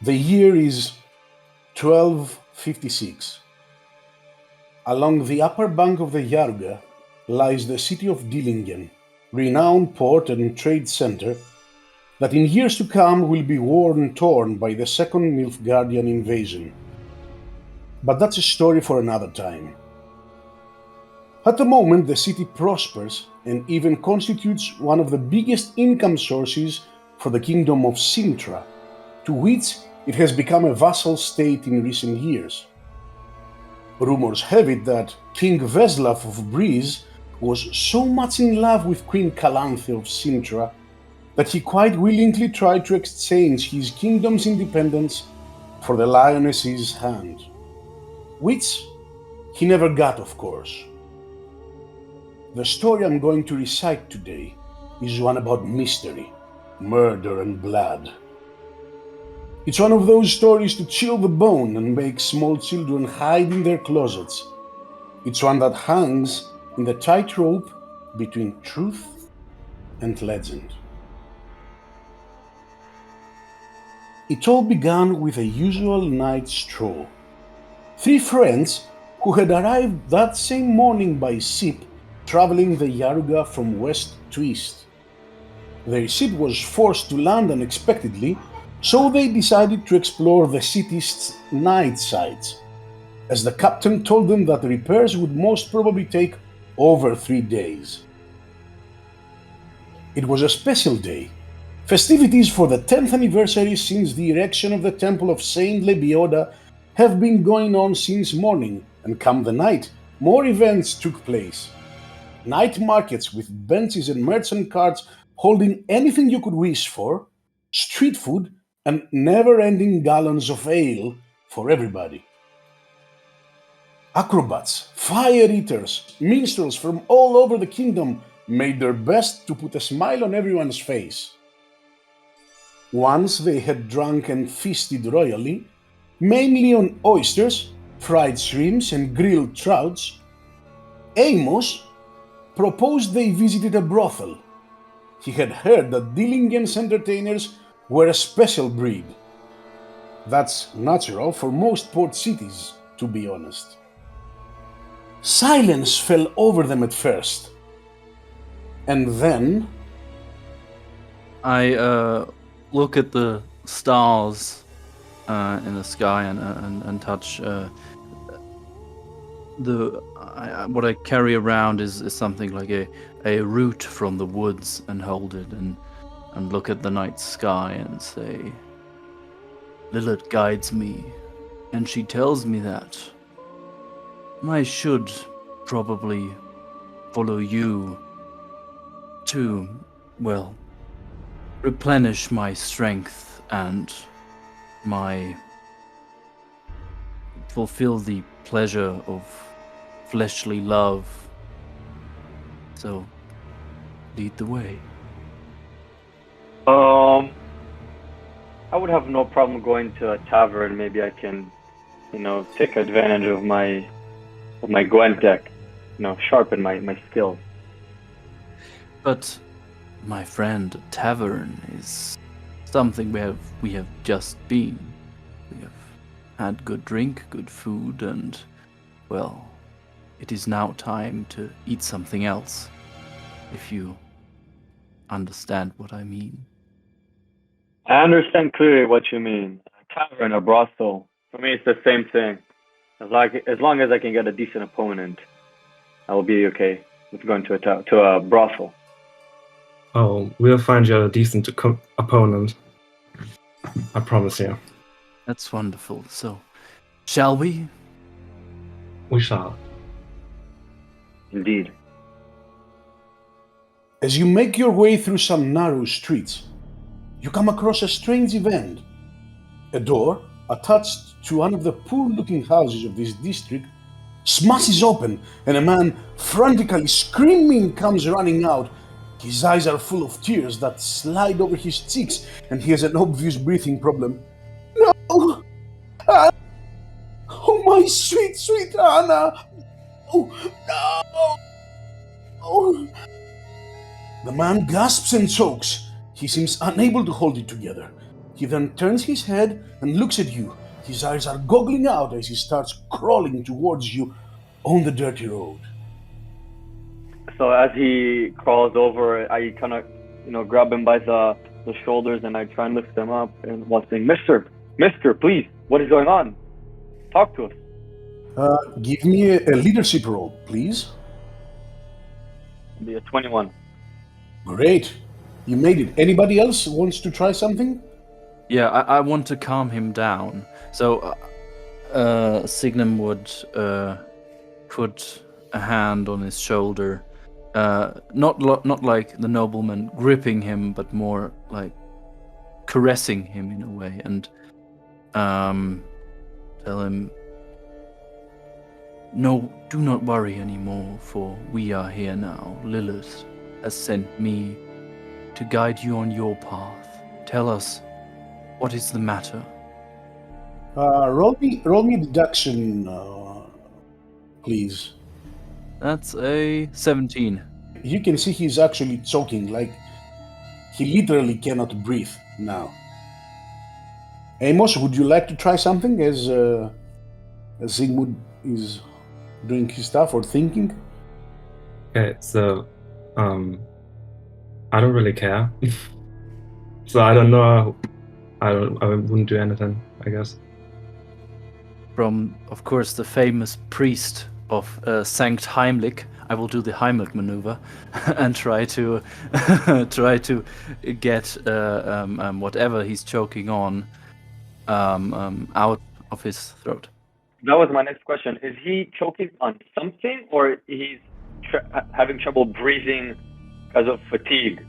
The year is 1256. Along the upper bank of the Yarga lies the city of Dillingen, renowned port and trade center that in years to come will be torn by the second Nilfgaardian invasion. But that's a story for another time. At the moment, the city prospers and even constitutes one of the biggest income sources for the kingdom of Sintra, to which it has become a vassal state in recent years. Rumors have it that King Veslav of Breeze was so much in love with Queen Calanthe of Sintra that he quite willingly tried to exchange his kingdom's independence for the lioness's hand, which he never got, of course. The story I'm going to recite today is one about mystery, murder, and blood. It's one of those stories to chill the bone and make small children hide in their closets. It's one that hangs in the tightrope between truth and legend. It all began with a usual night stroll. Three friends who had arrived that same morning by ship, traveling the Yaruga from west to east. Their ship was forced to land unexpectedly, so they decided to explore the city's night sights, as the captain told them that repairs would most probably take over 3 days. It was a special day, festivities for the 10th anniversary since the erection of the temple of Saint Lebioda have been going on since morning, and come the night, more events took place. Night markets with benches and merchant carts holding anything you could wish for, street food, and never-ending gallons of ale for everybody. Acrobats, fire eaters, minstrels from all over the kingdom made their best to put a smile on everyone's face. Once they had drunk and feasted royally, mainly on oysters, fried shrimps, and grilled trouts, Amos proposed they visited a brothel. He had heard that Dillingen's entertainers were a special breed. That's natural for most port cities, to be honest. Silence fell over them at first. And then I look at the stars in the sky and touch what I carry around is something like a root from the woods, and hold it and look at the night sky and say, Lilith guides me, and she tells me that I should probably follow you to, well, replenish my strength and fulfill the pleasure of fleshly love. So, lead the way. I would have no problem going to a tavern. Maybe I can, take advantage of my Gwent deck, sharpen my skills. But, my friend, a tavern is something we have just been. We have had good drink, good food, and, well, it is now time to eat something else, if you understand what I mean. I understand clearly what you mean. A tavern, a brothel. For me, it's the same thing. As long as I can get a decent opponent, I will be okay with going to a brothel. Oh, we'll find you a decent opponent. I promise you. That's wonderful. So, shall we? We shall. Indeed. as you make your way through some narrow streets, you come across a strange event. A door, attached to one of the poor-looking houses of this district, smashes open, and a man, frantically screaming, comes running out. His eyes are full of tears that slide over his cheeks, and he has an obvious breathing problem. "No! Oh, my sweet, sweet Anna! Oh, no! Oh!" The man gasps and chokes. He seems unable to hold it together. He then turns his head and looks at you. His eyes are goggling out as he starts crawling towards you on the dirty road. So as he crawls over, I kind of, grab him by the shoulders and I try and lift him up and while saying, Mister, please, what is going on? Talk to us. Give me a leadership roll, please. It'll be a 21. Great. You made it. Anybody else wants to try something? Yeah, I want to calm him down. So Signum would put a hand on his shoulder, not like the nobleman gripping him, but more like caressing him in a way, and tell him, "No, do not worry anymore, for we are here now. Lilith has sent me to guide you on your path. Tell us, what is the matter?" Roll me deduction, please. That's a 17. You can see he's actually choking, like he literally cannot breathe now. Amos, would you like to try something as Sigmund is doing his stuff or thinking? Okay, so I don't really care. So I don't know. I wouldn't do anything, I guess. From, of course, the famous priest of Sankt Heimlich, I will do the Heimlich maneuver and try to get whatever he's choking on out of his throat. That was my next question. Is he choking on something, or he's having trouble breathing because of fatigue?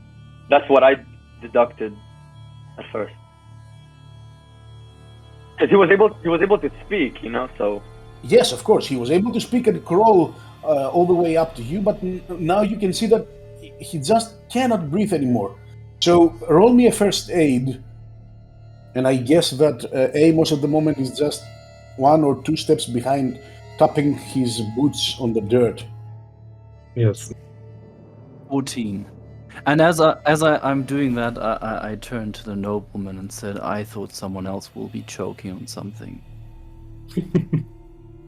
That's what I deducted at first. Because he was able to speak, so. Yes, of course, he was able to speak and crawl all the way up to you, but now you can see that he just cannot breathe anymore. So roll me a first aid, and I guess that Amos at the moment is just 1 or 2 steps behind, tapping his boots on the dirt. Yes. 14. And as I'm doing that, I turned to the nobleman and said, "I thought someone else will be choking on something."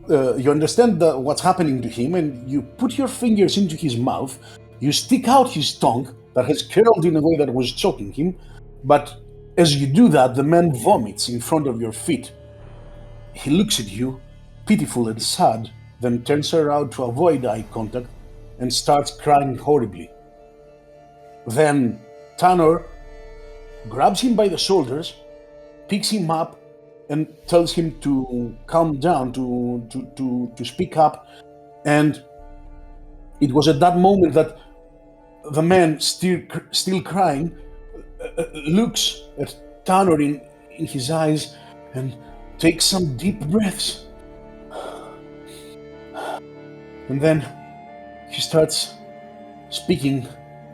You understand what's happening to him, and you put your fingers into his mouth. You stick out his tongue that has curled in a way that was choking him. But as you do that, the man vomits in front of your feet. He looks at you, pitiful and sad, then turns around to avoid eye contact and starts crying horribly. Then Tanner grabs him by the shoulders, picks him up, and tells him to calm down, to speak up. And it was at that moment that the man, still crying, looks at Tanner in his eyes and takes some deep breaths. And then he starts speaking,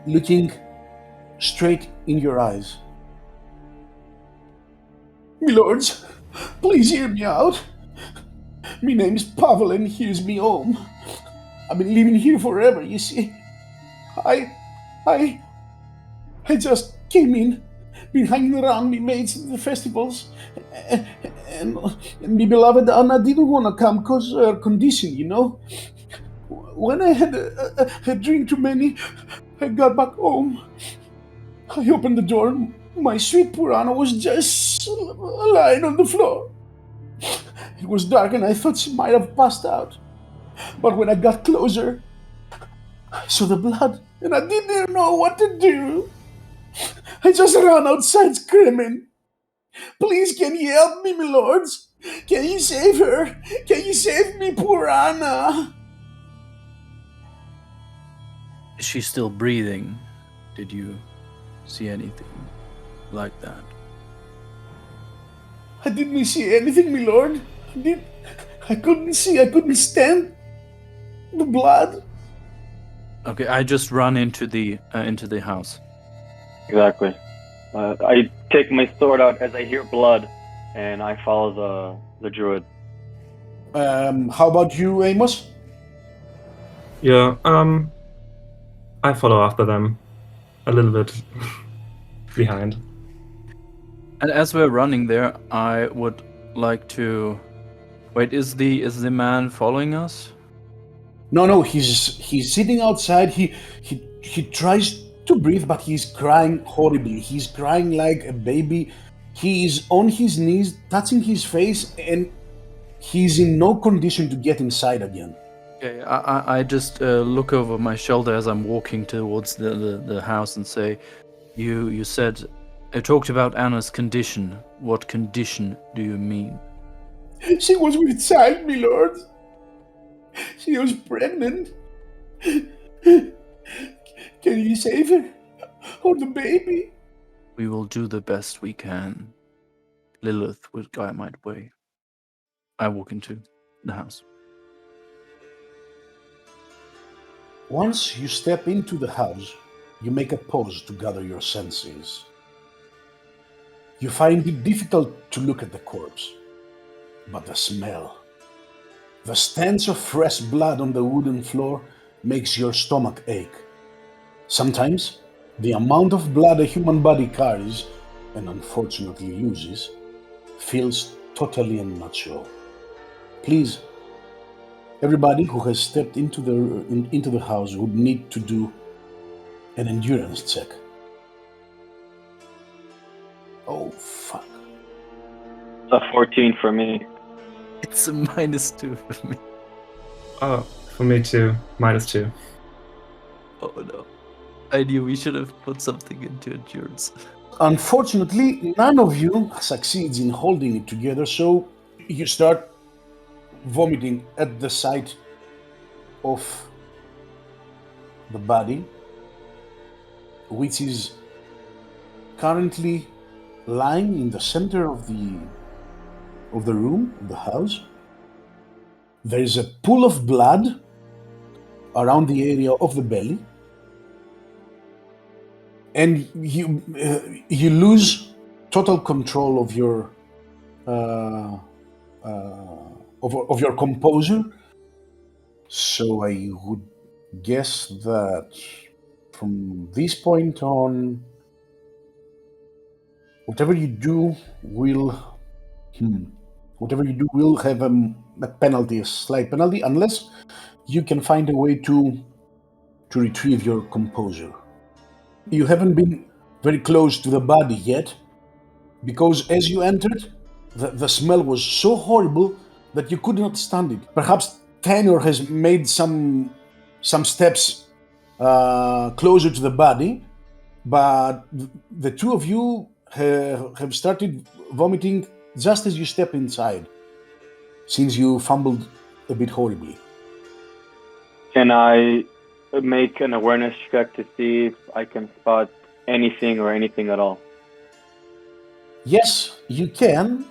looking straight in your eyes. "Milords, please hear me out. My name's Pavel and here's me home. I've been living here forever, you see. I just came in, been hanging around me mates at the festivals, and my beloved Anna didn't want to come because her condition, When I had a drink too many, I got back home. I opened the door and my sweet poor Anna was just lying on the floor. It was dark and I thought she might have passed out. But when I got closer, I saw the blood and I didn't know what to do. I just ran outside screaming. Please, can you help me, my lords? Can you save her? Can you save me, poor Anna? Is she still breathing? Did you see anything like that? I didn't see anything, my lord. I couldn't see. I couldn't stand the blood. Okay, I just run into the house. Exactly. I take my sword out as I hear blood, and I follow the druid. How about you, Amos? Yeah, I follow after them, a little bit behind. And as we're running there, I would like to wait. Is the man following us? No, he's sitting outside. He tries to breathe, but he's crying horribly. He's crying like a baby. He is on his knees, touching his face, and he's in no condition to get inside again. Okay, I just look over my shoulder as I'm walking towards the house and say, "You said, I talked about Anna's condition. What condition do you mean?" She was with child, my lord. She was pregnant. Can you save her? Or the baby? We will do the best we can. Lilith will guide my way. I walk into the house. Once you step into the house, you make a pause to gather your senses. You find it difficult to look at the corpse, but the smell, the stench of fresh blood on the wooden floor makes your stomach ache. Sometimes, the amount of blood a human body carries, and unfortunately loses, feels totally unnatural. Please, everybody who has stepped into the house would need to do an endurance check. Oh, fuck. It's a 14 for me. It's a -2 for me. Oh, for me too. -2. Oh no. I knew we should have put something into endurance. Unfortunately, none of you succeeds in holding it together, so you start vomiting at the sight of the body, which is currently lying in the center of the room, the house. There is a pool of blood around the area of the belly, and you lose total control of your of your composure. So I would guess that from this point on, whatever you do will have a penalty, a slight penalty, unless you can find a way to retrieve your composure. You haven't been very close to the body yet, because as you entered, the smell was so horrible that you could not stand it. Perhaps Tanner has made some steps closer to the body, but the two of you have started vomiting just as you step inside, since you fumbled a bit horribly. Can I make an awareness check to see if I can spot anything or anything at all? Yes, you can.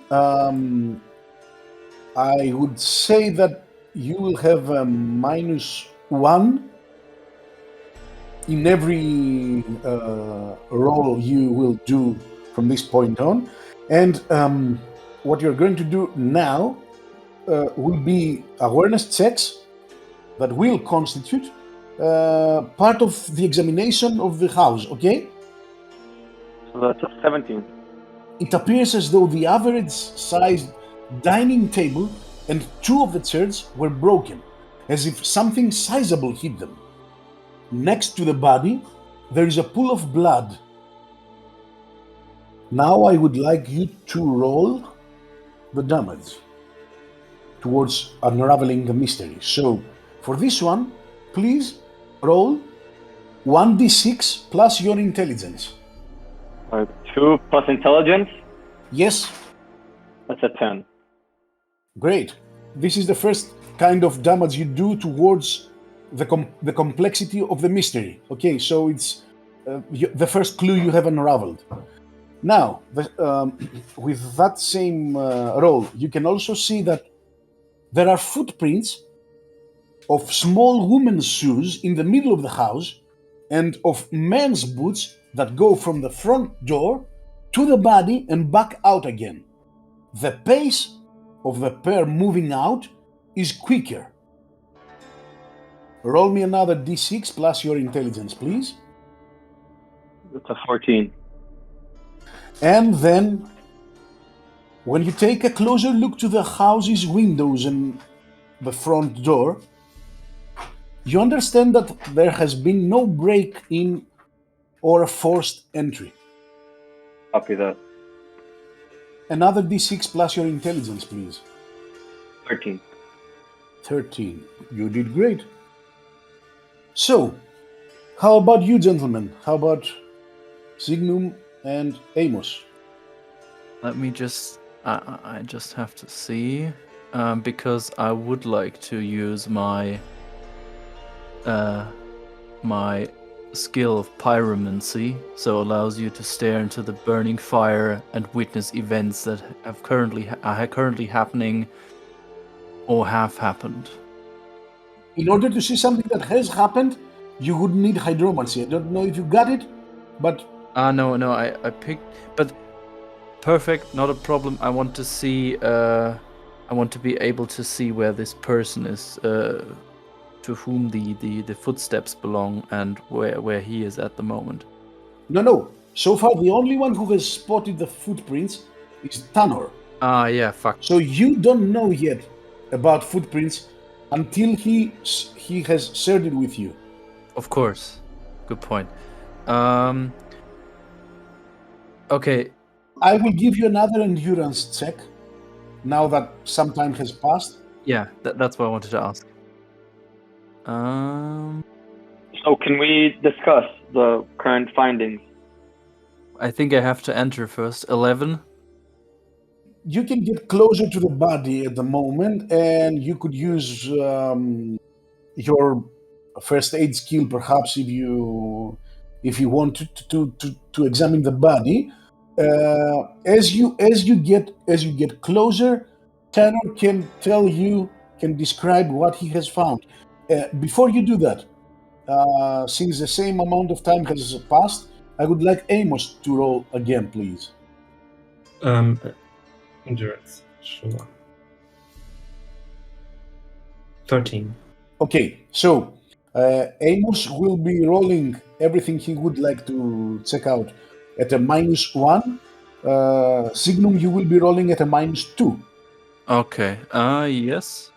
I would say that you will have a -1 in every roll you will do from this point on. And what you're going to do now will be awareness checks that will constitute part of the examination of the house, okay? So that's a 17. It appears as though the average-sized dining table and two of the chairs were broken, as if something sizable hit them. Next to the body, there is a pool of blood. Now I would like you to roll the damage towards unraveling the mystery. So, for this one, please roll 1d6 plus your intelligence. 2 plus intelligence? Yes? That's a 10. Great. This is the first kind of damage you do towards the complexity of the mystery. Okay, so it's the first clue you have unraveled. Now, with that same roll, you can also see that there are footprints of small women's shoes in the middle of the house and of men's boots that go from the front door to the body and back out again. The pace of the pair moving out is quicker. Roll me another d6 plus your intelligence, please. That's a 14. And then When you take a closer look to the house's windows and the front door, you understand that there has been no break-in or a forced entry. Copy that. Another d6 plus your intelligence, please. 13. 13. You did great. So, how about you, gentlemen? How about Signum and Amos? Let me just. I just have to see, because I would like to use my my skill of pyromancy, so allows you to stare into the burning fire and witness events that are currently happening or have happened. In order to see something that has happened, you would need hydromancy. I don't know if you got it, but... No, I picked... But perfect, not a problem. I want to see... I want to be able to see where this person is, to whom the footsteps belong, and where he is at the moment. No. So far, the only one who has spotted the footprints is Tanor. Yeah, fuck. So you don't know yet about footprints until he has shared it with you. Of course. Good point. Okay. I will give you another endurance check now that some time has passed. Yeah, that's what I wanted to ask. So can we discuss the current findings? I think I have to enter first. 11. You can get closer to the body at the moment, and you could use your first aid skill, perhaps, if you want to examine the body. As you get closer, Tanner can describe what he has found. Before you do that, since the same amount of time has passed, I would like Amos to roll again, please. Endurance, sure. 13. Okay, so Amos will be rolling everything he would like to check out at a -1. Signum, you will be rolling at a -2. Okay. Yes.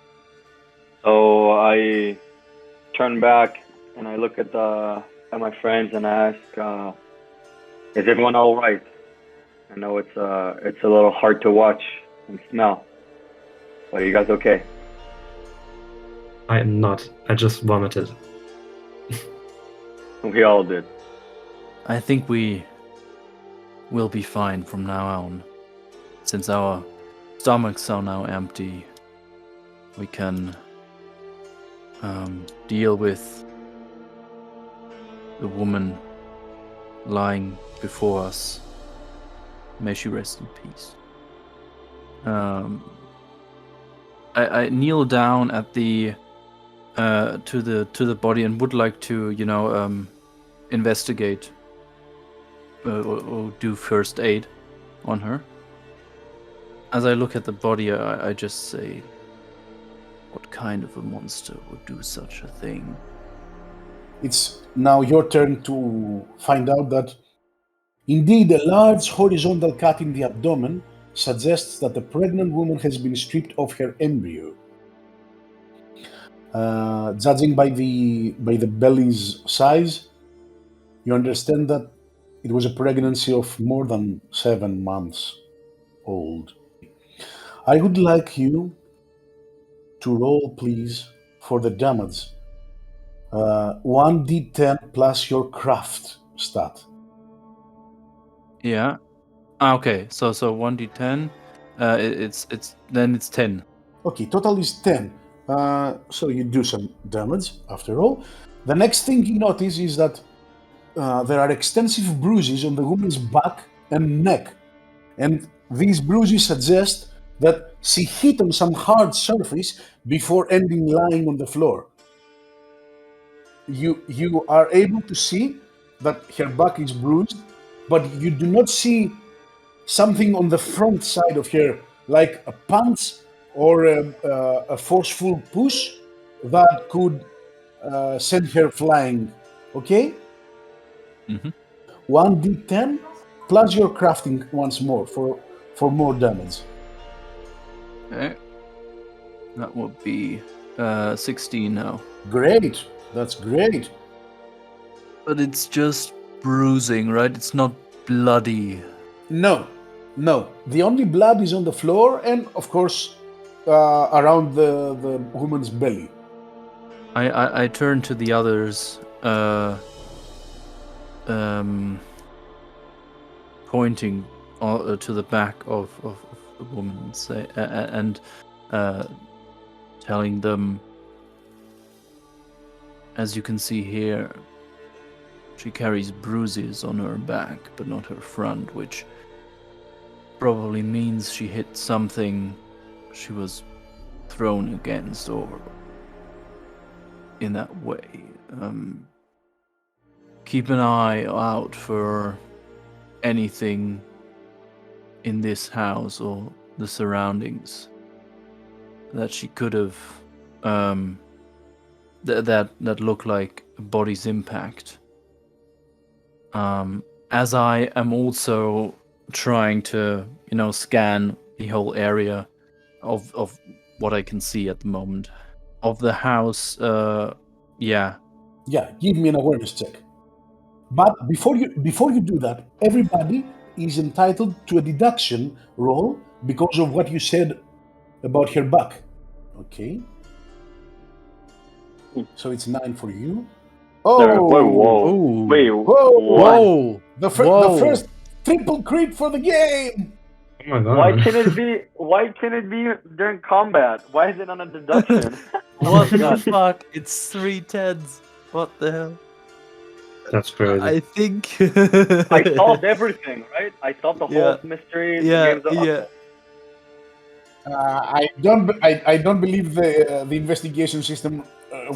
So I turn back and I look at my friends and I ask, "Is everyone all right?" I know it's a little hard to watch and smell, but are you guys okay? I am not. I just vomited. We all did. I think we will be fine from now on. Since our stomachs are now empty, we can deal with the woman lying before us. May she rest in peace. I kneel down at the to the body and would like to, investigate or do first aid on her. As I look at the body, I just say, "What kind of a monster would do such a thing?" It's now your turn to find out that indeed a large horizontal cut in the abdomen suggests that the pregnant woman has been stripped of her embryo. Judging by the belly's size, you understand that it was a pregnancy of more than 7 months old. I would like you to roll, please, for the damage. 1d10 plus your craft stat. Yeah. Okay. So 1d10. It's 10. Okay, total is 10. So you do some damage after all. The next thing you notice is that there are extensive bruises on the woman's back and neck. And these bruises suggest that she hit on some hard surface before ending lying on the floor. You are able to see that her back is bruised, but you do not see something on the front side of her, like a punch or a forceful push that could send her flying. Okay? Mm-hmm. 1d10 plus your crafting once more for more damage. Okay. That would be 16 now. Great. That's great. But it's just bruising, right? It's not bloody. No. The only blood is on the floor and, of course, around the woman's belly. I turn to the others, pointing to the back of the woman, and telling them, as you can see here, she carries bruises on her back, but not her front, which probably means she hit something she was thrown against, or in that way. Keep an eye out for anything in this house or the surroundings that she could have that look like a body's impact. As I am also trying to, scan the whole area of what I can see at the moment of the house. Yeah, give me an awareness check. But before you do that, everybody is entitled to a deduction roll because of what you said about her back. Okay. So it's 9 for you. Whoa. Wait, whoa. The first triple crit for the game. Oh my god. Why can't it be during combat? Why is it on a deduction? What the fuck? It's 3 10s. What the hell? That's crazy. I think I solved everything, right? I solved the whole mystery. I don't believe the investigation system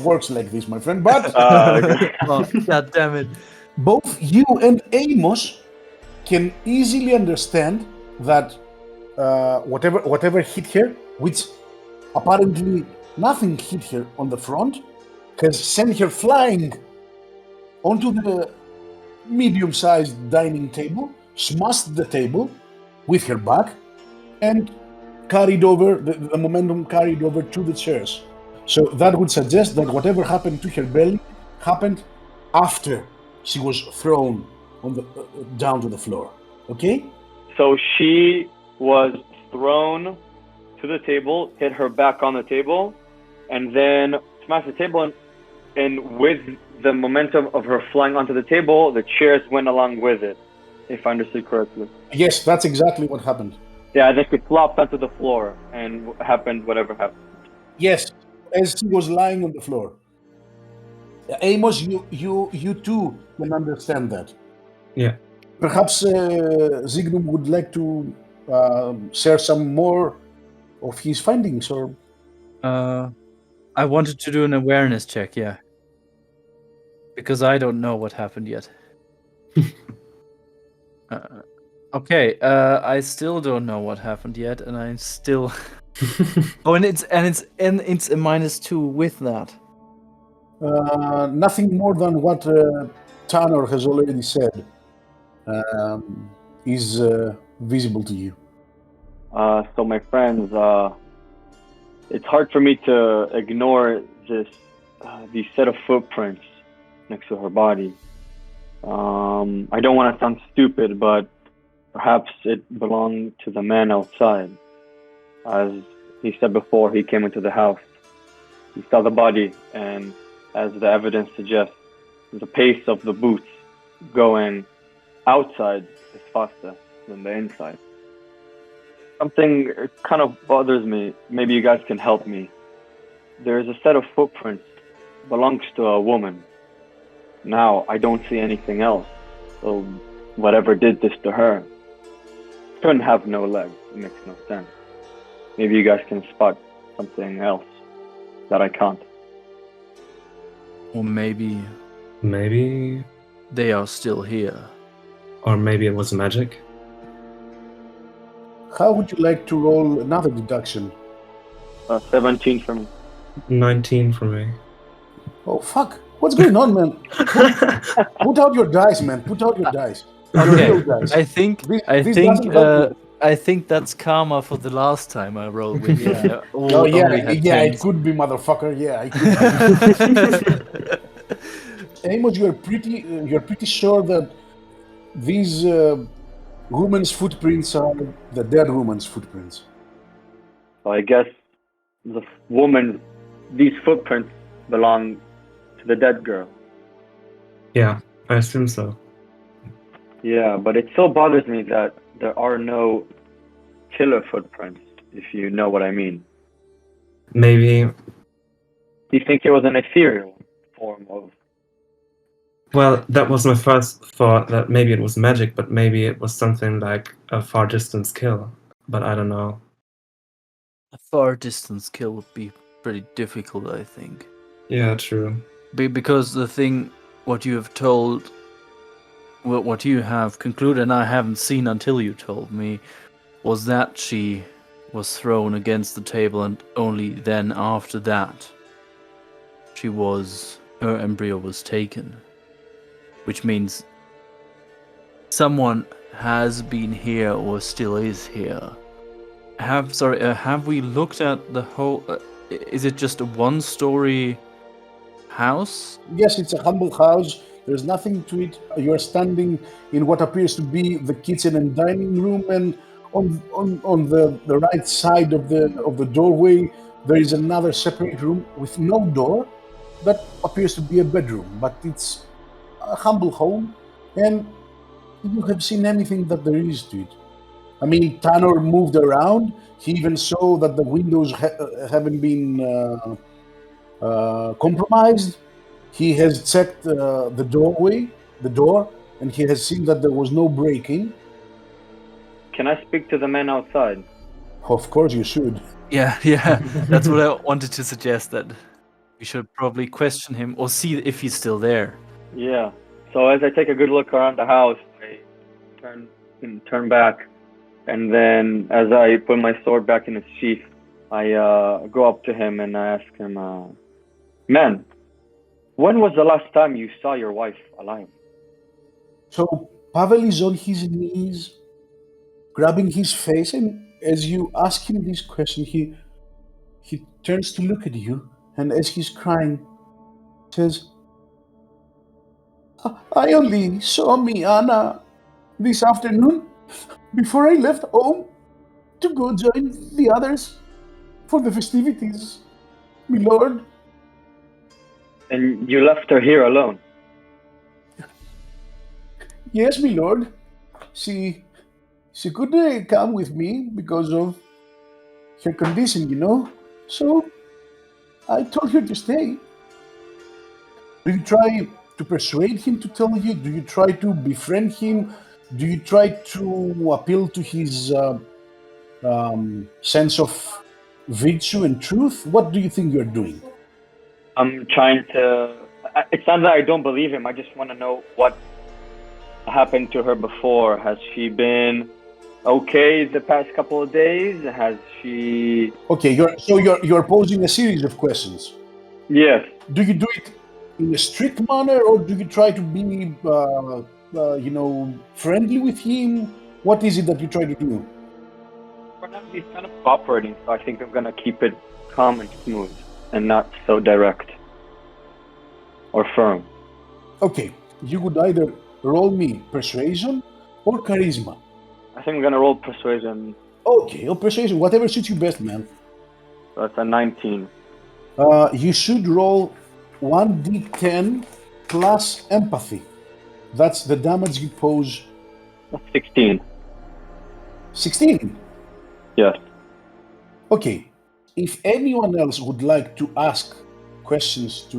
works like this, my friend. But oh, god damn it! Both you and Amos can easily understand that whatever hit her, which apparently nothing hit her on the front, has sent her flying onto the medium-sized dining table, smashed the table with her back, and carried over the momentum carried over to the chairs. So that would suggest that whatever happened to her belly happened after she was thrown on the down to the floor. Okay? So she was thrown to the table, hit her back on the table, and then smashed the table, and with the momentum of her flying onto the table, the chairs went along with it, if I understood correctly. Yes, that's exactly what happened. Yeah, I think it flopped onto the floor and happened whatever happened. Yes, as she was lying on the floor. Amos, you too can understand that. Yeah. Perhaps Zignum would like to share some more of his findings, or... I wanted to do an awareness check, yeah. Because I don't know what happened yet. Okay, I still don't know what happened yet, and I'm still... Oh, and it's a -2 with that. Nothing more than what Tanner has already said is visible to you. So my friends, it's hard for me to ignore these set of footprints next to her body. I don't want to sound stupid, but perhaps it belonged to the man outside. As he said before, he came into the house. He saw the body, and as the evidence suggests, the pace of the boots going outside is faster than the inside. Something kind of bothers me. Maybe you guys can help me. There is a set of footprints belongs to a woman. Now, I don't see anything else. So whatever did this to her couldn't have no legs. It makes no sense. Maybe you guys can spot something else that I can't. Or maybe they are still here. Or maybe it was magic. How would you like to roll another deduction? 17 for me. 19 for me. Oh, fuck. What's going on, man? Put out your dice, man. Put out your dice. Okay, Your dice. I think doesn't help I think that's karma for the last time I rolled with you. Oh yeah, it could be, motherfucker. Yeah, it could be. Amos, you're pretty sure that these woman's footprints are the dead woman's footprints. So I guess these footprints belong to the dead girl. Yeah, I assume so. Yeah, but it still bothers me that there are no killer footprints, if you know what I mean. Maybe. Do you think it was an ethereal form of... Well, that was my first thought, that maybe it was magic, but maybe it was something like a far distance kill. But I don't know. A far distance kill would be pretty difficult, I think. Yeah, true. Because the thing, what you have told, what you have concluded, and I haven't seen until you told me, was that she was thrown against the table, and only then after that, her embryo was taken. Which means someone has been here or still is here. Have we looked at the whole... is it just a one-story house? Yes, it's a humble house. There's nothing to it. You're standing in what appears to be the kitchen and dining room, and on the right side of the doorway, there is another separate room with no door that appears to be a bedroom, but it's a humble home, and you have seen anything that there is to it. I mean, Tanner moved around. He even saw that the windows haven't been compromised. He has checked the door, and he has seen that there was no break-in. Can I speak to the man outside? Of course you should. Yeah, that's what I wanted to suggest, that we should probably question him or see if he's still there. Yeah. So as I take a good look around the house, I turn back, and then as I put my sword back in its sheath, I go up to him and I ask him, "Man, when was the last time you saw your wife alive?" So Pavel is on his knees, grabbing his face, and as you ask him this question, he turns to look at you, and as he's crying, says, "I only saw Anna this afternoon before I left home to go join the others for the festivities, my lord." And you left her here alone? "Yes, my lord. She couldn't come with me because of her condition, you know. So I told her to stay." Do you try to persuade him to tell you? Do you try to befriend him? Do you try to appeal to his sense of virtue and truth? What do you think you're doing? I'm trying to... It's not that I don't believe him. I just want to know what happened to her before. Has she been okay the past couple of days? Has she... Okay, you're posing a series of questions. Yes. Do you do it in a strict manner, or do you try to be, friendly with him? What is it that you try to do? For now, he's kind of cooperating, so I think I'm going to keep it calm and smooth and not so direct or firm. Okay, you would either roll me persuasion or charisma. I think I'm going to roll persuasion. Okay, or persuasion, whatever suits you best, man. That's a 19. You should roll 1d10 plus empathy. That's the damage you pose. That's 16. 16? Yes. Okay. If anyone else would like to ask questions to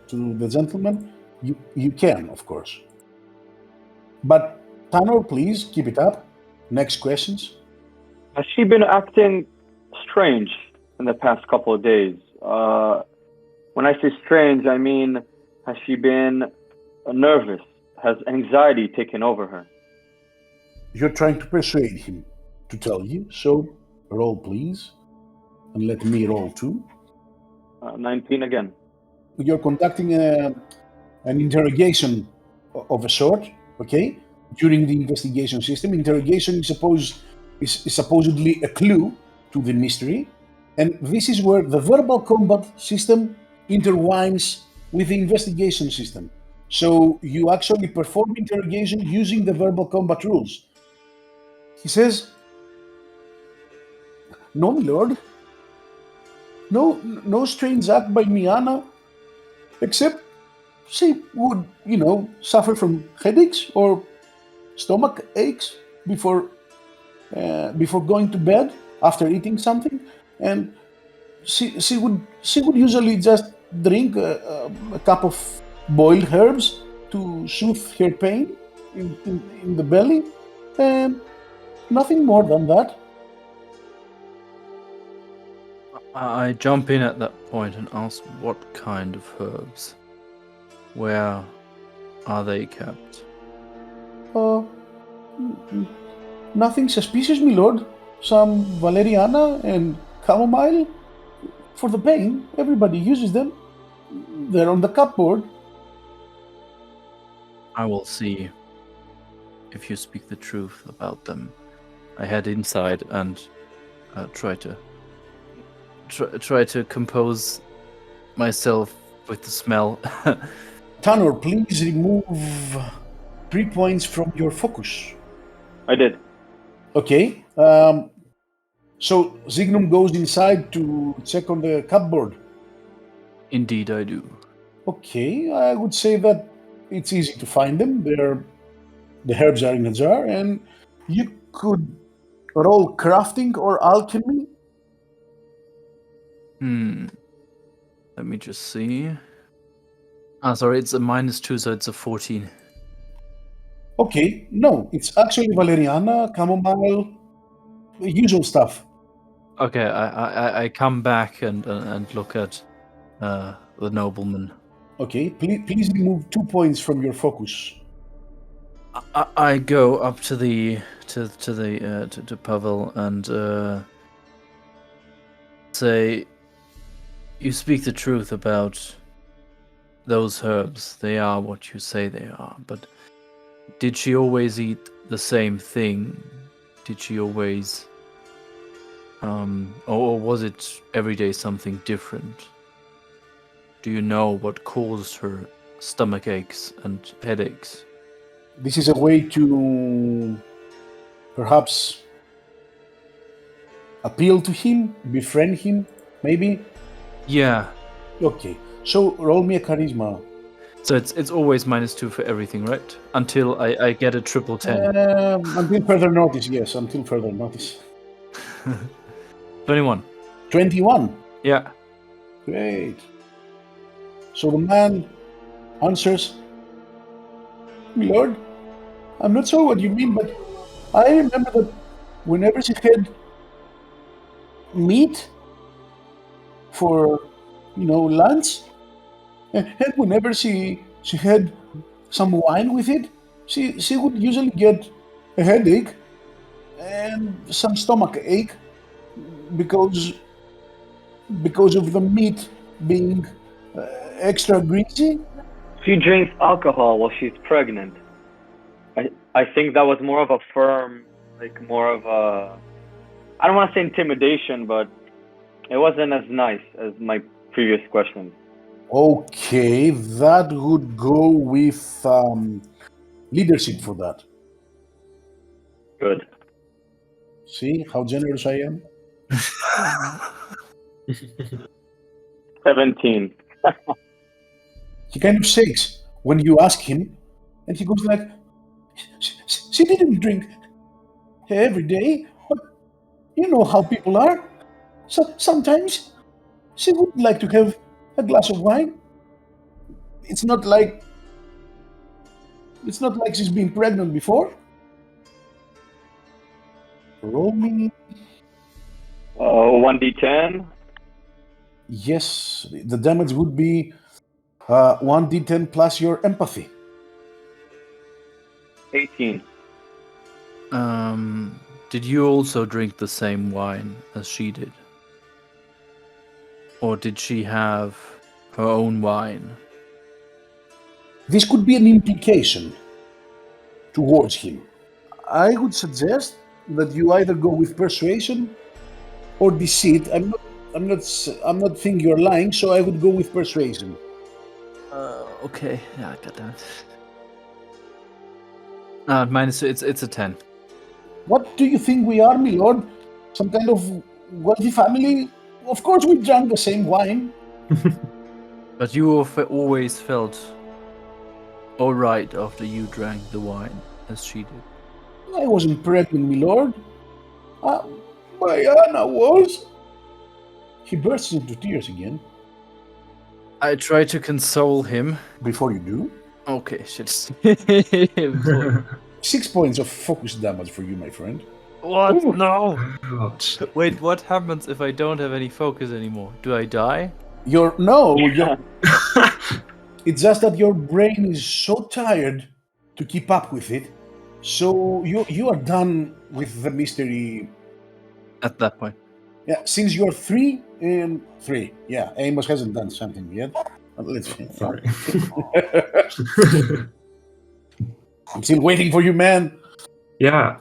the gentleman, you can, of course. But Tanner, please keep it up. Next questions. Has she been acting strange in the past couple of days? When I say strange, I mean, has she been nervous? Has anxiety taken over her? You're trying to persuade him to tell you, so roll please. And let me roll too. 19 again. You're conducting an interrogation of a sort, okay? During the investigation system. Interrogation is supposed is supposedly a clue to the mystery, and this is where the verbal combat system intertwines with the investigation system. So you actually perform interrogation using the verbal combat rules. He says, "No, my lord. No strange act by Miana, except she would, suffer from headaches or stomach aches before going to bed after eating something, and she would usually just drink a cup of boiled herbs to soothe her pain in the belly, and nothing more than that." I jump in at that point and ask what kind of herbs. Where are they kept? Nothing suspicious, my lord. Some valeriana and chamomile for the pain. Everybody uses them. They're on the cupboard. I will see if you speak the truth about them. I head inside and try to compose myself with the smell. Tanner, please remove 3 points from your focus. I did. Okay. So Zignum goes inside to check on the cupboard. Indeed, I do. Okay, I would say that it's easy to find them. The herbs are in a jar, and you could roll crafting or alchemy. Let me just see. Sorry, it's a -2, so it's a 14. Okay, no, it's actually valeriana, chamomile, the usual stuff. Okay, I come back and look at the nobleman. Okay, please remove 2 points from your focus. I go up to Pavel and say, "You speak the truth about those herbs. They are what you say they are. But did she always eat the same thing? Did she always, or was it every day something different? Do you know what caused her stomach aches and headaches?" This is a way to perhaps appeal to him, befriend him, maybe? Yeah. Okay, so roll me a charisma. So it's always -2 for everything, right? Until I get a triple 10. Until further notice, yes, until further notice. 21. 21. Yeah. Great. So the man answers, "My lord, I'm not sure what you mean, but I remember that whenever she had meat for, lunch, and whenever she had some wine with it, she would usually get a headache and some stomach ache because of the meat being extra greasy." She drinks alcohol while she's pregnant. I think that was more of a firm, more of a, I don't want to say intimidation, but it wasn't as nice as my previous question. Okay, that would go with leadership for that. Good. See how generous I am? 17. He kind of shakes when you ask him, and he goes like, she didn't drink every day, but you know how people are. So sometimes she would like to have a glass of wine. It's not like she's been pregnant before. Roll me. 1d10. Yes, the damage would be 1d10 plus your empathy. 18. Did you also drink the same wine as she did? Or did she have her own wine? This could be an implication towards him. I would suggest that you either go with persuasion or deceit. I'm not thinking you're lying, so I would go with persuasion. Okay. Yeah, I got that. Minus it's a 10. What do you think we are, my lord? Some kind of wealthy family? Of course we drank the same wine. But you always felt all right after you drank the wine, as she did. I wasn't pregnant, my lord. Diana was. He bursts into tears again. I try to console him. Before you do, Okay, shit. 6 points of focus damage for you, my friend. What? No! Ouch. Wait, what happens if I don't have any focus anymore? Do I die? It's just that your brain is so tired to keep up with it. So you are done with the mystery. At that point. Yeah, since you're 3 and 3. Yeah, Amos hasn't done something yet. Let's Sorry. I'm still waiting for you, man. Yeah,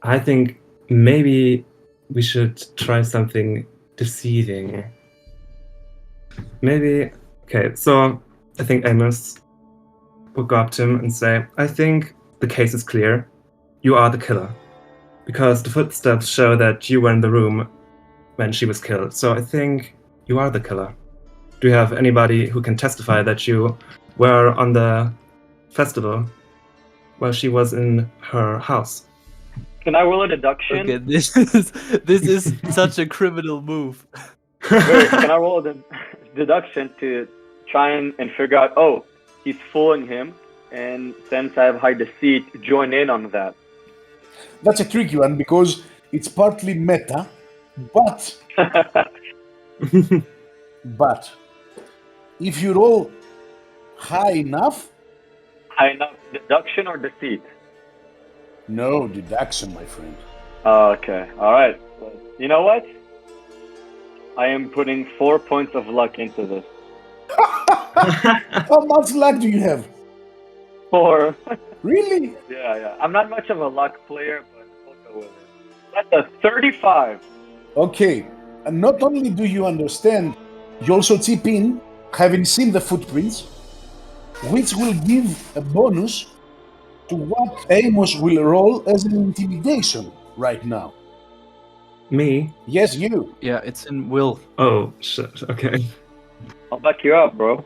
I think maybe we should try something deceiving. Maybe, okay, so I think Amos will go up to him and say, I think the case is clear. You are the killer. Because the footsteps show that you were in the room when she was killed. So I think you are the killer. Do you have anybody who can testify that you were on the festival while she was in her house? Can I roll a deduction? Okay, this is such a criminal move. Wait, can I roll a deduction to try and figure out, oh, he's fooling him, and since I have high deceit, join in on that. That's a tricky one because it's partly meta, but if you roll high enough, deduction or deceit? no deduction, my friend. Okay, alright. You know what? I am putting 4 points of luck into this. How much luck do you have? 4. Really? Yeah. I'm not much of a luck player, but we'll go with it. That's a 35. Okay, and not only do you understand, you also chip in, having seen the footprints, which will give a bonus to what Amos will roll as an intimidation right now. Me? Yes, you. Yeah, it's in will. Oh, shit, okay. I'll back you up, bro.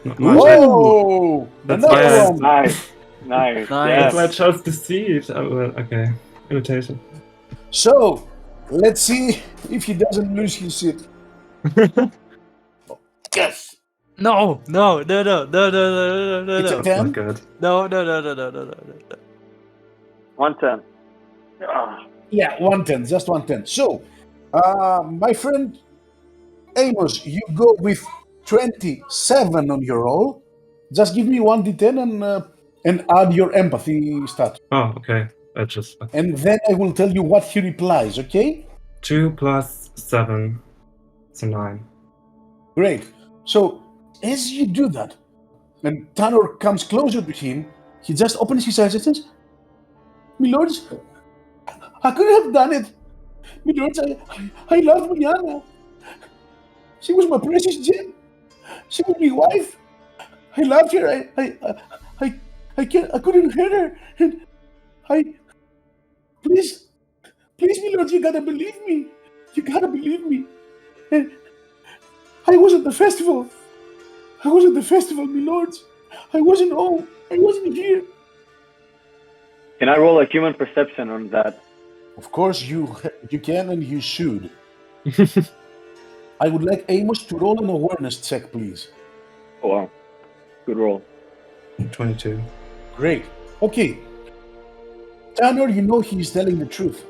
Not much. Whoa! That's Another why I- one. Nice. Nice. That's why I Yes. chose deceit. Oh, well, okay. Imitation. So, let's see if he doesn't lose his shit. Yes! No. It's a That's 10. not good. No. 110. Ah. Yeah, 110, just 110. So, my friend Amos, you go with 27 on your roll. Just give me 1d10 and add your empathy stat. Oh, okay. I just... And then I will tell you what he replies, okay? 2 plus 7. So 9. Great. So, as you do that, and Tanner comes closer to him, he just opens his eyes and says, My lords, I couldn't have done it. My lords, I loved Mariana. She was my precious gem. She was my wife. I loved her. I couldn't hurt her. And please, my lords, you gotta believe me. You gotta believe me. And I was at the festival. My lords. I wasn't home. I wasn't here. Can I roll a human perception on that? Of course, you can and you should. I would like Amos to roll an awareness check, please. Oh, wow. Good roll. 22. Great. Okay. Tanner, you know he's telling the truth.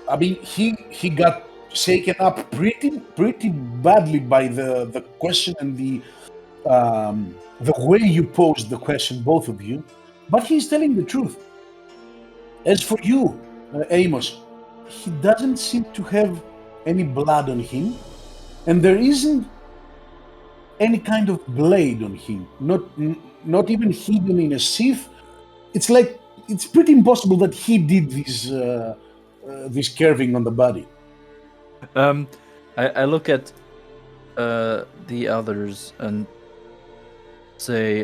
I mean, he got shaken up pretty badly by the question and the way you posed the question, both of you. But he's telling the truth. As for you, Amos, he doesn't seem to have any blood on him, and there isn't any kind of blade on him. Not even hidden in a sheath. It's like it's pretty impossible that he did this carving on the body. I look at the others and say,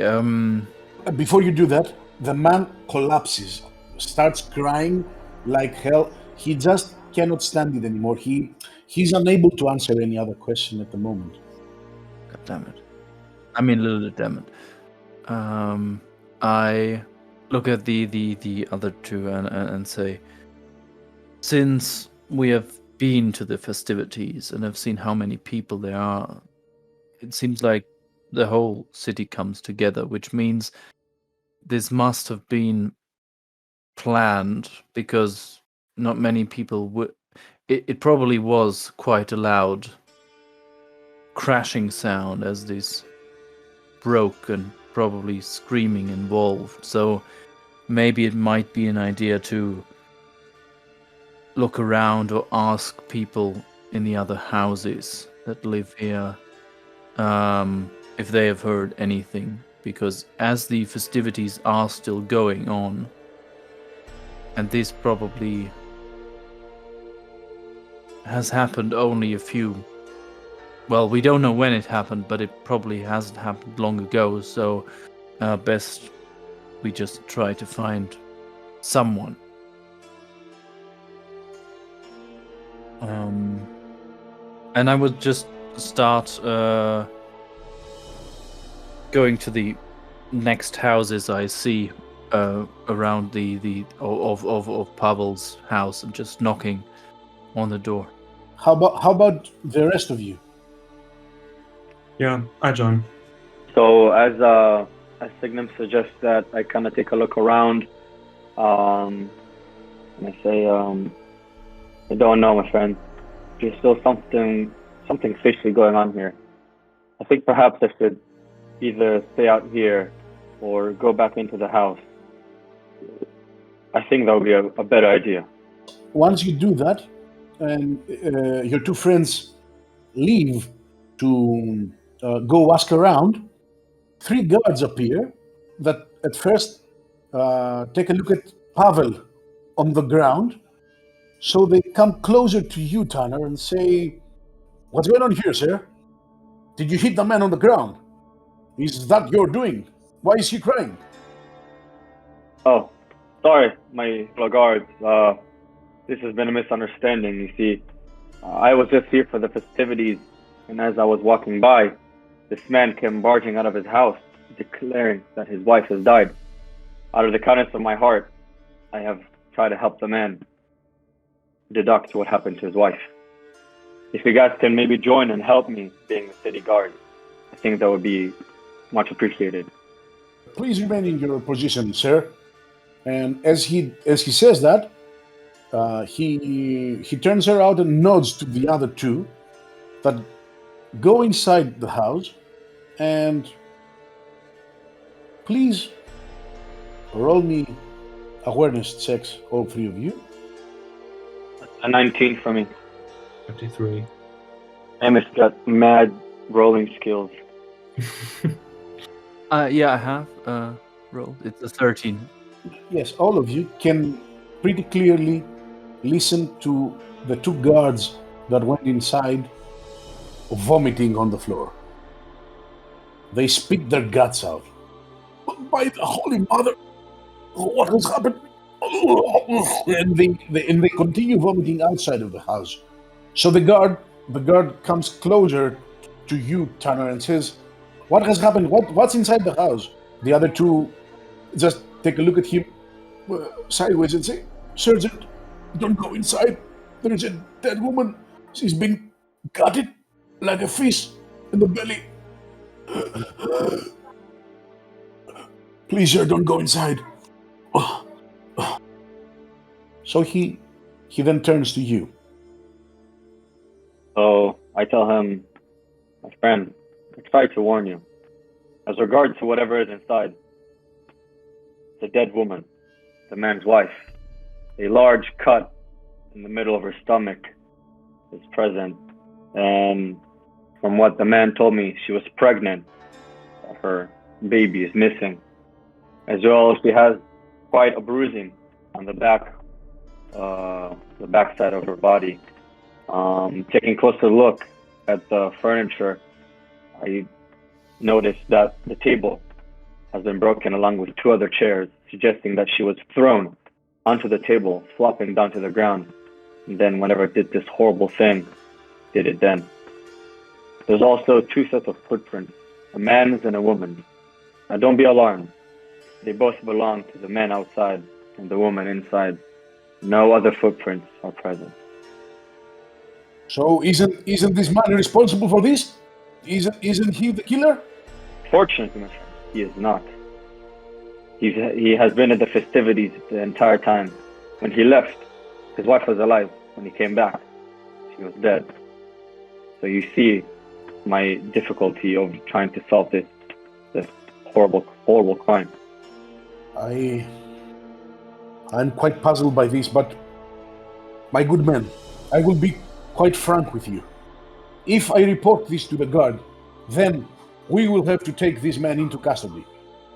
Before you do that, the man collapses, starts crying like hell. He just cannot stand it anymore. He's unable to answer any other question at the moment. God damn it. I mean, Lilith, damn it. I look at the other two and say, since we have been to the festivities and have seen how many people there are, it seems like the whole city comes together, which means this must have been planned because not many people would. It probably was quite a loud crashing sound as this broke and probably screaming involved. So maybe it might be an idea to look around or ask people in the other houses that live here if they have heard anything, because as the festivities are still going on, and this probably has happened only a few, well, we don't know when it happened, but it probably hasn't happened long ago, so best we just try to find someone. And I would just start going to the next houses I see around of Pavel's house and just knocking on the door. How about the rest of you? Yeah, I join. So as Signum suggests that I kind of take a look around, and I say, I don't know, my friend. There's still something fishy going on here. I think perhaps I should either stay out here or go back into the house. I think that would be a better idea. Once you do that, and your two friends leave to go ask around, 3 guards appear that at first take a look at Pavel on the ground. So they come closer to you, Tanner, and say, "What's going on here, sir? Did you hit the man on the ground? Is that your doing? Why is he crying?" Oh, sorry, my fellow guards. This has been a misunderstanding. You see, I was just here for the festivities, and as I was walking by, this man came barging out of his house, declaring that his wife has died. Out of the kindness of my heart, I have tried to help the man deduct what happened to his wife. If you guys can maybe join and help me being the city guard, I think that would be much appreciated. "Please remain in your position, sir." And as he says that, he turns around and nods to the other two that go inside the house, and please roll me awareness checks, all 3 of you. A 19 for me. 53. Amos got mad rolling skills. Yeah, I have rolled. It's a 13. Yes, all of you can pretty clearly listen to the 2 guards that went inside vomiting on the floor. They spit their guts out. "By the Holy Mother, what has happened?" And they continue vomiting outside of the house. So the guard comes closer to you, Tanner, and says, "What has happened? What's inside the house?" The other 2 just take a look at him sideways and say, "Sergeant, don't go inside. There is a dead woman. She's been gutted like a fish in the belly. Please, sir, don't go inside." So he then turns to you. So I tell him, my friend, I tried to warn you. As regards to whatever is inside, it's a dead woman, the man's wife. A large cut in the middle of her stomach is present. And from what the man told me, she was pregnant. Her baby is missing. As well, she has quite a bruising on the backside of her body. Taking a closer look at the furniture, I noticed that the table has been broken along with 2 other chairs, suggesting that she was thrown onto the table, flopping down to the ground. And then whenever it did this horrible thing, did it then. There's also 2 sets of footprints, a man's and a woman's. Now don't be alarmed. They both belong to the man outside and the woman inside. No other footprints are present. So isn't this man responsible for this? Isn't he the killer? Fortunately, my friend, he is not. He has been at the festivities the entire time. When he left, his wife was alive. When he came back, she was dead. So you see my difficulty of trying to solve this horrible crime. I'm quite puzzled by this, but my good man, I will be quite frank with you. If I report this to the guard, then we will have to take this man into custody.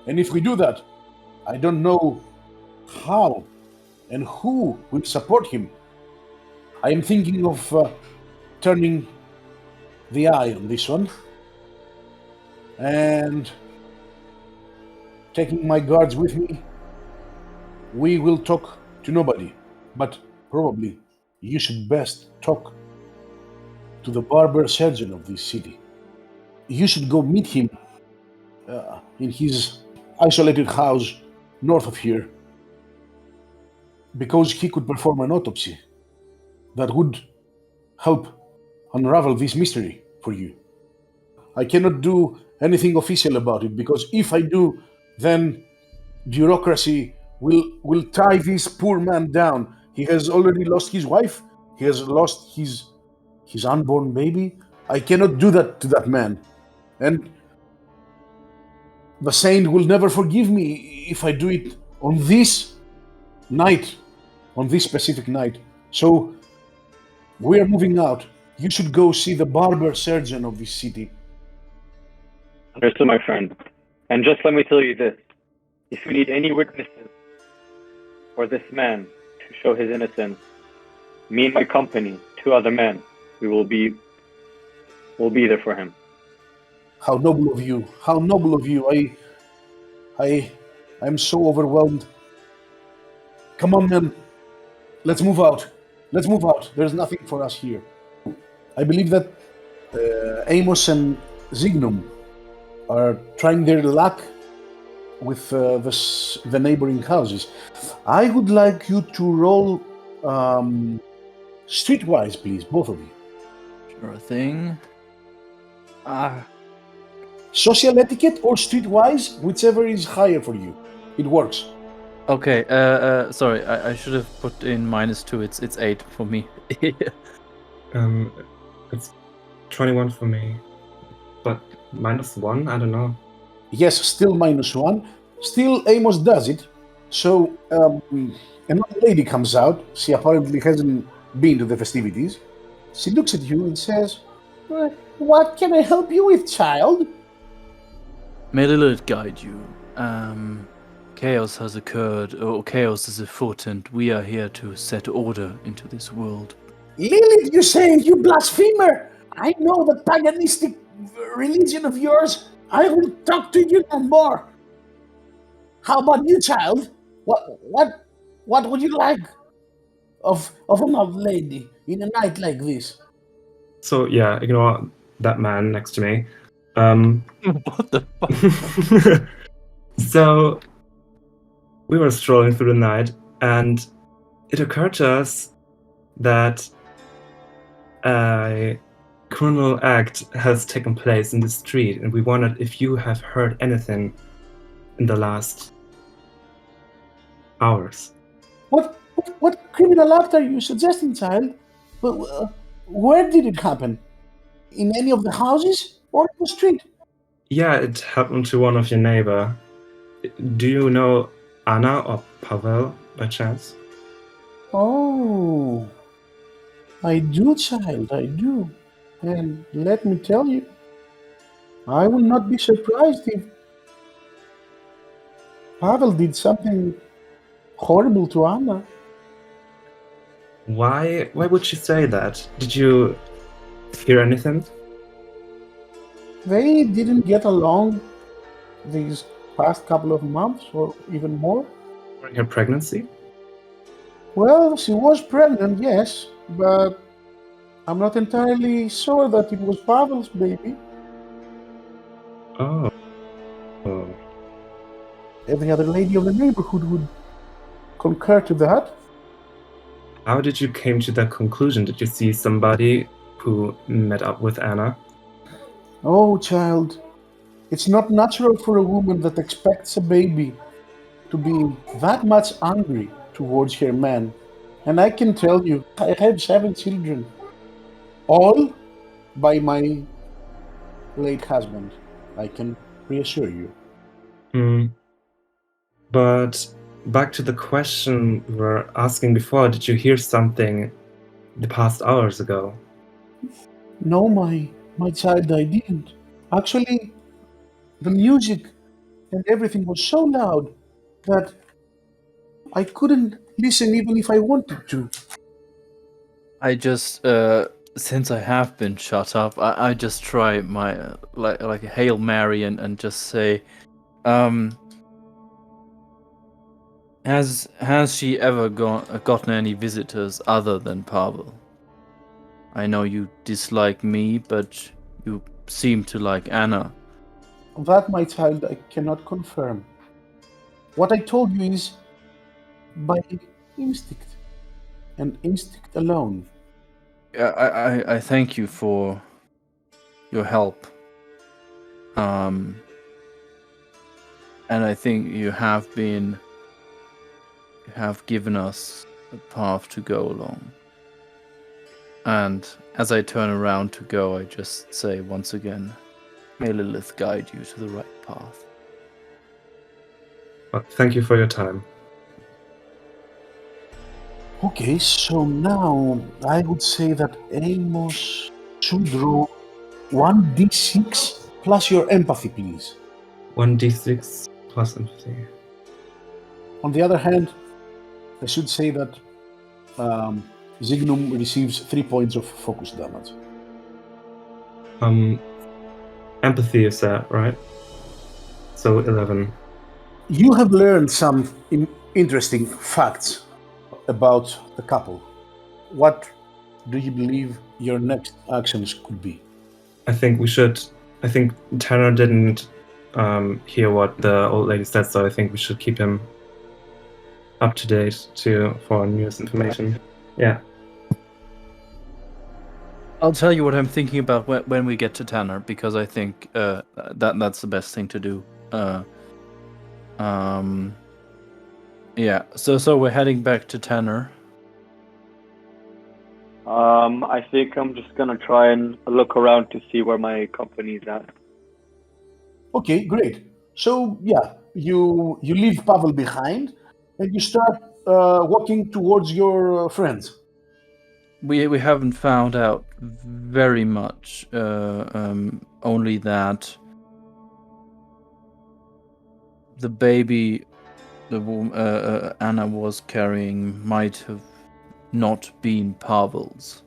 And if we do that, I don't know how and who will support him. I am thinking of turning the eye on this one and taking my guards with me. We will talk to nobody, but probably you should best talk to the Barber-Surgeon of this city. You should go meet him in his isolated house north of here, because he could perform an autopsy that would help unravel this mystery for you. I cannot do anything official about it, because if I do, then bureaucracy will tie this poor man down. He has already lost his wife. He has lost his unborn baby. I cannot do that to that man. And the saint will never forgive me if I do it on this night, on this specific night. So we are moving out. You should go see the Barber-Surgeon of this city. Understood, my friend. And just let me tell you this. If you need any witnesses for this man to show his innocence, me and my company, 2 other men, we'll be there for him. How noble of you! How noble of you! I'm so overwhelmed. Come on, man. Let's move out. Let's move out. There's nothing for us here. I believe that Amos and Zignum are trying their luck with the neighboring houses. I would like you to roll streetwise, please, both of you. Sure thing. Social etiquette or streetwise, whichever is higher for you. It works. Okay, sorry, I should have put in -2. It's 8 for me. It's 21 for me, but -1. I don't know. Yes, still -1. Still, Amos does it. So, another lady comes out. She apparently hasn't been to the festivities. She looks at you and says, "What can I help you with, child?" May the Lord guide you. Chaos has occurred, or chaos is afoot, and we are here to set order into this world. Lilith, you say, you blasphemer! I know the paganistic religion of yours. I will talk to you no more. How about you, child? What would you like of an old lady in a night like this? So yeah, ignore that man next to me. What the fuck? So we were strolling through the night, and it occurred to us that a criminal act has taken place in the street, and we wondered if you have heard anything in the last hours. What criminal act are you suggesting, child? Where did it happen? In any of the houses or on the street? Yeah, it happened to one of your neighbor. Do you know Anna or Pavel by chance? Oh, I do, child, I do. And let me tell you, I will not be surprised if Pavel did something horrible to Anna. Why would she say that? Did you hear anything? They didn't get along these past couple of months or even more. During her pregnancy? Well, she was pregnant, yes, but I'm not entirely sure that it was Pavel's baby. Oh. Every other lady of the neighborhood would concur to that. How did you came to that conclusion? Did you see somebody who met up with Anna? Oh, child, it's not natural for a woman that expects a baby to be that much angry towards her man. And I can tell you, I have 7 children, all by my late husband. I can reassure you. But back to the question we were asking before, did you hear something the past hours ago? No, my child, I didn't. Actually, the music and everything was so loud that I couldn't listen even if I wanted to. I just, since I have been shut up, I just try my like a Hail Mary and just say, has she ever gotten any visitors other than Pavel? I know you dislike me, but you seem to like Anna. That, my child, I cannot confirm. What I told you is by instinct, and instinct alone. I thank you for your help. And I think you have given us a path to go along. And as I turn around to go, I just say once again, may Lilith guide you to the right path. Well, thank you for your time. Okay, so now I would say that Amos should roll 1d6 plus your empathy, please. 1d6 plus empathy. On the other hand, I should say that Zignum receives 3 points of focus damage. Empathy is that, right? So 11. You have learned some interesting facts about the couple. What do you believe your next actions could be? I think Tanner didn't hear what the old lady said, so I think we should keep him up to date for newest information. Yeah. I'll tell you what I'm thinking about when we get to Tanner, because I think that's the best thing to do. Yeah. So we're heading back to Tanner. I think I'm just gonna try and look around to see where my company's at. Okay, great. So yeah, you leave Pavel behind and you start walking towards your friends. We haven't found out very much. Only that the baby Anna was carrying might have not been Pavel's.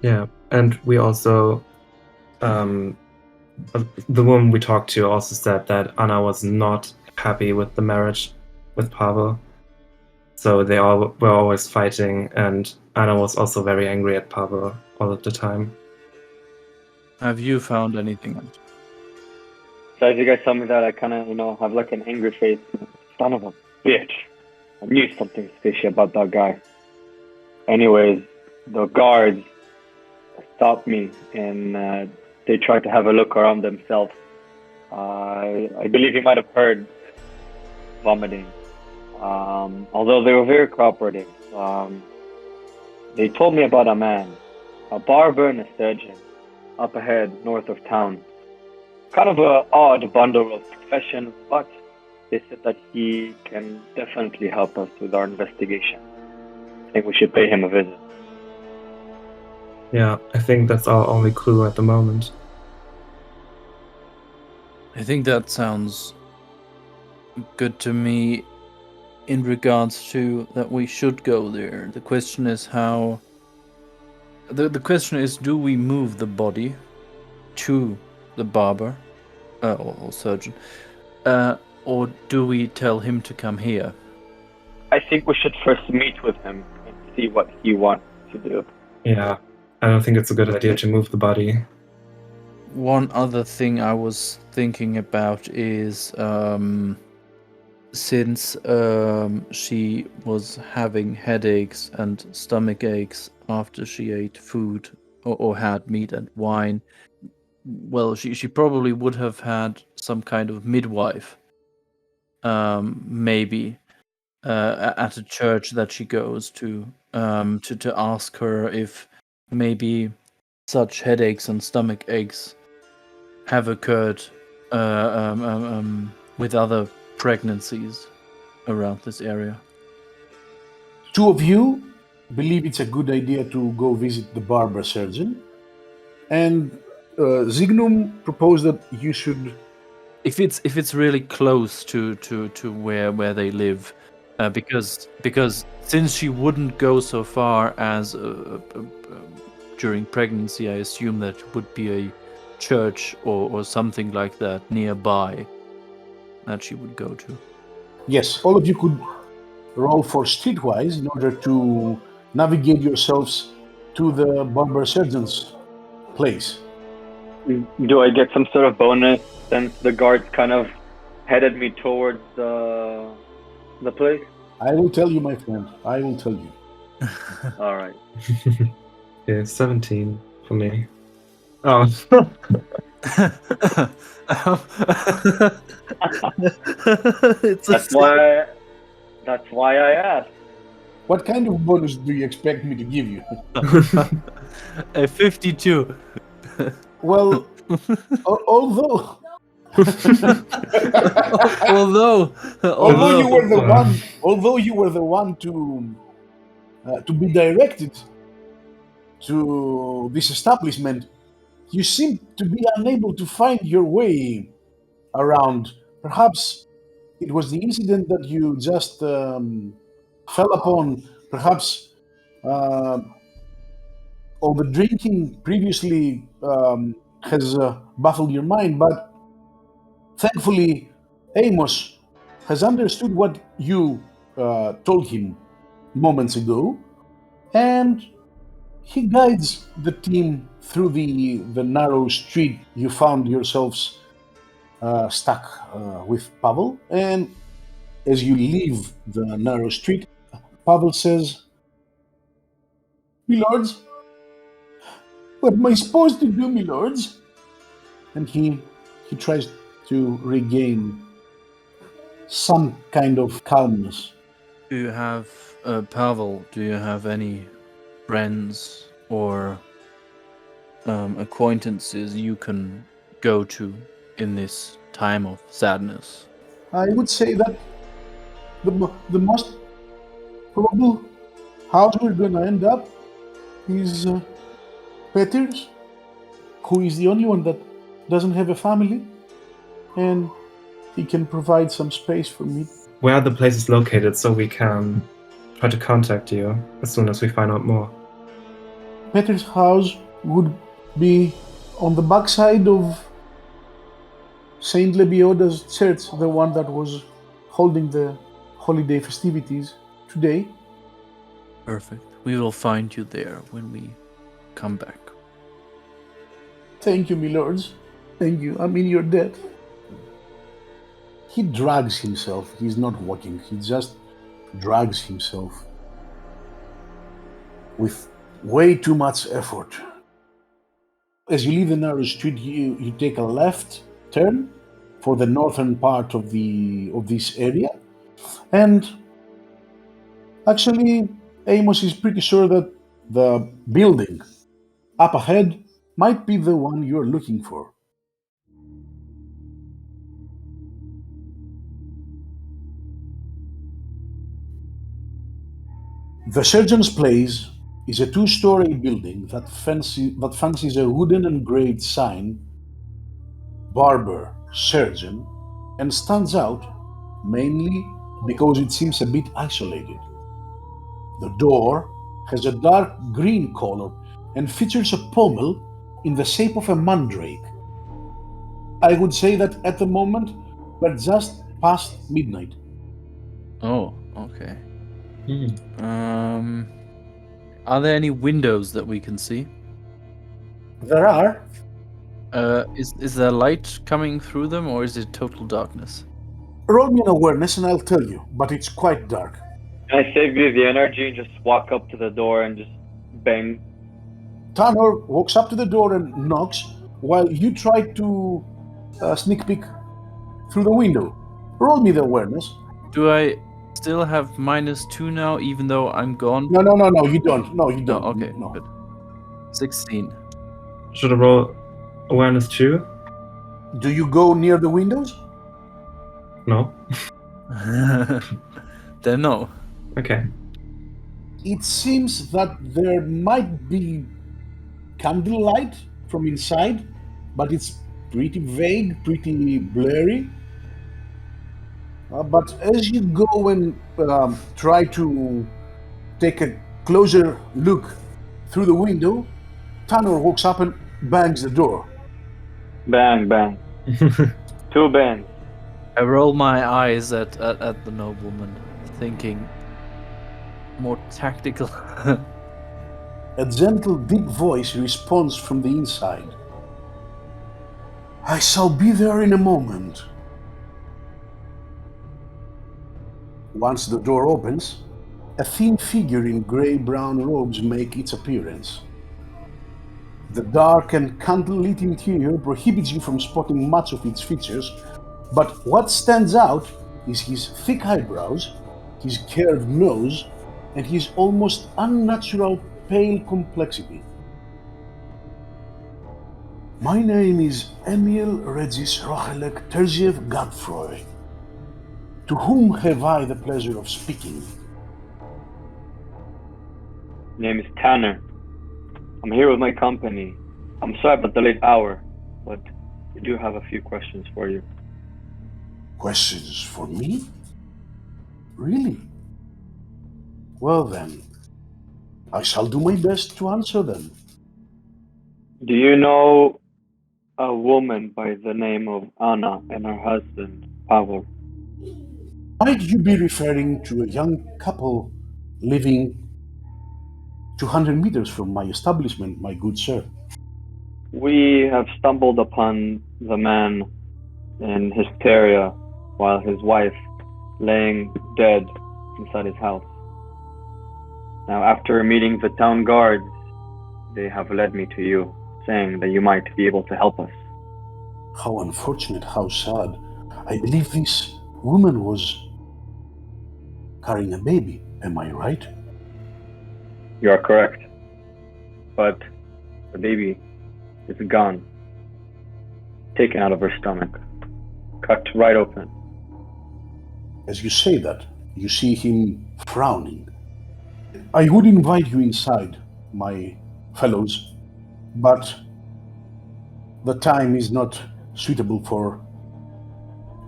Yeah, and we also, the woman we talked to also said that Anna was not happy with the marriage with Pavel. So they all were always fighting, and Anna was also very angry at Pavel all of the time. Have you found anything else? So as you guys tell me that, I kind of, have like an angry face. Son of a bitch. I knew something fishy about that guy. Anyways, the guards stopped me and they tried to have a look around themselves. I believe you might have heard vomiting. Although they were very cooperative. They told me about a man, a barber and a surgeon, up ahead north of town. Kind of an odd bundle of professions, but they said that he can definitely help us with our investigation. I think we should pay him a visit. Yeah, I think that's our only clue at the moment. I think that sounds good to me. in regards to that we should go there. The question is how. The question is, do we move the body to the barber or surgeon, or do we tell him to come here? I think we should first meet with him and see what he wants to do. Yeah, I don't think it's a good idea to move the body. One other thing I was thinking about is since she was having headaches and stomach aches after she ate food or had meat and wine, well, she probably would have had some kind of midwife, maybe at a church that she goes to ask her if maybe such headaches and stomach aches have occurred with other pregnancies around this area. Two of you believe it's a good idea to go visit the Barber-Surgeon, and Zignum proposed that you should. If it's really close to where they live, because since she wouldn't go so far as during pregnancy, I assume that would be a church or something like that nearby that she would go to. Yes, all of you could roll for streetwise in order to navigate yourselves to the Barber-Surgeon's place. Do I get some sort of bonus since the guards kind of headed me towards the place? I will tell you, my friend. I will tell you. All right. Yeah, 17 for me. Oh. That's why I asked. What kind of bonus do you expect me to give you? A 52. Well, although you were the one to be directed to this establishment, you seem to be unable to find your way around. Perhaps it was the incident that you just fell upon. Perhaps all the drinking previously has baffled your mind, but thankfully Amos has understood what you told him moments ago, and he guides the team through the narrow street you found yourselves stuck with Pavel. And as you leave the narrow street, Pavel says, "Milords, what am I supposed to do, milords?" And he tries to regain some kind of calmness. Do you have, Pavel, do you have any friends or acquaintances you can go to in this time of sadness? I would say that the most probable house we're going to end up is Peter's, who is the only one that doesn't have a family, and he can provide some space for me. Where are the places located so we can try to contact you as soon as we find out more? Peter's house would be on the backside of Saint Lebioda's church, the one that was holding the holiday festivities today. Perfect. We will find you there when we come back. Thank you, milords. Thank you. I'm in your debt. He drags himself. He's not walking. He just drags himself with way too much effort. As you leave the narrow street, you take a left turn for the northern part of this area, and actually Amos is pretty sure that the building up ahead might be the one you're looking for. The Surgeon's Place is a two-story building that fancies a wooden engraved sign, Barber-Surgeon, and stands out mainly because it seems a bit isolated. The door has a dark green color and features a pommel in the shape of a mandrake. I would say that at the moment we're just past midnight. Oh, okay. Are there any windows that we can see? There are. Is there light coming through them, or is it total darkness? Roll me an awareness and I'll tell you, but it's quite dark. Can I save you the energy and just walk up to the door and just bang? Tanner walks up to the door and knocks while you try to sneak peek through the window. Roll me the awareness. Do I still have -2 now, even though I'm gone? No, you don't. No, you don't. No, okay, No. good. 16. Should I roll awareness too? Do you go near the windows? No. Then no. Okay. It seems that there might be candlelight from inside, but it's pretty vague, pretty blurry. But as you go and try to take a closer look through the window, Tanner walks up and bangs the door. Bang, bang. 2 bangs. I roll my eyes at the nobleman, thinking more tactical. A gentle, deep voice responds from the inside. I shall be there in a moment. Once the door opens, a thin figure in grey-brown robes make its appearance. The dark and candle-lit interior prohibits you from spotting much of its features, but what stands out is his thick eyebrows, his curved nose, and his almost unnatural pale complexity. My name is Emil Regis Rochelek Terziev Godfroy. To whom have I the pleasure of speaking? Name is Tanner. I'm here with my company. I'm sorry about the late hour, but we do have a few questions for you. Questions for me? Really? Well then, I shall do my best to answer them. Do you know a woman by the name of Anna and her husband, Pavel? Might you be referring to a young couple living 200 meters from my establishment, my good sir? We have stumbled upon the man in hysteria while his wife laying dead inside his house. Now, after meeting the town guards, they have led me to you, saying that you might be able to help us. How unfortunate, how sad. I believe this woman was carrying a baby, am I right? You are correct. But the baby is gone, taken out of her stomach, cut right open. As you say that, you see him frowning. I would invite you inside, my fellows, but the time is not suitable for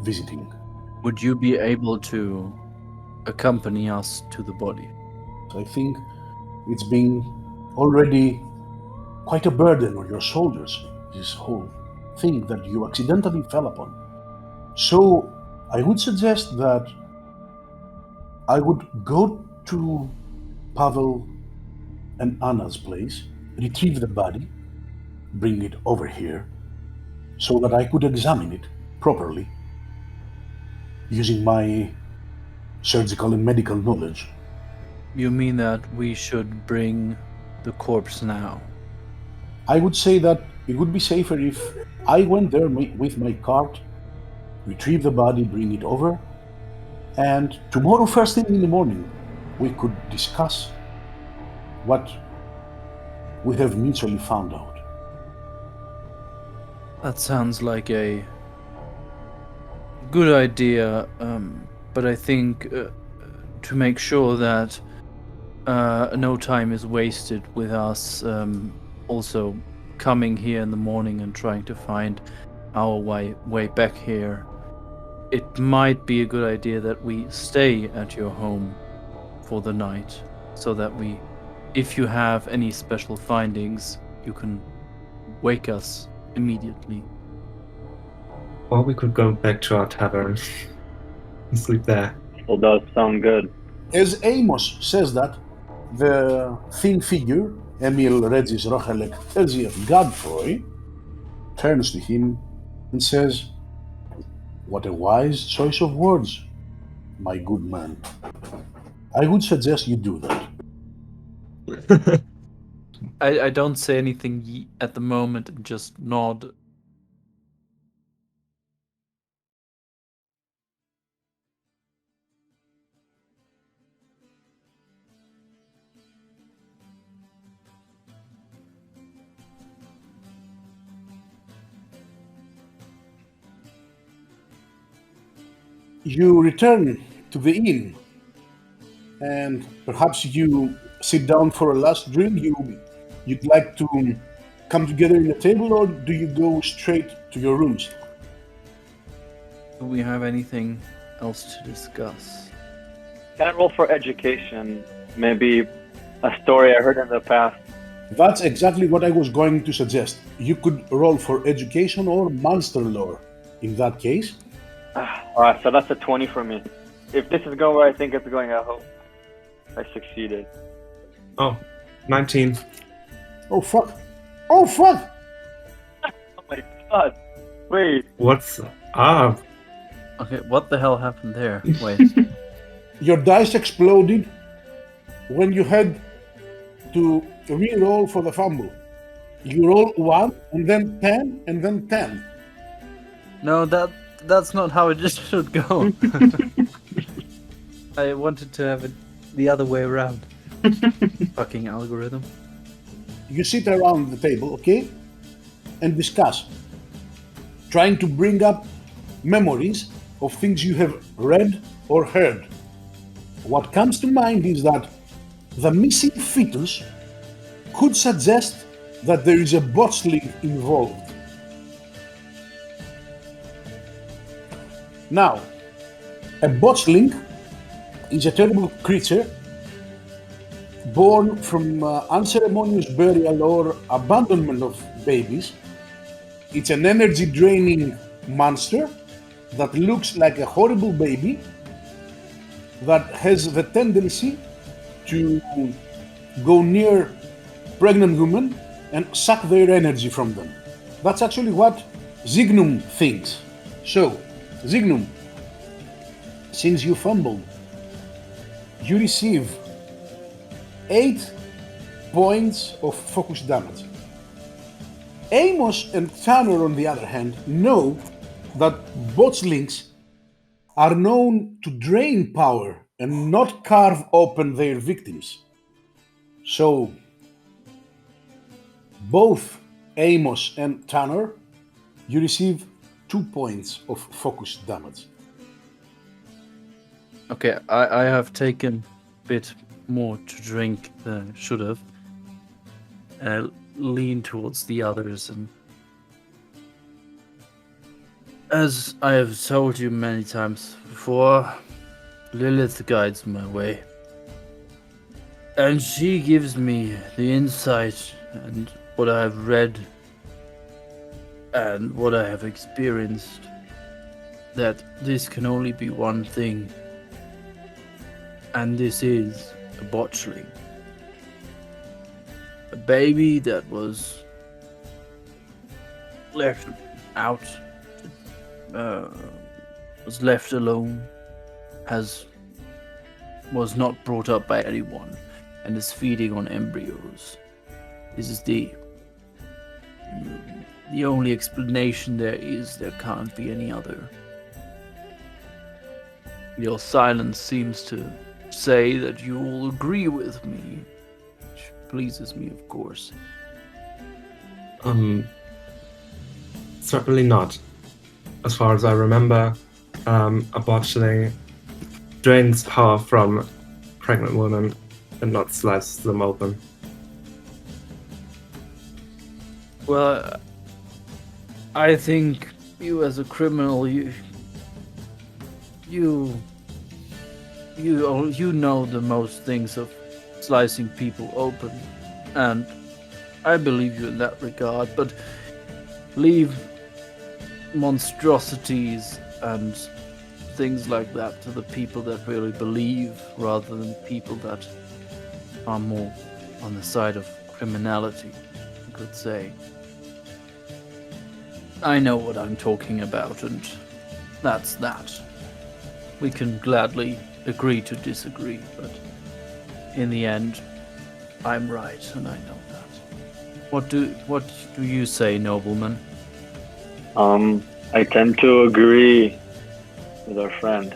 visiting. Would you be able to accompany us to the body? I think it's been already quite a burden on your shoulders, this whole thing that you accidentally fell upon. So I would suggest that I would go to Pavel and Anna's place, retrieve the body, bring it over here, so that I could examine it properly, using my surgical and medical knowledge. You mean that we should bring the corpse now? I would say that it would be safer if I went there with my cart, retrieve the body, bring it over, and tomorrow first thing in the morning we could discuss what we have mutually found out. That sounds like a good idea, but I think to make sure that no time is wasted with us also coming here in the morning and trying to find our way back here, it might be a good idea that we stay at your home for the night, so that if you have any special findings, you can wake us immediately. Or we could go back to our tavern and sleep there. Well, does sound good. As Amos says that, the thin figure, Emil Regis Rochelek Elziev Godfrey, turns to him and says, "What a wise choice of words, my good man. I would suggest you do that." I don't say anything at the moment and just nod. You return to the inn, and perhaps you sit down for a last drink. You'd like to come together in a table, or do you go straight to your rooms? Do we have anything else to discuss? Can I roll for education? Maybe a story I heard in the past. That's exactly what I was going to suggest. You could roll for education or monster lore. In that case, Alright, so that's a 20 for me. If this is going where I think it's going, I hope I succeeded. Oh, 19. oh fuck! Oh fuck! Oh my god! Wait, What's up? Okay, what the hell happened there? Wait. Your dice exploded when you had to re-roll for the fumble. You roll 1, and then 10, and then 10. No, that's not how it just should go. I wanted to have it the other way around. Fucking algorithm. You sit around the table, okay, and discuss, trying to bring up memories of things you have read or heard. What comes to mind is that the missing fetus could suggest that there is a botchling involved. Now, a botchling is a terrible creature born from unceremonious burial or abandonment of babies. It's an energy draining monster that looks like a horrible baby that has the tendency to go near pregnant women and suck their energy from them. That's actually what Zignum thinks. So, Zignum, since you fumbled, you receive 8 points of focus damage. Amos and Tanner, on the other hand, know that botchlings are known to drain power and not carve open their victims. So, both Amos and Tanner, you receive 2 points of focus damage. Okay, I have taken a bit more to drink than I should have. And I lean towards the others, and as I have told you many times before, Lilith guides my way. And she gives me the insight and what I have read and what I have experienced, that this can only be one thing, and this is a botchling. A baby that was left out, was left alone, was not brought up by anyone, and is feeding on embryos. This is the only explanation there is. There can't be any other. Your silence seems to say that you all agree with me, which pleases me, of course. Certainly not. As far as I remember, a botchling drains power from pregnant women and not slices them open. Well, I think you as a criminal, you know the most things of slicing people open, and I believe you in that regard, but leave monstrosities and things like that to the people that really believe, rather than people that are more on the side of criminality, you could say. I know what I'm talking about, and that's that. We can gladly agree to disagree, but in the end, I'm right, and I know that. What do you say, nobleman? I tend to agree with our friend.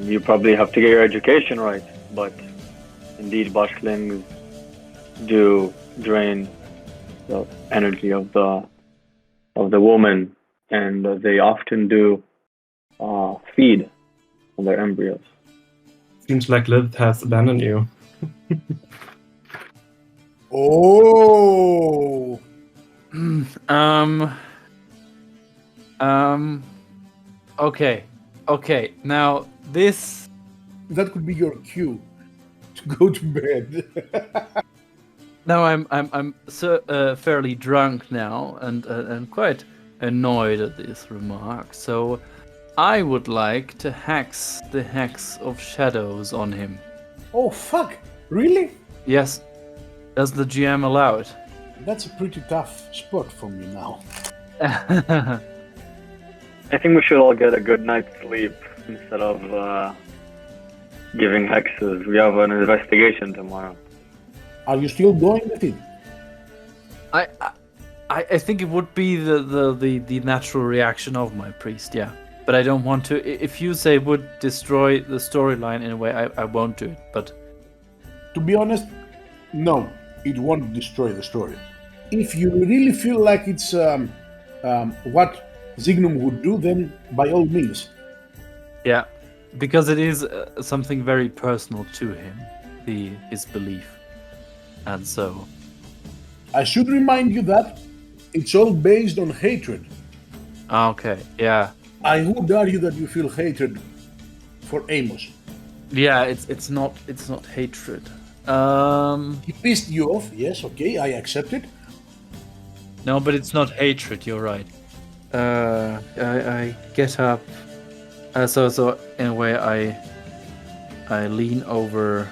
You probably have to get your education right, but indeed, boshlings do drain the energy of the woman, and they often do feed on their embryos. Seems like Lilith has abandoned you. Oh! Okay. Now this. That could be your cue to go to bed. Now I'm fairly drunk now and quite annoyed at this remark. So I would like to hex the Hex of Shadows on him. Oh, fuck! Really? Yes. Does the GM allow it? That's a pretty tough spot for me now. I think we should all get a good night's sleep instead of giving hexes. We have an investigation tomorrow. Are you still going with it? I think it would be the natural reaction of my priest, yeah. But I don't want to. If you say would destroy the storyline in a way, I won't do it. But To be honest, no, it won't destroy the story. If you really feel like it's what Zignum would do, then by all means. yeah, because it is something very personal to him, his belief, and so. I should remind you that it's all based on hatred. Okay, yeah. I would argue that you feel hatred for Amos. Yeah, it's not hatred. He pissed you off, yes, okay, I accept it. No, but it's not hatred. You're right. I get up. So in a way, I lean over.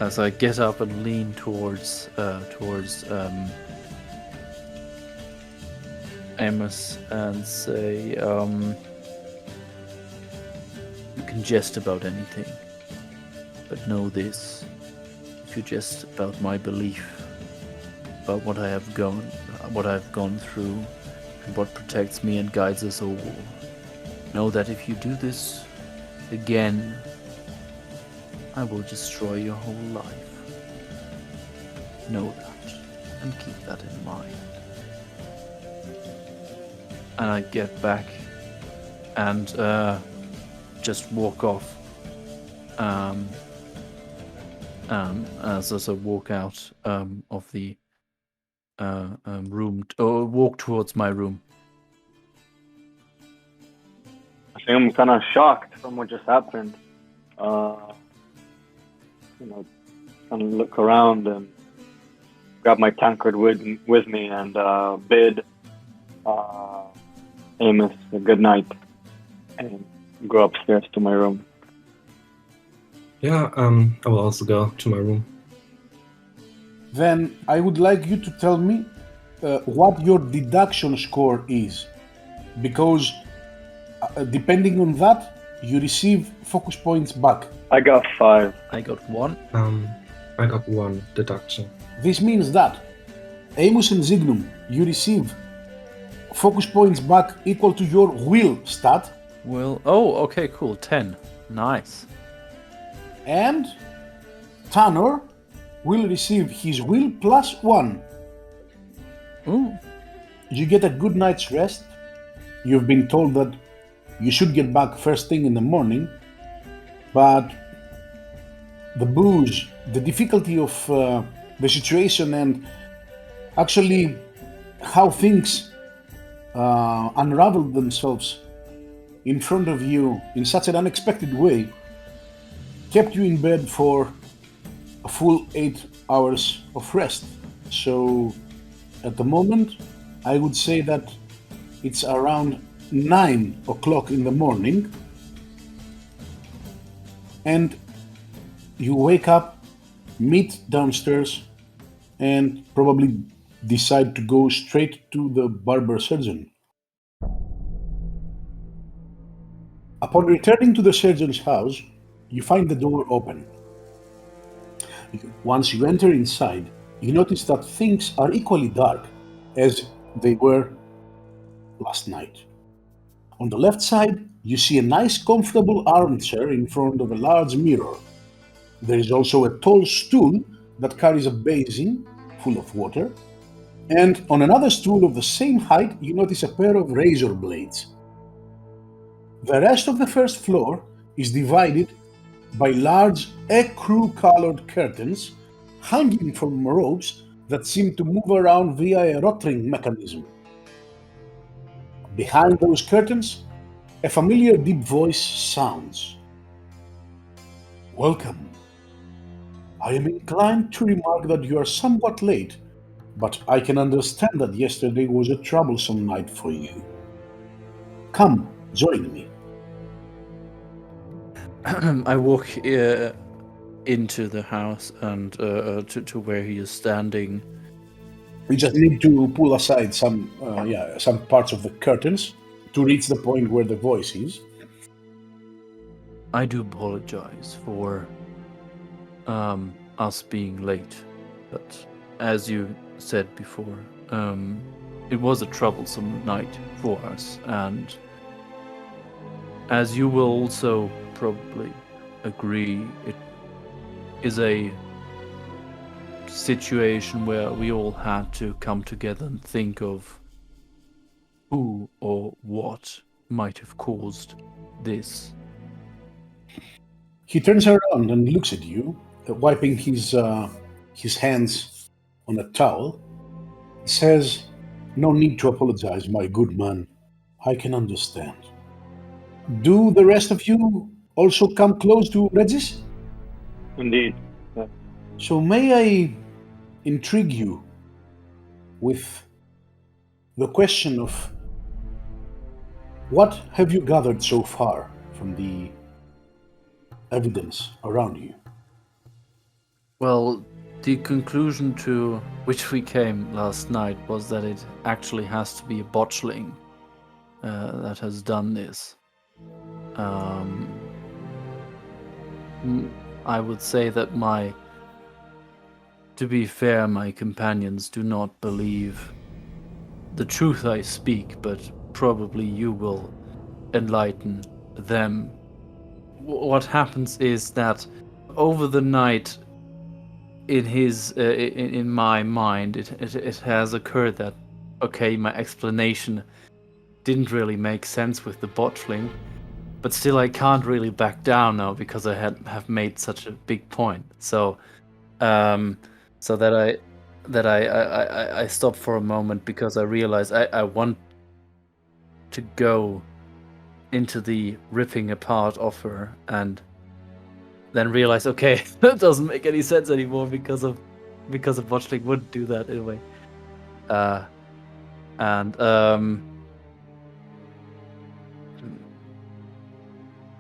So I get up and lean towards Amos and say, you can jest about anything, but know this: if you jest about my belief, about what I've gone through, and what protects me and guides us all, know that if you do this again, I will destroy your whole life. Know that, and keep that in mind. And I get back and just walk off. So walk out of the room, or walk towards my room. I think I'm kind of shocked from what just happened. Kind of look around and grab my tankard with me and bid Amos a good night and go upstairs to my room. Yeah, I will also go to my room. Then I would like you to tell me what your deduction score is. Because depending on that, you receive focus points back. I got 5. I got 1. I got 1 deduction. This means that Amos and Zignum, you receive focus points back equal to your will stat. Well, okay, cool. 10. Nice. And Tanner will receive his will plus 1. Ooh. You get a good night's rest. You've been told that you should get back first thing in the morning, but the booze, the difficulty of the situation, and actually how things unraveled themselves in front of you in such an unexpected way kept you in bed for a full 8 hours of rest. So at the moment, I would say that it's around 9 o'clock in the morning, and you wake up, meet downstairs, and probably decide to go straight to the Barber-Surgeon. Upon returning to the surgeon's house, you find the door open. Once you enter inside, you notice that things are equally dark as they were last night. On the left side, you see a nice comfortable armchair in front of a large mirror. There is also a tall stool that carries a basin full of water, and on another stool of the same height, you notice a pair of razor blades. The rest of the first floor is divided by large ecru-colored curtains hanging from ropes that seem to move around via a rotring mechanism. Behind those curtains, a familiar deep voice sounds. Welcome. I am inclined to remark that you are somewhat late, but I can understand that yesterday was a troublesome night for you. Come, join me. I walk into the house and to where he is standing. We just need to pull aside some parts of the curtains to reach the point where the voice is. I do apologize for us being late, but as you said before, it was a troublesome night for us, and as you will also probably agree, it is a situation where we all had to come together and think of who or what might have caused this. He turns around and looks at you, wiping his hands on a towel. He says, "No need to apologize, my good man. I can understand. Do the rest of you also come close to Regis? Indeed. Yeah. So may I intrigue you with the question of what have you gathered so far from the evidence around you?" Well, the conclusion to which we came last night was that it actually has to be a botchling that has done this. I would say that to be fair, my companions do not believe the truth I speak, but probably you will enlighten them. What happens is that over the night, in my mind, it has occurred that, okay, my explanation didn't really make sense with the botchling, but still I can't really back down now because I have made such a big point. So that I stop for a moment because I realize I want to go into the ripping apart of her and then realize, okay, that doesn't make any sense anymore because of botchling wouldn't do that anyway.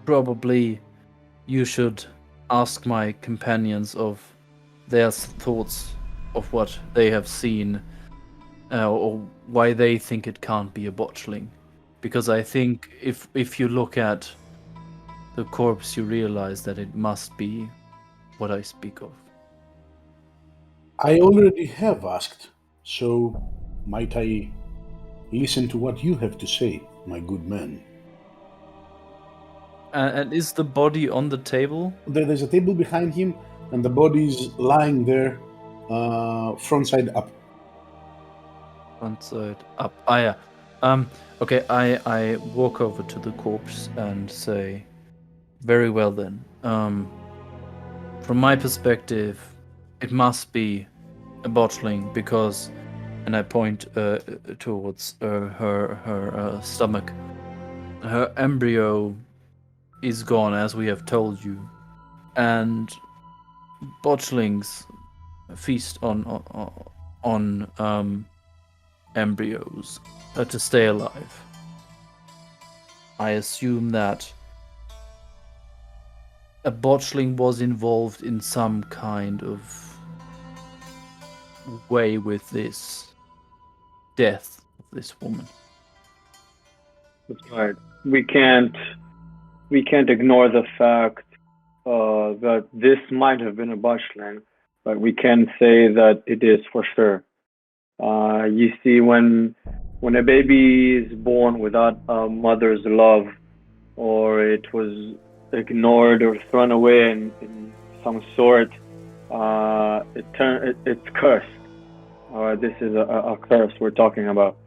Probably you should ask my companions of their thoughts of what they have seen, or why they think it can't be a botchling. Because I think if you look at the corpse, you realize that it must be what I speak of. I already have asked, so might I listen to what you have to say, my good man? And is the body on the table? There's a table behind him, and the body is lying there, front side up. Front side up. Ah, yeah. Okay, I walk over to the corpse and say, very well then. From my perspective, it must be a botchling because, and I point towards her stomach, her embryo is gone, as we have told you, and botchlings feast on embryos to stay alive. I assume that a botchling was involved in some kind of way with this death of this woman. That's right. We can't ignore the fact that this might have been a botchling, but we can say that it is for sure. You see, when a baby is born without a mother's love, or it was ignored or thrown away in some sort, it's cursed. This is a curse we're talking about.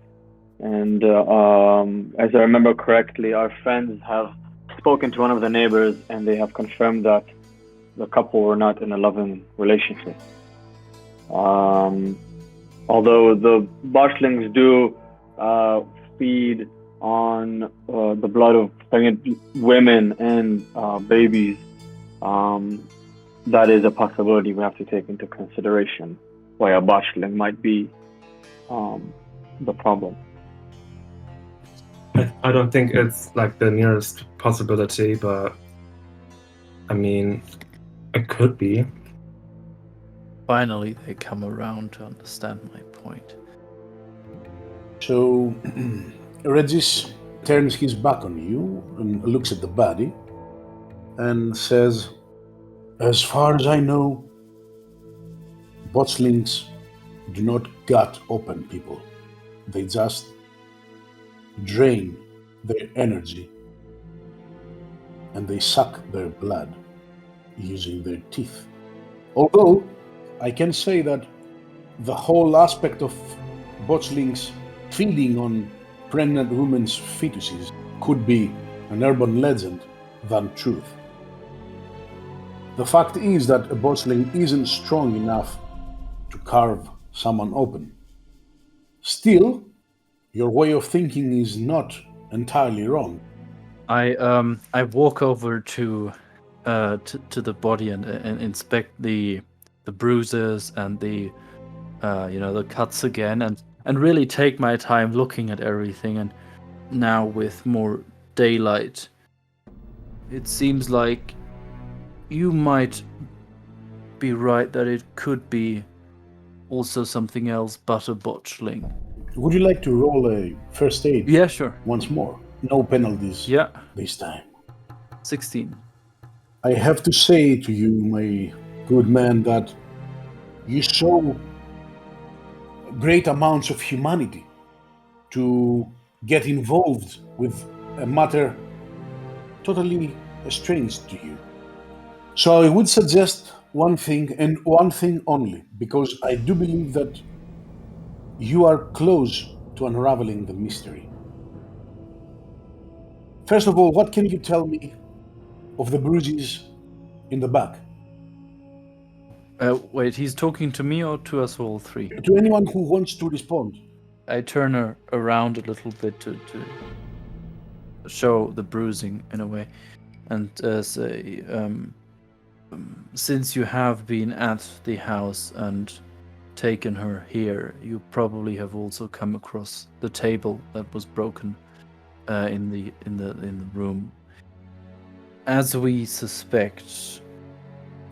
And as I remember correctly, our friends have spoken to one of the neighbors, and they have confirmed that the couple were not in a loving relationship. Although the botchlings do feed on the blood of pregnant women and babies, that is a possibility we have to take into consideration, why a botchling might be the problem. I don't think it's like the nearest possibility, but I mean, it could be. Finally, they come around to understand my point. So, Regis turns his back on you and looks at the body and says, as far as I know, botchlings do not gut open people. They just drain their energy and they suck their blood using their teeth. Although, I can say that the whole aspect of botchlings feeding on pregnant women's fetuses could be an urban legend than truth. The fact is that a botchling isn't strong enough to carve someone open. Still, your way of thinking is not entirely wrong. I walk over to the body and inspect the bruises and the the cuts again, and really take my time looking at everything. And now with more daylight, it seems like you might be right that it could be also something else but a botchling. Would you like to roll a first aid? Yeah, sure. Once more. No penalties this time. 16. I have to say to you, my good man, that you show great amounts of humanity to get involved with a matter totally strange to you. So I would suggest one thing, and one thing only, because I do believe that you are close to unraveling the mystery. First of all, what can you tell me of the bruises in the back? Wait, he's talking to me or to us all three? To anyone who wants to respond. I turn her around a little bit to show the bruising in a way, and say, since you have been at the house and taken her here, you probably have also come across the table that was broken in the room. As we suspect,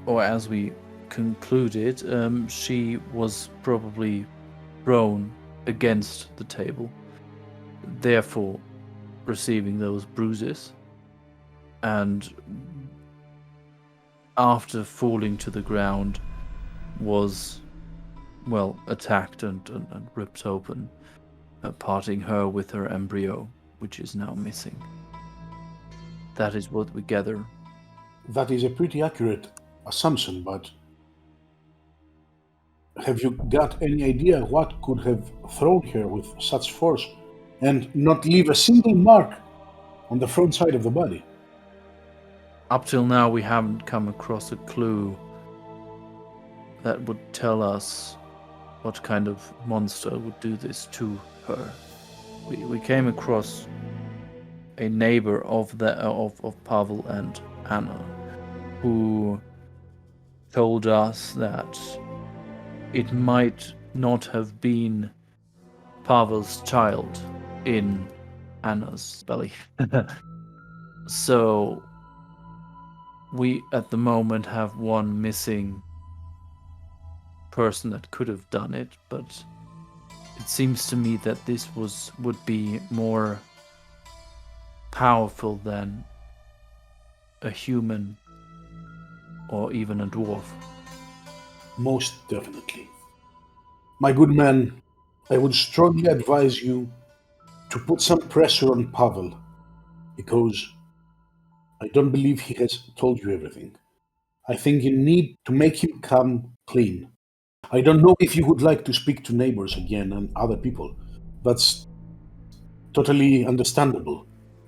or as we concluded, she was probably thrown against the table, therefore receiving those bruises, and after falling to the ground was, well, attacked and ripped open, parting her with her embryo, which is now missing. That is what we gather. That is a pretty accurate assumption, but have you got any idea what could have thrown her with such force and not leave a single mark on the front side of the body? Up till now, we haven't come across a clue that would tell us what kind of monster would do this to her. We came across a neighbor of Pavel and Anna, who told us that it might not have been Pavel's child in Anna's belly. So we at the moment have one missing person that could have done it, but it seems to me that this would be more powerful than a human or even a dwarf. Most definitely. My good man, I would strongly advise you to put some pressure on Pavel, because I don't believe he has told you everything. I think you need to make him come clean. I don't know if you would like to speak to neighbors again and other people. That's totally understandable.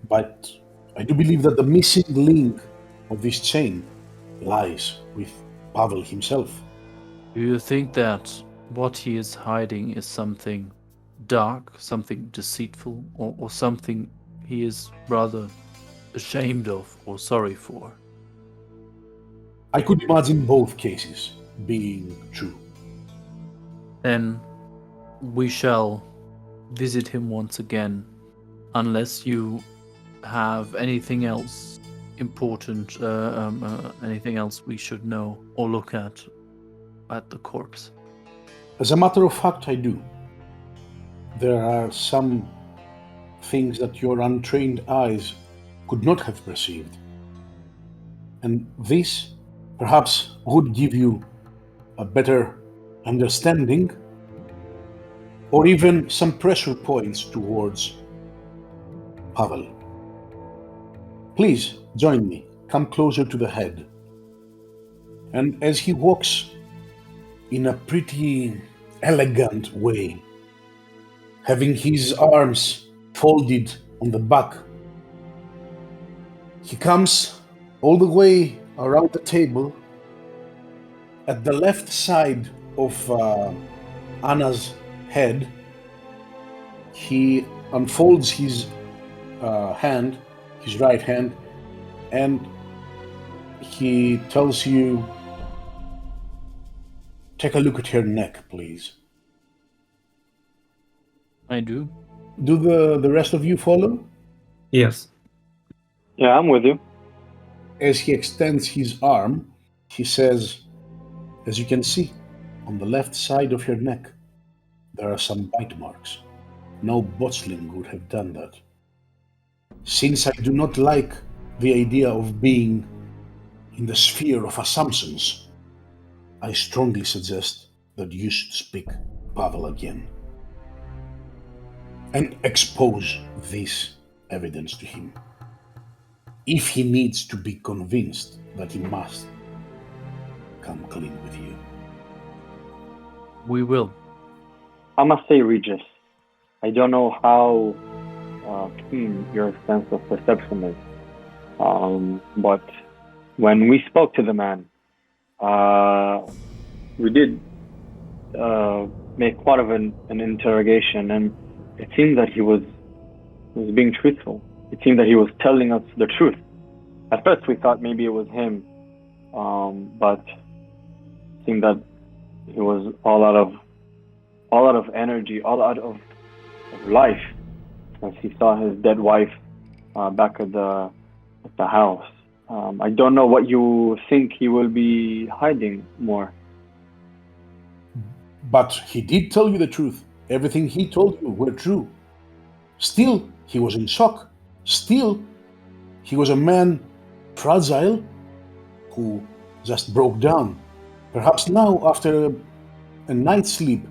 But I do believe that the missing link of this chain lies with Pavel himself. Do you think that what he is hiding is something dark, something deceitful, or something he is rather ashamed of or sorry for? I could imagine both cases being true. Then we shall visit him once again, unless you have anything else important, anything else we should know or look at the corpse. As a matter of fact, I do. There are some things that your untrained eyes could not have perceived. And this perhaps would give you a better understanding, or even some pressure points towards Pavel. Please join me. Come closer to the head. And as he walks in a pretty elegant way, having his arms folded on the back, he comes all the way around the table. At the left side of Anna's head, he unfolds his hand, his right hand, and he tells you, take a look at her neck, please. I do. Do the rest of you follow? Yes. Yeah, I'm with you. As he extends his arm, he says, as you can see, on the left side of your neck, there are some bite marks. No botsling would have done that. Since I do not like the idea of being in the sphere of assumptions, I strongly suggest that you should speak Pavel again and expose this evidence to him, if he needs to be convinced that he must come clean with you. We will. I must say, Regis, I don't know how keen your sense of perception is, but when we spoke to the man, we did make quite of an interrogation, and it seemed that he was being truthful. It seemed that he was telling us the truth. At first, we thought maybe it was him, but it seemed that it was all out of energy, all out of life, as he saw his dead wife back at the house. I don't know what you think he will be hiding more. But he did tell you the truth. Everything he told you were true. Still, he was in shock. Still, he was a man fragile who just broke down. Perhaps now, after a night's sleep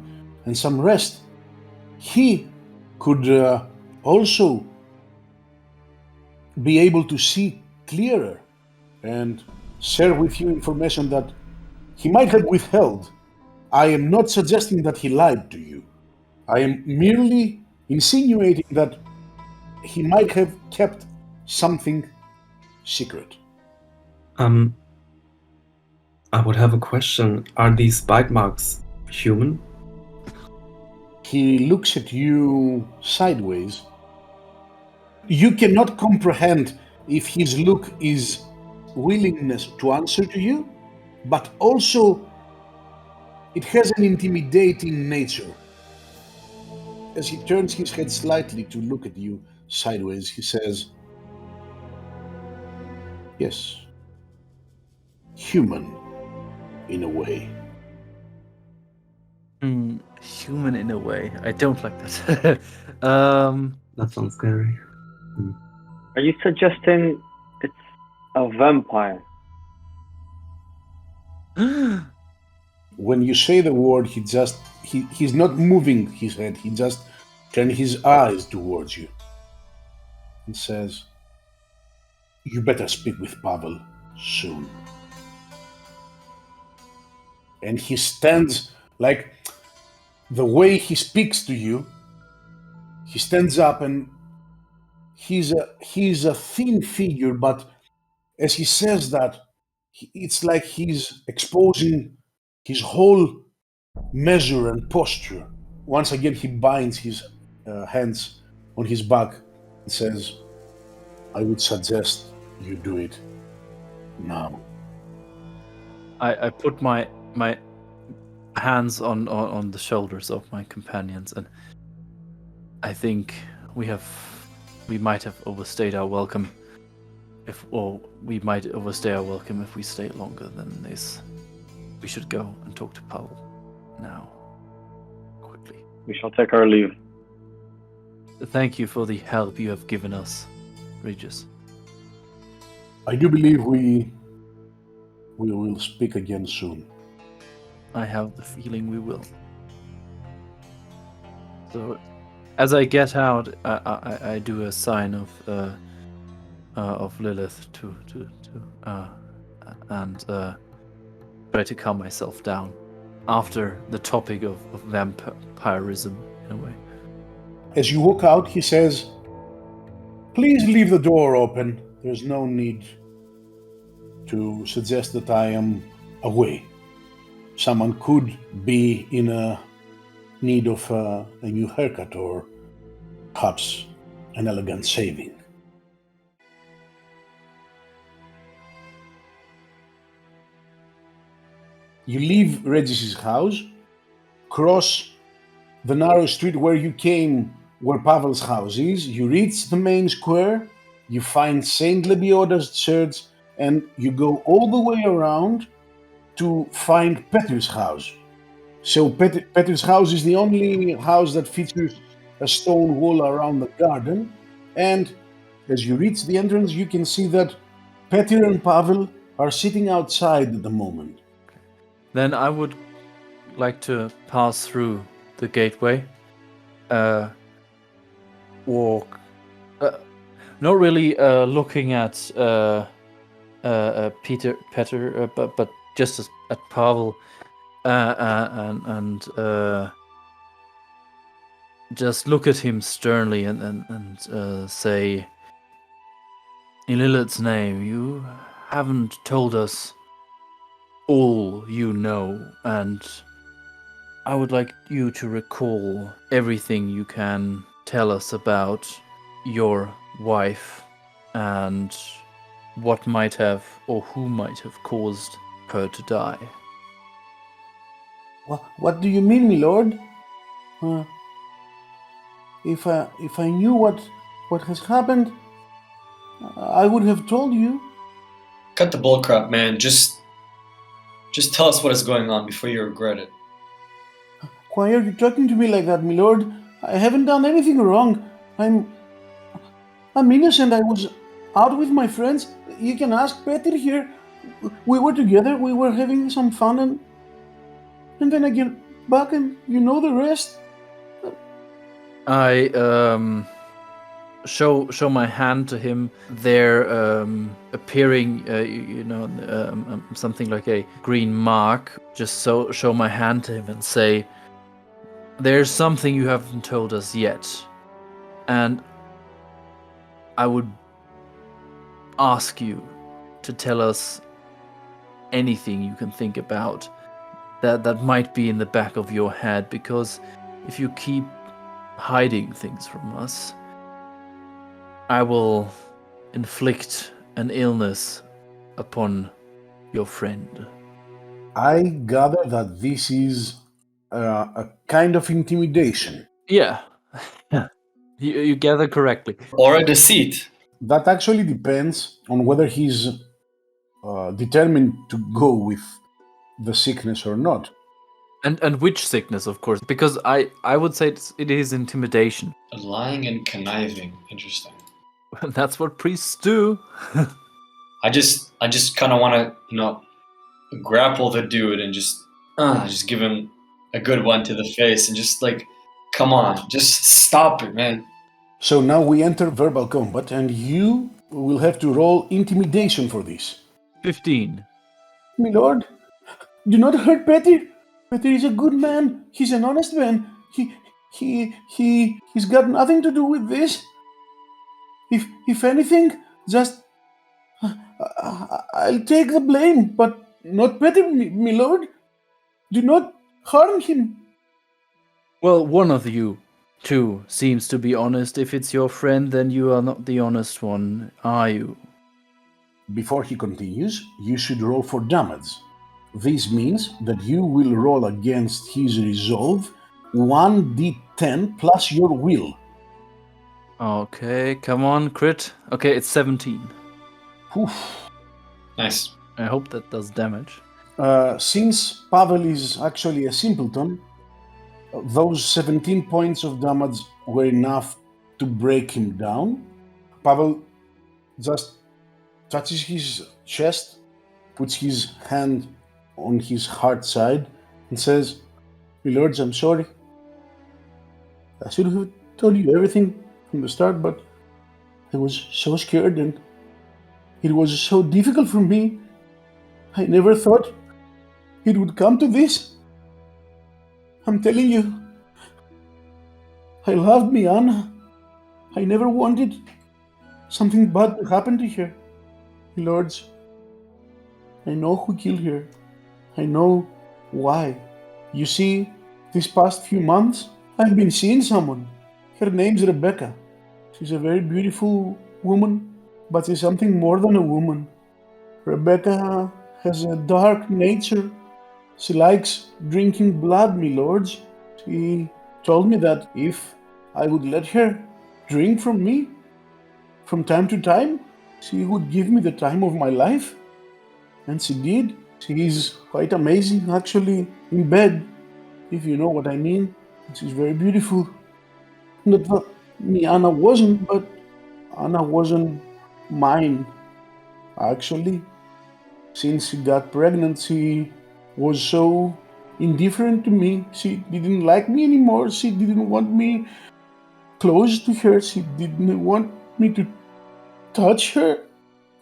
and some rest, he could also be able to see clearer and share with you information that he might have withheld. I am not suggesting that he lied to you. I am merely insinuating that he might have kept something secret. I would have a question. Are these bite marks human? He looks at you sideways You cannot comprehend if his look is willingness to answer to you, but also it has an intimidating nature. As he turns his head slightly to look at you sideways, he says, yes, human in a way. Human in a way. I don't like that. That sounds scary. Are you suggesting it's a vampire? When you say the word, he's not moving his head, he just turns his eyes towards you and says, you better speak with Pavel soon. And he stands, like the way he speaks to you, he stands up, and he's a thin figure, but as he says that, it's like he's exposing his whole measure and posture. Once again, he binds his hands on his back and says, I would suggest you do it now. I put my hands on the shoulders of my companions, and I think we might have overstayed our welcome. We might overstay our welcome if we stay longer than this. We should go and talk to Pavel now, quickly. We shall take our leave. Thank you for the help you have given us, Regis. I do believe we will speak again soon. I have the feeling we will. So, as I get out, I do a sign of Lilith and try to calm myself down after the topic of vampirism in a way. As you walk out, he says, please leave the door open. There's no need to suggest that I am away. Someone could be in a need of a new haircut or perhaps an elegant shaving. You leave Regis's house, cross the narrow street where you came, where Pavel's house is. You reach the main square, you find St. Lebioda's church, and you go all the way around to find Petr's house. So Petr's house is the only house that features a stone wall around the garden, and as you reach the entrance, you can see that Petr and Pavel are sitting outside at the moment. Then I would like to pass through the gateway, walk, not really looking at Petr, but just at Pavel, and just look at him sternly and say, in Lilith's name, you haven't told us all you know, and I would like you to recall everything you can tell us about your wife and what might have or who might have caused her to die. What do you mean, my lord? If I knew what has happened, I would have told you. Cut the bullcrap, man. Just tell us what is going on before you regret it. Why are you talking to me like that, my lord? I haven't done anything wrong. I'm innocent. I was out with my friends. You can ask Petr here. We were together. We were having some fun, and then I get back, and you know the rest. I show my hand to him. There appearing, something like a green mark. Just show my hand to him and say, "There's something you haven't told us yet," and I would ask you to tell us anything you can think about that might be in the back of your head, because if you keep hiding things from us, I will inflict an illness upon your friend. I gather that this is a kind of intimidation. Yeah. You gather correctly. Or a deceit. That actually depends on whether he's determined to go with the sickness or not. And which sickness, of course, because I would say it is intimidation. Lying and conniving. Interesting. That's what priests do. I just kind of want to, grapple the dude and just give him a good one to the face and just like, come on, just stop it, man. So now we enter verbal combat, and you will have to roll intimidation for this. 15. My lord, do not hurt Peter. Peter is a good man. He's an honest man. He's got nothing to do with this. If anything, just I'll take the blame, but not Peter, my lord. Do not harm him. Well, one of you two seems to be honest. If it's your friend, then you are not the honest one, are you? Before he continues, you should roll for damage. This means that you will roll against his resolve 1d10 plus your will. Okay, come on, crit. Okay, it's 17. Oof. Nice. I hope that does damage. Since Pavel is actually a simpleton, those 17 points of damage were enough to break him down. Pavel just touches his chest, puts his hand on his heart side, and says, "My lords, I'm sorry. I should have told you everything from the start, but I was so scared and it was so difficult for me. I never thought it would come to this. I'm telling you, I loved Miana. I never wanted something bad to happen to her. My lords, I know who killed her. I know why. You see, these past few months, I've been seeing someone. Her name's Rebecca. She's a very beautiful woman, but she's something more than a woman. Rebecca has a dark nature. She likes drinking blood, my lords. She told me that if I would let her drink from me from time to time, she would give me the time of my life. And she did. She is quite amazing, actually, in bed, if you know what I mean. She's very beautiful. Not that me, Anna wasn't, but Anna wasn't mine, actually. Since she got pregnant, she was so indifferent to me. She didn't like me anymore. She didn't want me close to her. She didn't want me to touch her.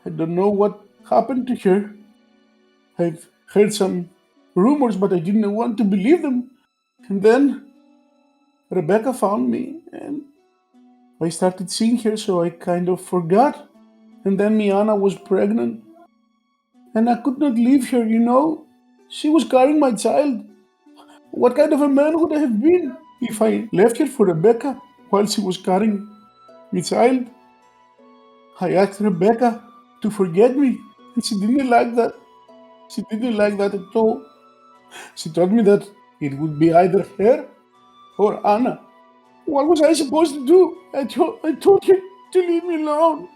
I don't know what happened to her. I've heard some rumors, but I didn't want to believe them. And then Rebecca found me, and I started seeing her, so I kind of forgot. And then Miana was pregnant, and I could not leave her, you know. She was carrying my child. What kind of a man would I have been if I left her for Rebecca while she was carrying my child? I asked Rebecca to forget me, and she didn't like that. She didn't like that at all. She told me that it would be either her or Anna. What was I supposed to do? I told her to leave me alone.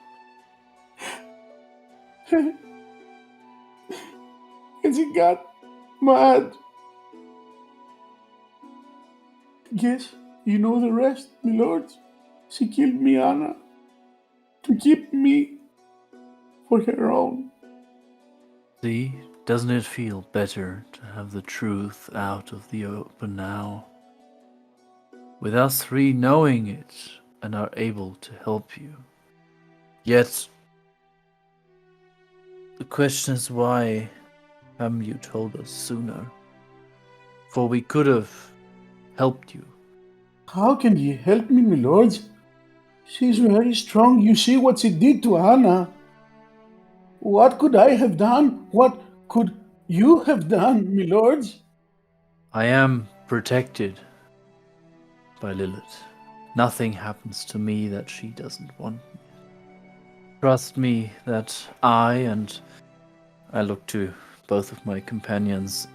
And she got mad. Yes, you know the rest, my lords. She killed me, Anna, to keep me for her own. See, doesn't it feel better to have the truth out of the open now? With us three knowing it and are able to help you. Yet, the question is why haven't you told us sooner? For we could have helped you. How can you help me, my lords? She's very strong. You see what she did to Anna. What could I have done? What could you have done, my lords? I am protected by Lilith. Nothing happens to me that she doesn't want. Trust me that I look to both of my companions,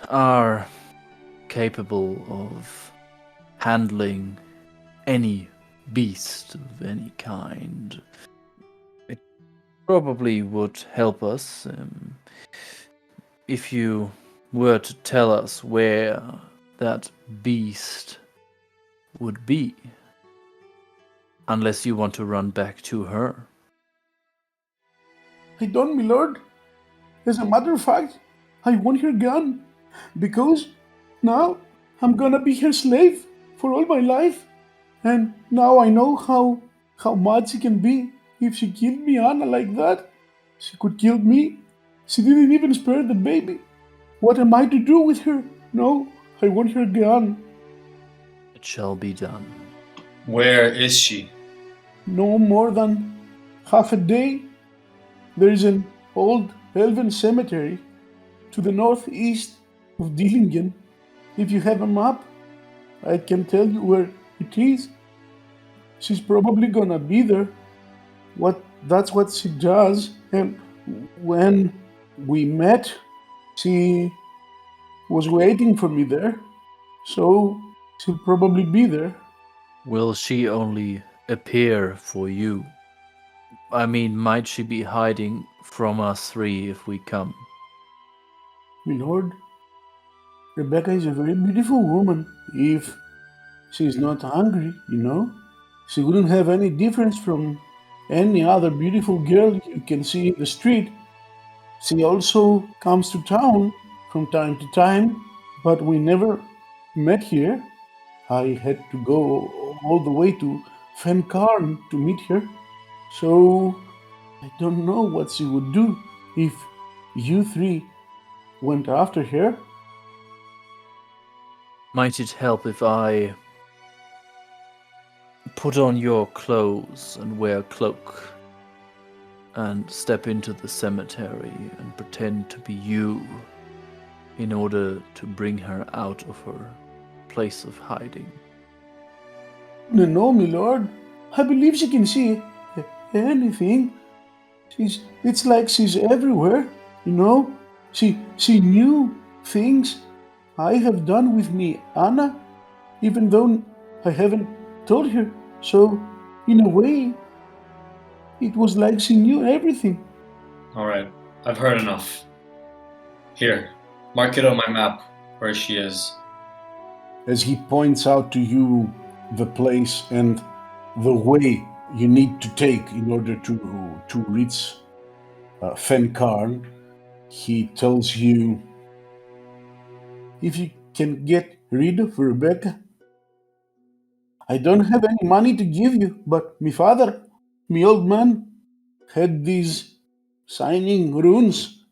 are capable of handling any beast of any kind. It probably would help us if you were to tell us where that beast would be. Unless you want to run back to her. I don't, my lord. As a matter of fact, I want her gone. Because now I'm gonna be her slave for all my life. And now I know how mad she can be. If she killed me, Anna, like that, she could kill me. She didn't even spare the baby. What am I to do with her? No, I want her gone. It shall be done. Where is she? No more than half a day. There is an old elven cemetery to the northeast of Dillingen. If you have a map, I can tell you where it is. She's probably gonna be there. That's what she does. And when we met, she was waiting for me there. So she'll probably be there. Will she only appear for you? I mean, might she be hiding from us three if we come? My lord, Rebecca is a very beautiful woman. If she's not hungry, she wouldn't have any difference from any other beautiful girl you can see in the street. She also comes to town from time to time, but we never met here. I had to go all the way to Fencarn to meet her. So I don't know what she would do if you three went after her. Might it help if I put on your clothes and wear a cloak and step into the cemetery and pretend to be you in order to bring her out of her place of hiding? No, my lord. I believe she can see anything. It's like she's everywhere, She knew things I have done with me, Anna, even though I haven't told her. So, in a way, it was like she knew everything. Alright, I've heard enough. Here, mark it on my map where she is. As he points out to you the place and the way you need to take in order to reach Fencarn, he tells you, if you can get rid of Rebecca, I don't have any money to give you, but my father, my old man, had these signing runes.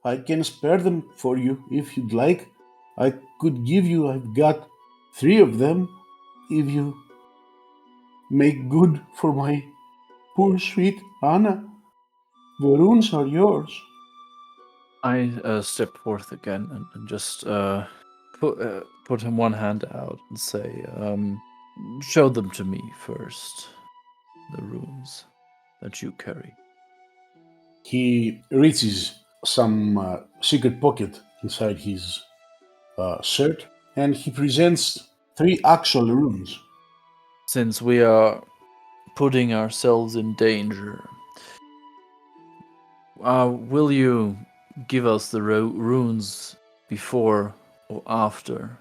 I can spare them for you if you'd like. I could give you, I've got 3 of them, if you make good for my poor sweet Anna. The runes are yours. I step forth again and just put him one hand out and say, show them to me first, the runes that you carry. He reaches some secret pocket inside his shirt and he presents 3 actual runes. Since we are putting ourselves in danger, will you give us the runes before or after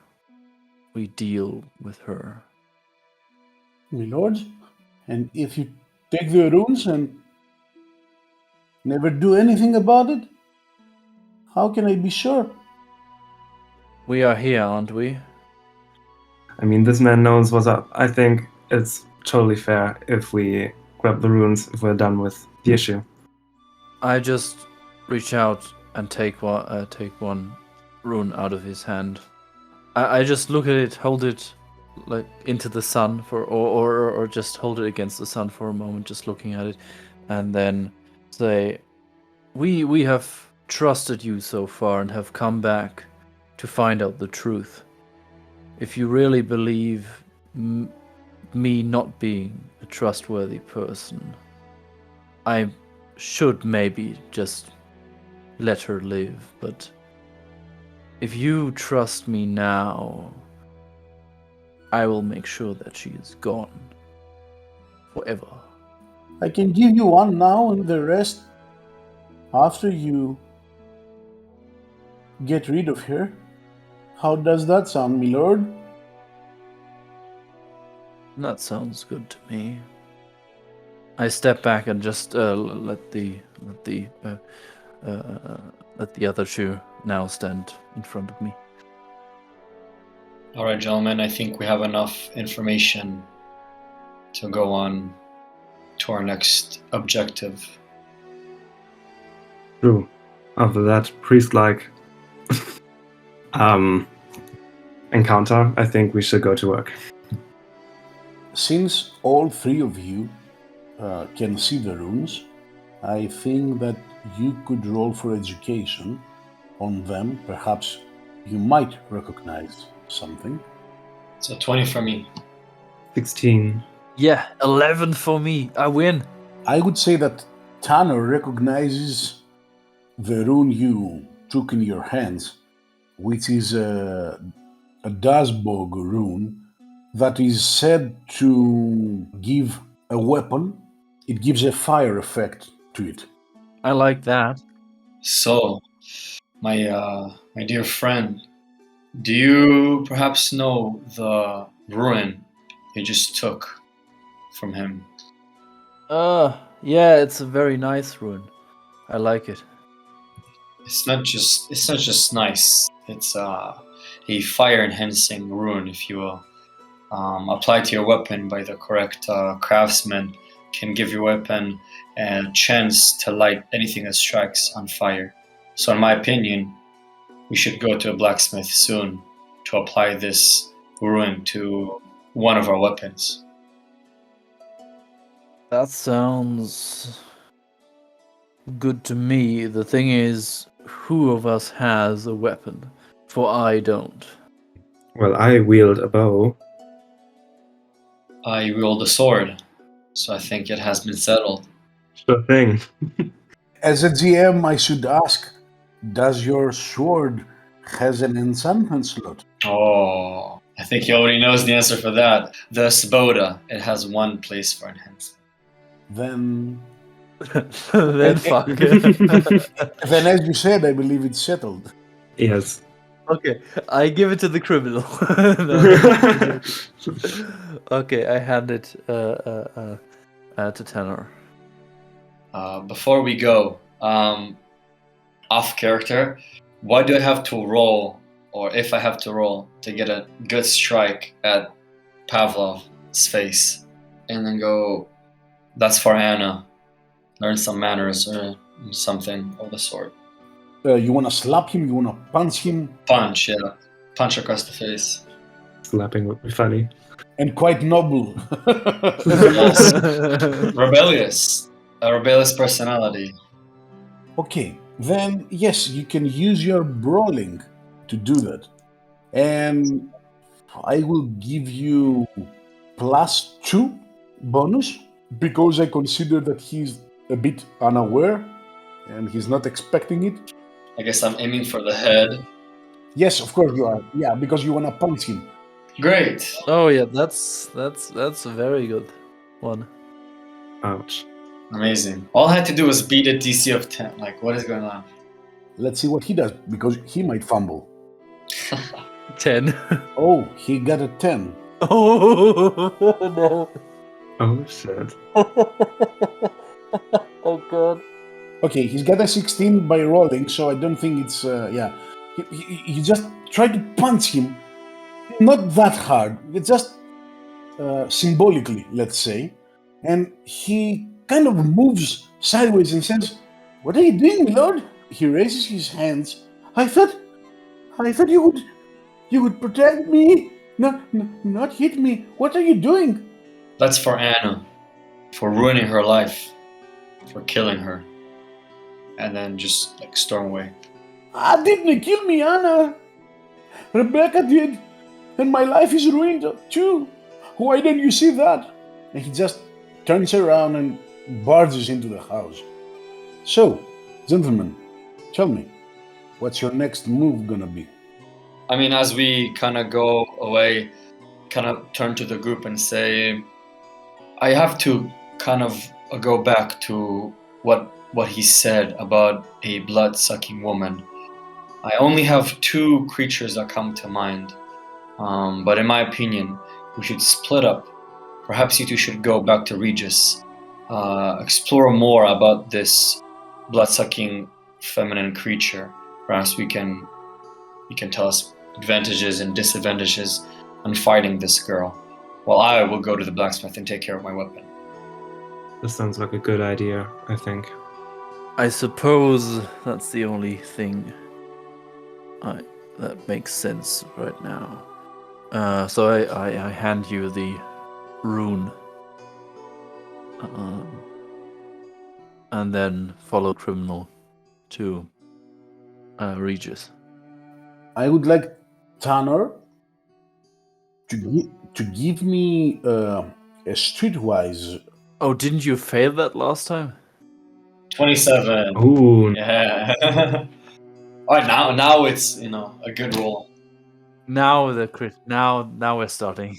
we deal with her? My lords, and if you take the runes and never do anything about it, how can I be sure? We are here, aren't we? I mean, this man knows what's up. I think it's totally fair if we grab the runes if we're done with the issue. I just reach out and take one rune out of his hand. I just look at it, hold it like into the sun or just hold it against the sun for a moment, just looking at it, and then say, we have trusted you so far and have come back to find out the truth. If you really believe me not being a trustworthy person, I should maybe just let her live, but if you trust me now, I will make sure that she is gone forever. I can give you one now and the rest after you get rid of her. How does that sound, my lord? That sounds good to me. I step back and just let the other two now stand in front of me. All right, gentlemen, I think we have enough information to go on to our next objective. True. After that priest-like encounter, I think we should go to work. Since all three of you can see the runes, I think that you could roll for education on them. Perhaps you might recognize something. So 20 for me. 16. Yeah, 11 for me. I win. I would say that Tanner recognizes the rune you took in your hands, which is a Dasbog rune that is said to give a weapon. It gives a fire effect to it. I like that. So, my dear friend, do you perhaps know the ruin you just took from him? Yeah, it's a very nice rune. I like it. It's not just nice. It's a fire-enhancing rune, if you will. Applied to your weapon by the correct craftsman, can give your weapon a chance to light anything that strikes on fire. So in my opinion, we should go to a blacksmith soon to apply this rune to one of our weapons. That sounds good to me. The thing is, who of us has a weapon? For I don't. Well, I wield a bow. I wield a sword, so I think it has been settled. Sure thing. As a GM, I should ask, does your sword has an enchantment slot? Oh, I think he already knows the answer for that. The Svoboda, it has one place for enhancement. Then, Then fuck. then, as you said, I believe it's settled. Yes. Okay, I give it to the criminal. No. Okay, I hand it to Tanner. Before we go, off character, why do I have to roll, or if I have to roll, to get a good strike at Pavlov's face? And then go, that's for Anna. Learn some manners or something of the sort. You want to slap him? You want to punch him? Punch, yeah. Punch across the face. Slapping would be funny. And quite noble. Yes. Rebellious. A rebellious personality. Okay, then yes, you can use your brawling to do that. And I will give you +2 bonus because I consider that he's a bit unaware and he's not expecting it. I guess I'm aiming for the head. Yes, of course you are. Yeah, because you want to punch him. Great. Oh yeah, that's a very good one. Ouch. Amazing. All I had to do was beat a DC of 10. Like, what is going on? Let's see what he does because he might fumble. 10. Oh, he got a 10. Oh no. Oh shit. Oh god. Okay, he's got a 16 by rolling, so I don't think it's, yeah. You just try to punch him, not that hard, it's just symbolically, let's say, and he kind of moves sideways and says, "What are you doing, my lord?" He raises his hands. I thought you would protect me, not hit me. What are you doing? That's for Anna. For ruining her life. For killing her. And then just, like, storm away. Ah, didn't kill me, Anna. Rebecca did. And my life is ruined too. Why don't you see that? And he just turns around and barges into the house. So, gentlemen, tell me, what's your next move gonna be? I mean, as we kind of go away, kind of turn to the group and say, I have to kind of go back to what he said about a blood-sucking woman. I only have 2 creatures that come to mind, but in my opinion, we should split up. Perhaps you two should go back to Regis, explore more about this blood-sucking feminine creature. Perhaps you can tell us advantages and disadvantages on fighting this girl, while I will go to the blacksmith and take care of my weapon. This sounds like a good idea, I think. I suppose that's the only thing that makes sense right now. So I hand you the rune, and then follow criminal to Regis. I would like Tanner to give me a streetwise. Oh, didn't you fail that last time? 27. Ooh, Yeah. All right, now it's a good roll. Now the crit. Now we're starting.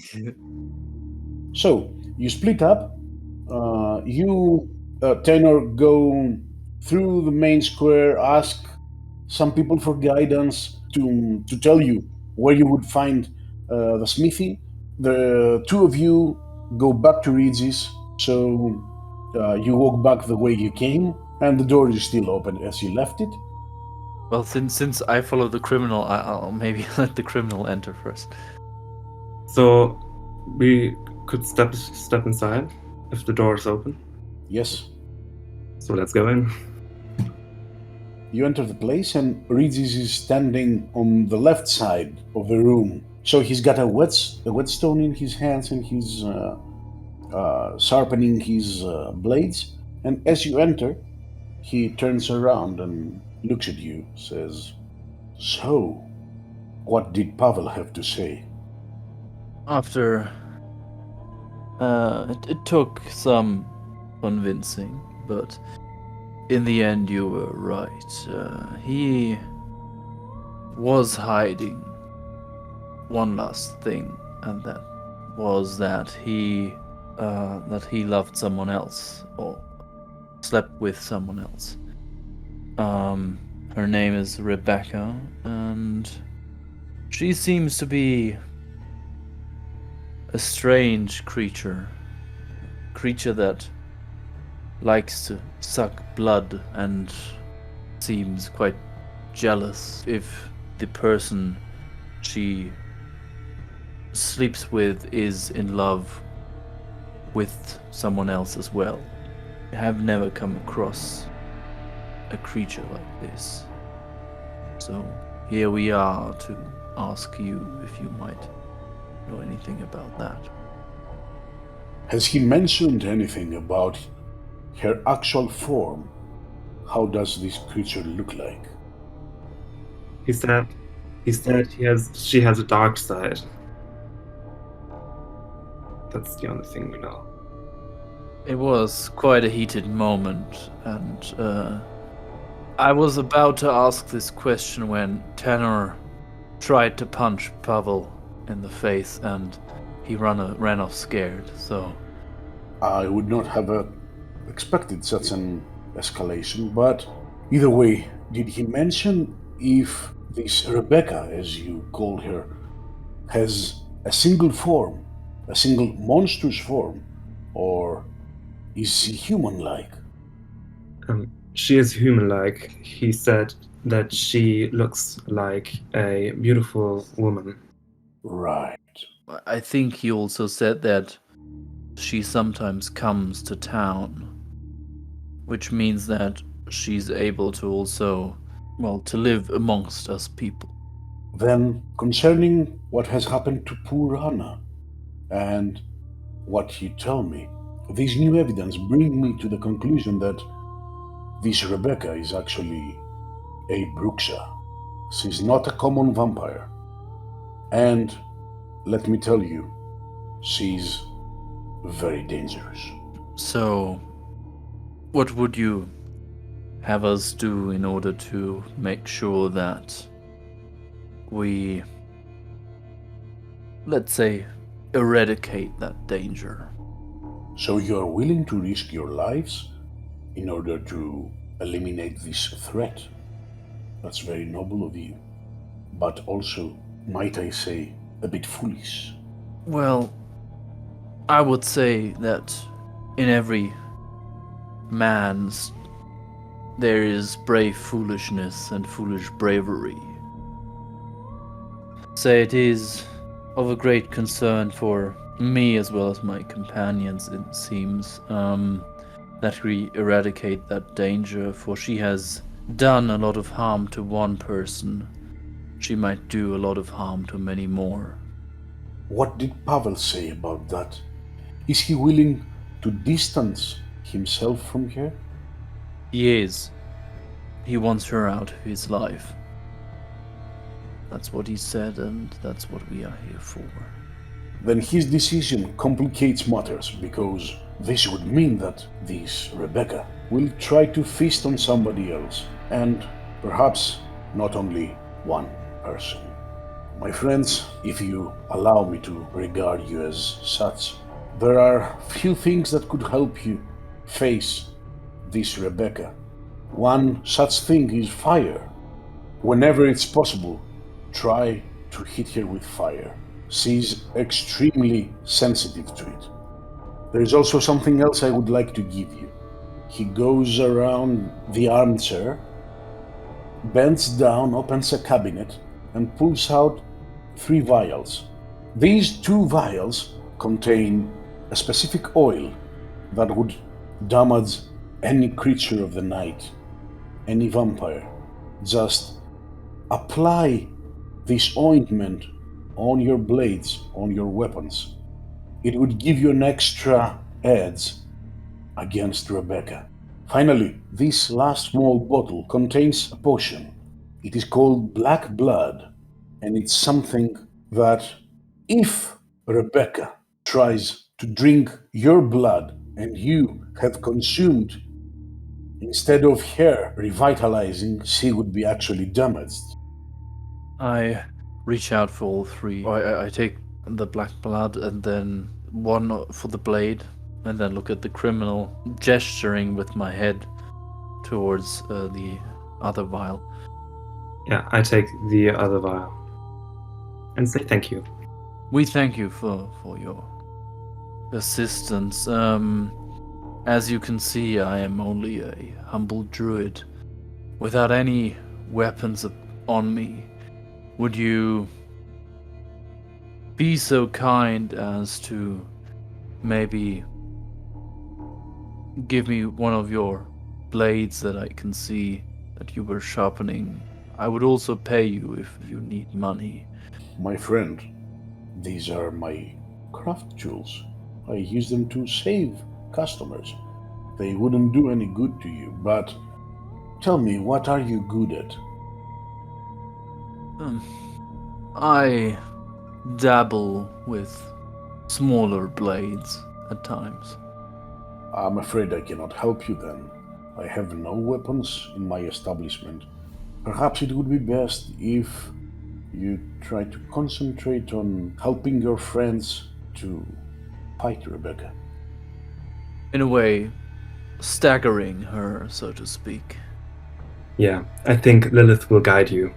So you split up. You, Tanner, go through the main square. Ask some people for guidance to tell you where you would find the smithy. The 2 of you go back to Regis. So you walk back the way you came, and the door is still open as you left it. Well, since I follow the criminal, I'll maybe let the criminal enter first. so we could step inside if the door is open. Yes. So let's go in. You enter the place, and Regis is standing on the left side of the room. So he's got a whetstone in his hands, and he's sharpening his blades. And as you enter, he turns around and looks at you, says, "So, what did Pavel have to say?" After it took some convincing, but in the end you were right. He was hiding one last thing, and that was that he loved someone else or slept with someone else. Her name is Rebecca, and she seems to be a strange creature that likes to suck blood and seems quite jealous if the person she sleeps with is in love with someone else as well. I have never come across a creature like this. So here we are to ask you if you might know anything about that. Has he mentioned anything about her actual form? How does this creature look like? He said she has a dark side. That's the only thing we know. It was quite a heated moment, and I was about to ask this question when Tanner tried to punch Pavel in the face, and he ran off scared. So I would not have expected such an escalation, but either way, did he mention if this Rebecca, as you call her, has a single form, a single monstrous form, or is she human-like? She is human-like. He said that she looks like a beautiful woman. Right. I think he also said that she sometimes comes to town, which means that she's able to also, to live amongst us people. Then, concerning what has happened to poor Anna, and what you tell me, this new evidence brings me to the conclusion that this Rebecca is actually a Bruxa. She's not a common vampire. And let me tell you, she's very dangerous. So, What would you have us do in order to make sure that we, let's say, eradicate that danger? So you are willing to risk your lives in order to eliminate this threat? That's very noble of you, but also, might I say, a bit foolish. Well, I would say that in every man's there is brave foolishness and foolish bravery. Say it is of a great concern for me as well as my companions, it seems, that we eradicate that danger, for she has done a lot of harm to one person. She might do a lot of harm to many more. What did Pavel say about that? Is he willing to distance himself from her? He is. He wants her out of his life. That's what he said, and that's what we are here for. Then his decision complicates matters, because this would mean that this Rebecca will try to feast on somebody else, and perhaps not only one person. My friends, if you allow me to regard you as such, there are few things that could help you face this Rebecca. One such thing is fire. Whenever it's possible, try to hit her with fire. She's extremely sensitive to it. There is also something else I would like to give you. He goes around the armchair, bends down, opens a cabinet, and pulls out 3 vials. These 2 vials contain a specific oil that would damage any creature of the night, any vampire. Just apply this ointment on your blades, on your weapons. It would give you an extra edge against Rebecca. Finally, this last small bottle contains a potion. It is called Black Blood, and it's something that if Rebecca tries to drink your blood and you have consumed, instead of her revitalizing, she would be actually damaged. I reach out for all 3. I take the black blood and then one for the blade, and then look at the criminal, gesturing with my head towards the other vial. Yeah, I take the other vial and say thank you. We thank you for your assistance. As you can see, I am only a humble druid without any weapons on me. Would you be so kind as to maybe give me one of your blades that I can see that you were sharpening? I would also pay you if you need money. My friend, these are my craft jewels. I use them to save customers. They wouldn't do any good to you, but tell me, what are you good at? I dabble with smaller blades at times. I'm afraid I cannot help you then. I have no weapons in my establishment. Perhaps it would be best if you try to concentrate on helping your friends to fight Rebecca. In a way, staggering her, so to speak. Yeah, I think Lilith will guide you.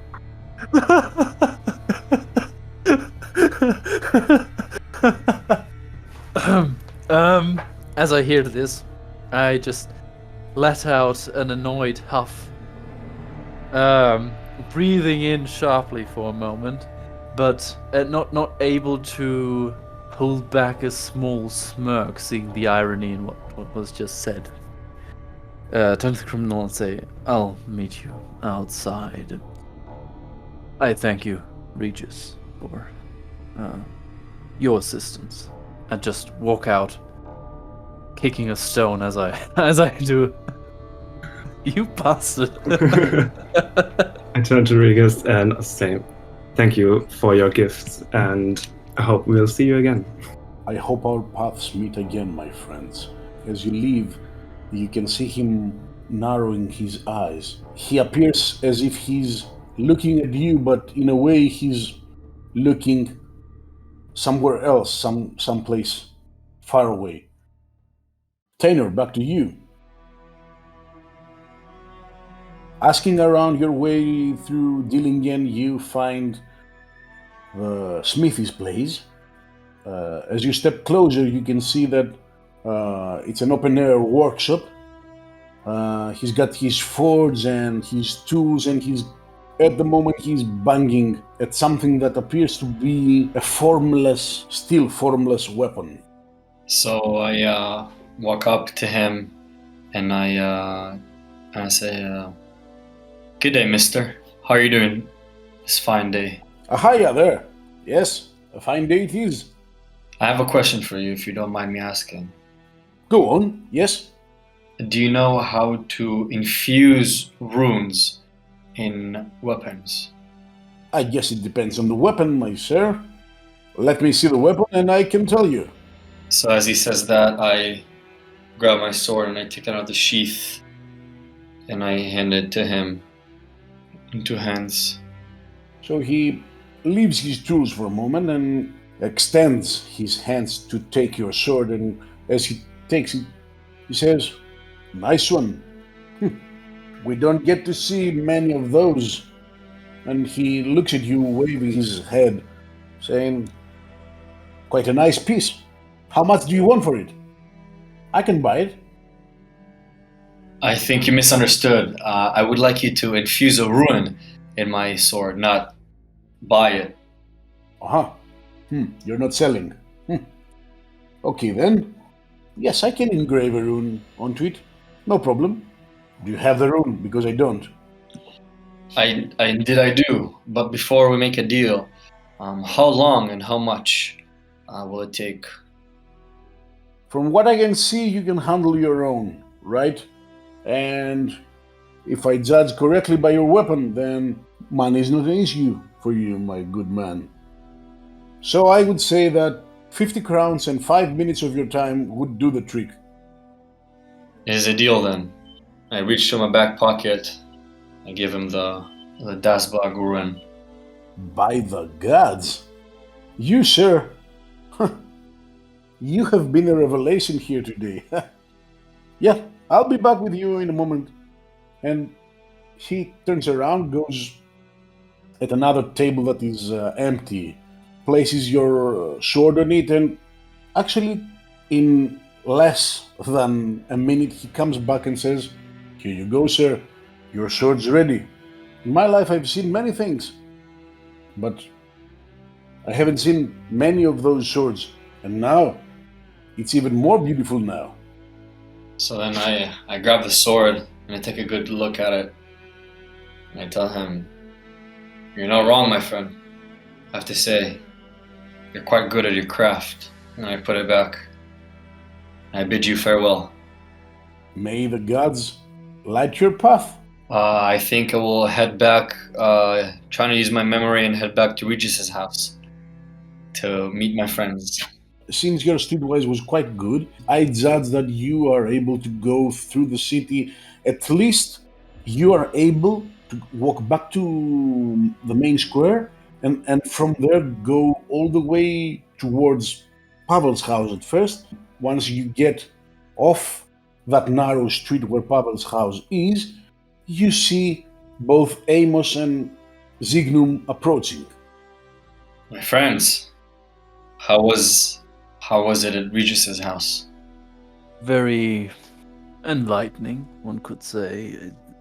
As I hear this, I just let out an annoyed huff, breathing in sharply for a moment, but not able to hold back a small smirk, seeing the irony in what was just said. Turn to the criminal and say, "I'll meet you outside." I thank you, Regis, for your assistance, and just walk out, kicking a stone as I do. You bastard! I turn to Regis and say, thank you for your gifts, and I hope we'll see you again. I hope our paths meet again, my friends. As you leave, You can see him narrowing his eyes. He appears as if he's looking at you, but in a way he's looking somewhere else, someplace far away. Tanner, back to you. Asking around your way through Dillingen, you find the smithy's place. As you step closer, you can see that it's an open-air workshop. He's got his forge and his tools, and at the moment he's banging at something that appears to be a still formless weapon. So I walk up to him and I say, "Good day, mister. How are you doing this fine day?" Hiya there. Yes, a fine day it is. I have a question for you, if you don't mind me asking. Go on, yes? Do you know how to infuse runes in weapons? I guess it depends on the weapon, my sir. Let me see the weapon and I can tell you. So as he says that, I grab my sword and I take it out of the sheath and I hand it to him in two hands. So he leaves his tools for a moment and extends his hands to take your sword, and as he takes it, he says, "Nice one. We don't get to see many of those." And he looks at you, waving his head, saying, "Quite a nice piece. How much do you want for it? I can buy it." I think you misunderstood. I would like you to infuse a rune in my sword, not buy it. Uh-huh. You're not selling. Okay then. Yes, I can engrave a rune onto it. No problem. Do you have the rune? Because I don't. I do. But before we make a deal, how long and how much will it take? From what I can see, you can handle your own, right? And if I judge correctly by your weapon, then money is not an issue for you, my good man. So I would say that 50 crowns and 5 minutes of your time would do the trick. It is a deal then. I reach to my back pocket. I give him the Dasbag rune. By the gods! You, sir, you have been a revelation here today. Yeah, I'll be back with you in a moment. And he turns around, goes at another table that is empty, places your sword on it, and actually in less than a minute he comes back and says, "Here you go, sir. Your sword's ready." In my life I've seen many things, but I haven't seen many of those swords, and now it's even more beautiful now. So then I grab the sword and I take a good look at it. And I tell him, "You're not wrong, my friend. I have to say, you're quite good at your craft." And I put it back. I bid you farewell. May the gods light your path. I think I will head back, trying to use my memory and head back to Regis's house to meet my friends. Since your streetwise was quite good, I judge that you are able to go through the city. At least you are able to walk back to the main square and from there go all the way towards Pavel's house at first. Once you get off that narrow street where Pavel's house is, you see both Amos and Zignum approaching. My friends, how was it at Regis's house? Very enlightening, one could say.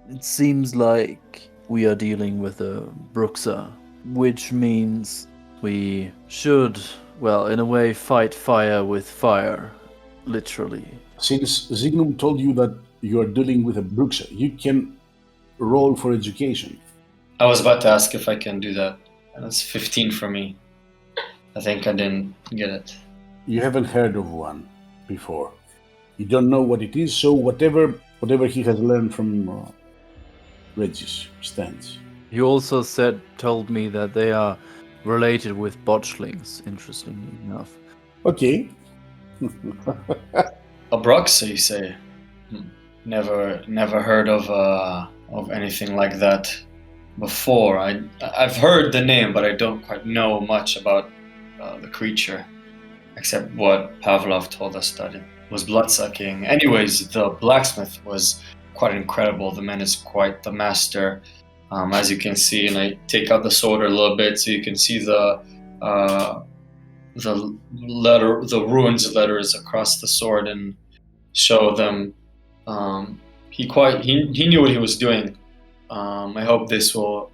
It seems like we are dealing with a Bruxa, which means we should, well, in a way, fight fire with fire, literally. Since Zignum told you that you are dealing with a Bruxa, you can roll for education. I was about to ask if I can do that. That's 15 for me. I think I didn't get it. You haven't heard of one before. You don't know what it is, so whatever he has learned from Regis stands. You also told me that they are related with botchlings, interestingly enough. Okay. A Bruxa, you say? never heard of anything like that before. I've heard the name, but I don't quite know much about the creature, except what Pavlov told us, that it was blood-sucking. Anyways, the blacksmith was quite incredible. The man is quite the master, as you can see. And I take out the sword a little bit so you can see the runes letters across the sword and show them. He knew what he was doing. I hope this will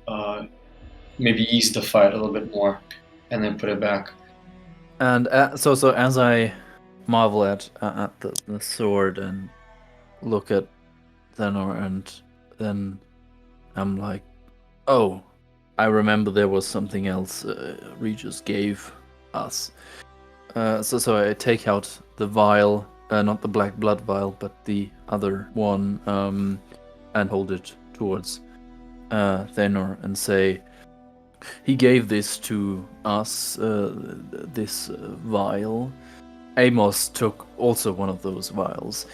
maybe ease the fight a little bit more, and then put it back. And so as I marvel at the sword and look at Thenor, and then I'm like, oh, I remember there was something else Regis gave us. So I take out the vial, not the black blood vial, but the other one, and hold it towards Thenor and say, he gave this to us, this vial. Amos took also one of those vials.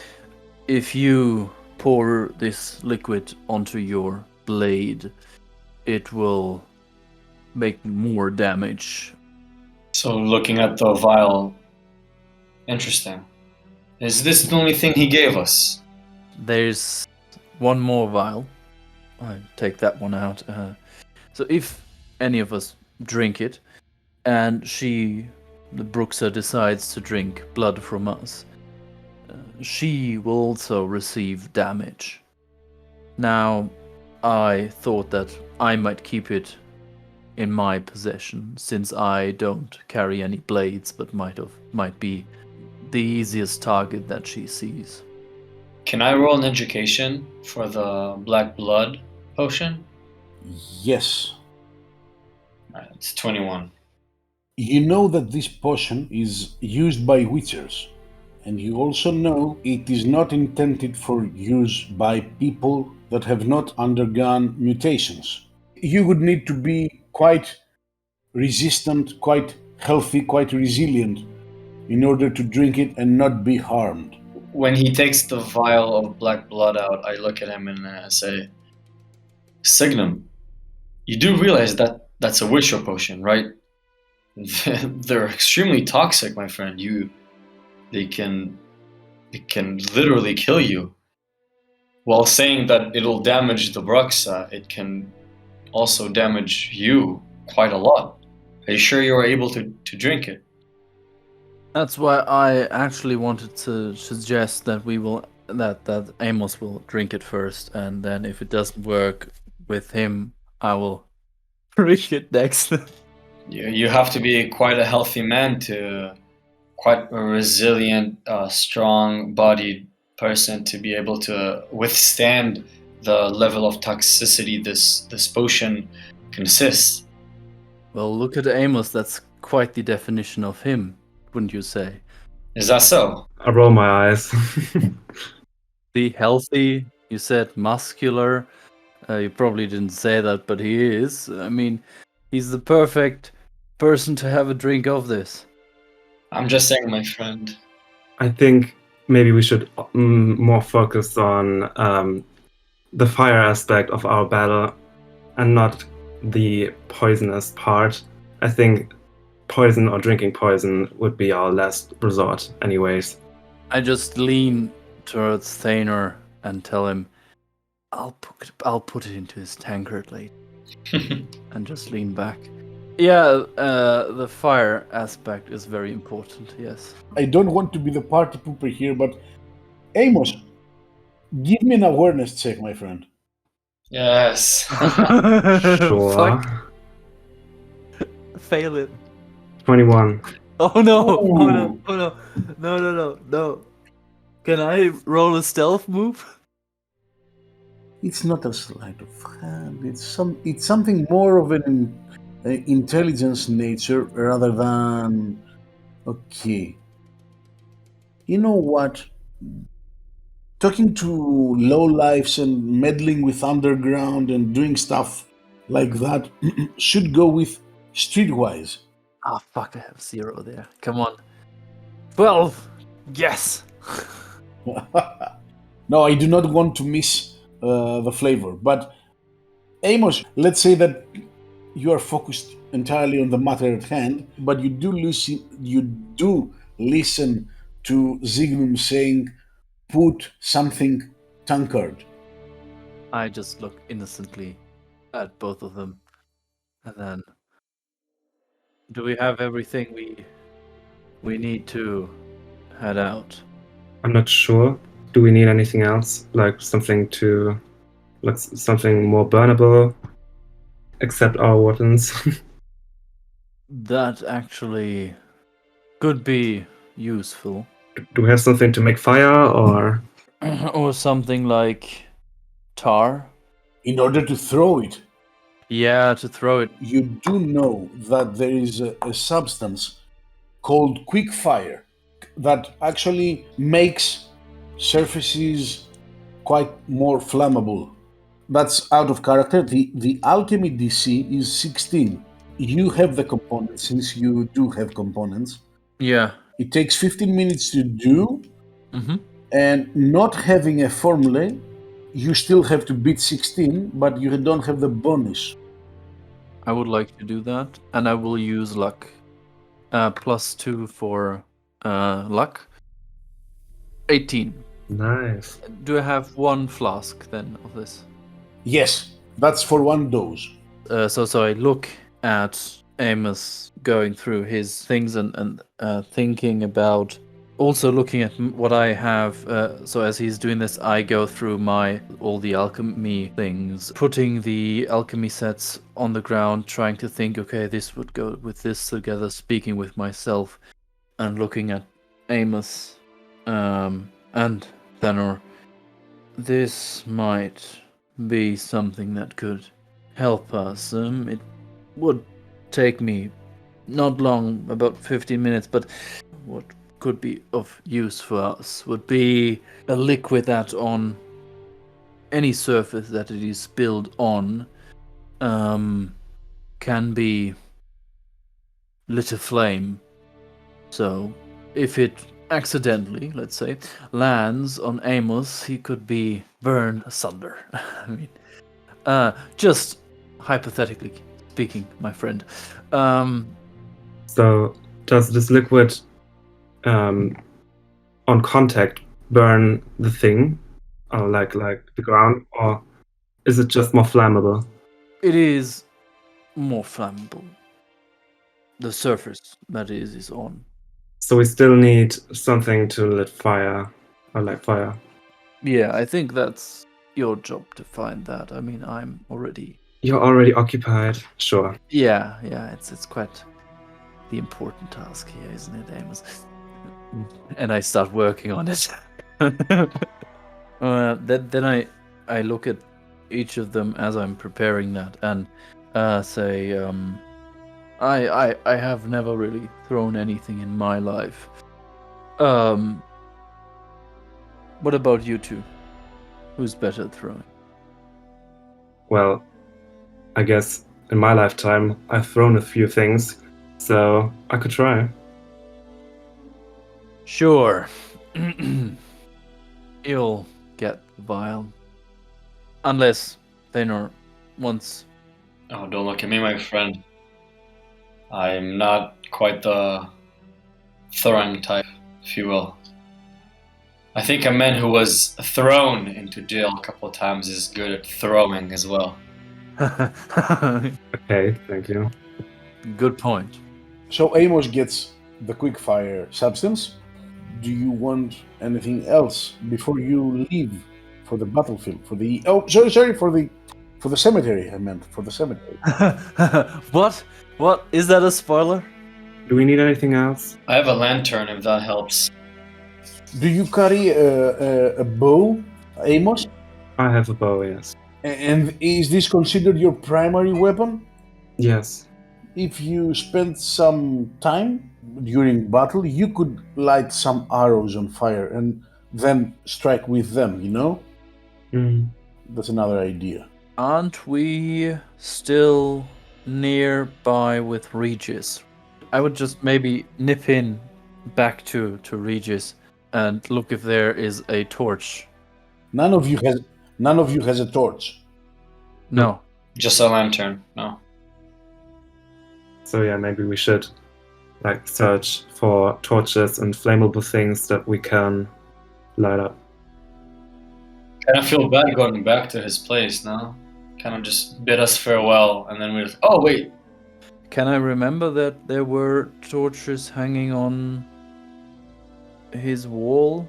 If you pour this liquid onto your blade, it will make more damage. So looking at the vial, interesting. Is this the only thing he gave us? There's one more vial. I take that one out. So if any of us drink it, and the Bruxa decides to drink blood from us, she will also receive damage. Now, I thought that I might keep it in my possession, since I don't carry any blades, but might be the easiest target that she sees. Can I roll an education for the black blood potion? Yes. It's 21. You know that this potion is used by witchers, and you also know it is not intended for use by people that have not undergone mutations. You would need to be quite resistant, quite healthy, quite resilient in order to drink it and not be harmed. When he takes the vial of black blood out, I look at him and say, Signum, you do realize that that's a witcher potion, right? They're extremely toxic, my friend. They can literally kill you. While saying that it'll damage the Bruxa, it can also damage you quite a lot. Are you sure you are able to drink it? That's why I actually wanted to suggest that that Amos will drink it first, and then if it doesn't work with him, I will drink it next. You have to be quite a healthy man quite a resilient, strong-bodied person to be able to withstand the level of toxicity this potion consists. Well, look at Amos. That's quite the definition of him, wouldn't you say? Is that so? I roll my eyes. The healthy, you said muscular. You probably didn't say that, but he is. I mean, he's the perfect person to have a drink of this. I'm just saying, my friend. I think maybe we should more focus on the fire aspect of our battle and not the poisonous part. I think poison or drinking poison would be our last resort anyways. I just lean towards Thenor and tell him, I'll put it into his tankard later. And just lean back. Yeah, the fire aspect is very important, yes. I don't want to be the party pooper here, but Amos, give me an awareness check, my friend. Yes. Sure. Fuck. Fail it. 21. Oh no! Ooh. Oh no! Oh no! No! Can I roll a stealth move? It's not a sleight of hand. It's something more of an intelligence nature rather than. Okay. You know what? Talking to lowlifes and meddling with underground and doing stuff like that should go with streetwise. Ah, fuck! I have 0 there. Come on. 12. Yes. No, I do not want to miss the flavor. But Amos, let's say that you are focused entirely on the matter at hand, but you do listen to Zignum saying, "Put something tankard." I just look innocently at both of them, and then, do we have everything we need to head out? I'm not sure. Do we need anything else? Like something more burnable? Except our weapons. That actually could be useful. Do we have something to make fire, or Or something like tar? In order to throw it, Yeah, to throw it. you do know that there is a substance called quick fire that actually makes surfaces quite more flammable. That's out of character. The alchemy DC is 16. You have the components, since you do have components. Yeah. It takes 15 minutes to do, Mm-hmm. and not having a formula, you still have to beat 16, but you don't have the bonus. I would like to do that, and I will use luck. +2 for luck. 18. nice? Do I have one flask then of this? Yes, that's for one dose. So I look at Amos going through his things and thinking about, also looking at what I have. So as he's doing this, I go through all the alchemy things, putting the alchemy sets on the ground, trying to think, okay, this would go with this together, speaking with myself, and looking at Amos and Thenor. This might be something that could help us. It would take me not long, about 15 minutes, but what could be of use for us would be a liquid that on any surface that it is spilled on can be lit aflame. So if it accidentally, let's say, lands on Amos, he could be burned asunder. I mean, just hypothetically speaking, my friend. So does this liquid, on contact, burn the thing, or like the ground, or is it just more flammable? It is more flammable. The surface that is on. So we still need something to lit fire, or light fire. Yeah, I think that's your job to find that. I mean, I'm already. You're already occupied. Sure. Yeah, it's quite the important task here, isn't it, Amos? And I start working on it. Then I look at each of them as I'm preparing that and say, I have never really thrown anything in my life. What about you two? Who's better at throwing? Well, I guess in my lifetime I've thrown a few things, so I could try. Sure. You'll get the vial. Unless Thenor wants. Oh, don't look at me, my friend. I'm not quite the throwing type, if you will. I think a man who was thrown into jail a couple of times is good at throwing as well. Okay, thank you. Good point. So Amos gets the quickfire substance. Do you want anything else before you leave for the battlefield? For the cemetery. I meant for the cemetery. What? What? Is that a spoiler? Do we need anything else? I have a lantern if that helps. Do you carry a bow, Amos? I have a bow, yes. And is this considered your primary weapon? Yes. If you spend some time during battle, you could light some arrows on fire and then strike with them, you know? Mm. That's another idea. Aren't we still nearby with Regis? I would just maybe nip in back to Regis and look if there is a torch None of you has a torch. No. Just a lantern. No. So yeah, maybe we should like search for torches and flammable things that we can light up. Kind of feel bad going back to his place, no? Kind of just bid us farewell, and then we're. Oh wait. Can I remember that there were torches hanging on his wall?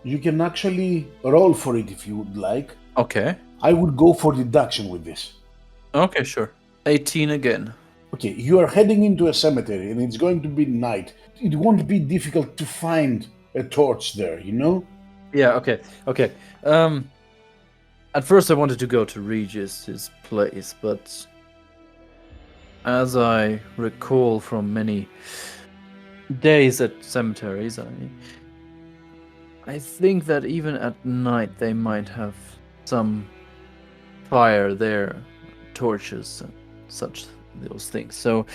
You can actually roll for it if you would like. Okay. I would go for deduction with this. Okay, sure. 18 again. Okay, you are heading into a cemetery and it's going to be night. It won't be difficult to find a torch there, you know? Yeah, okay. At first I wanted to go to Regis' place, but as I recall from many days at cemeteries, I think that even at night they might have some fire there, torches and such those things. So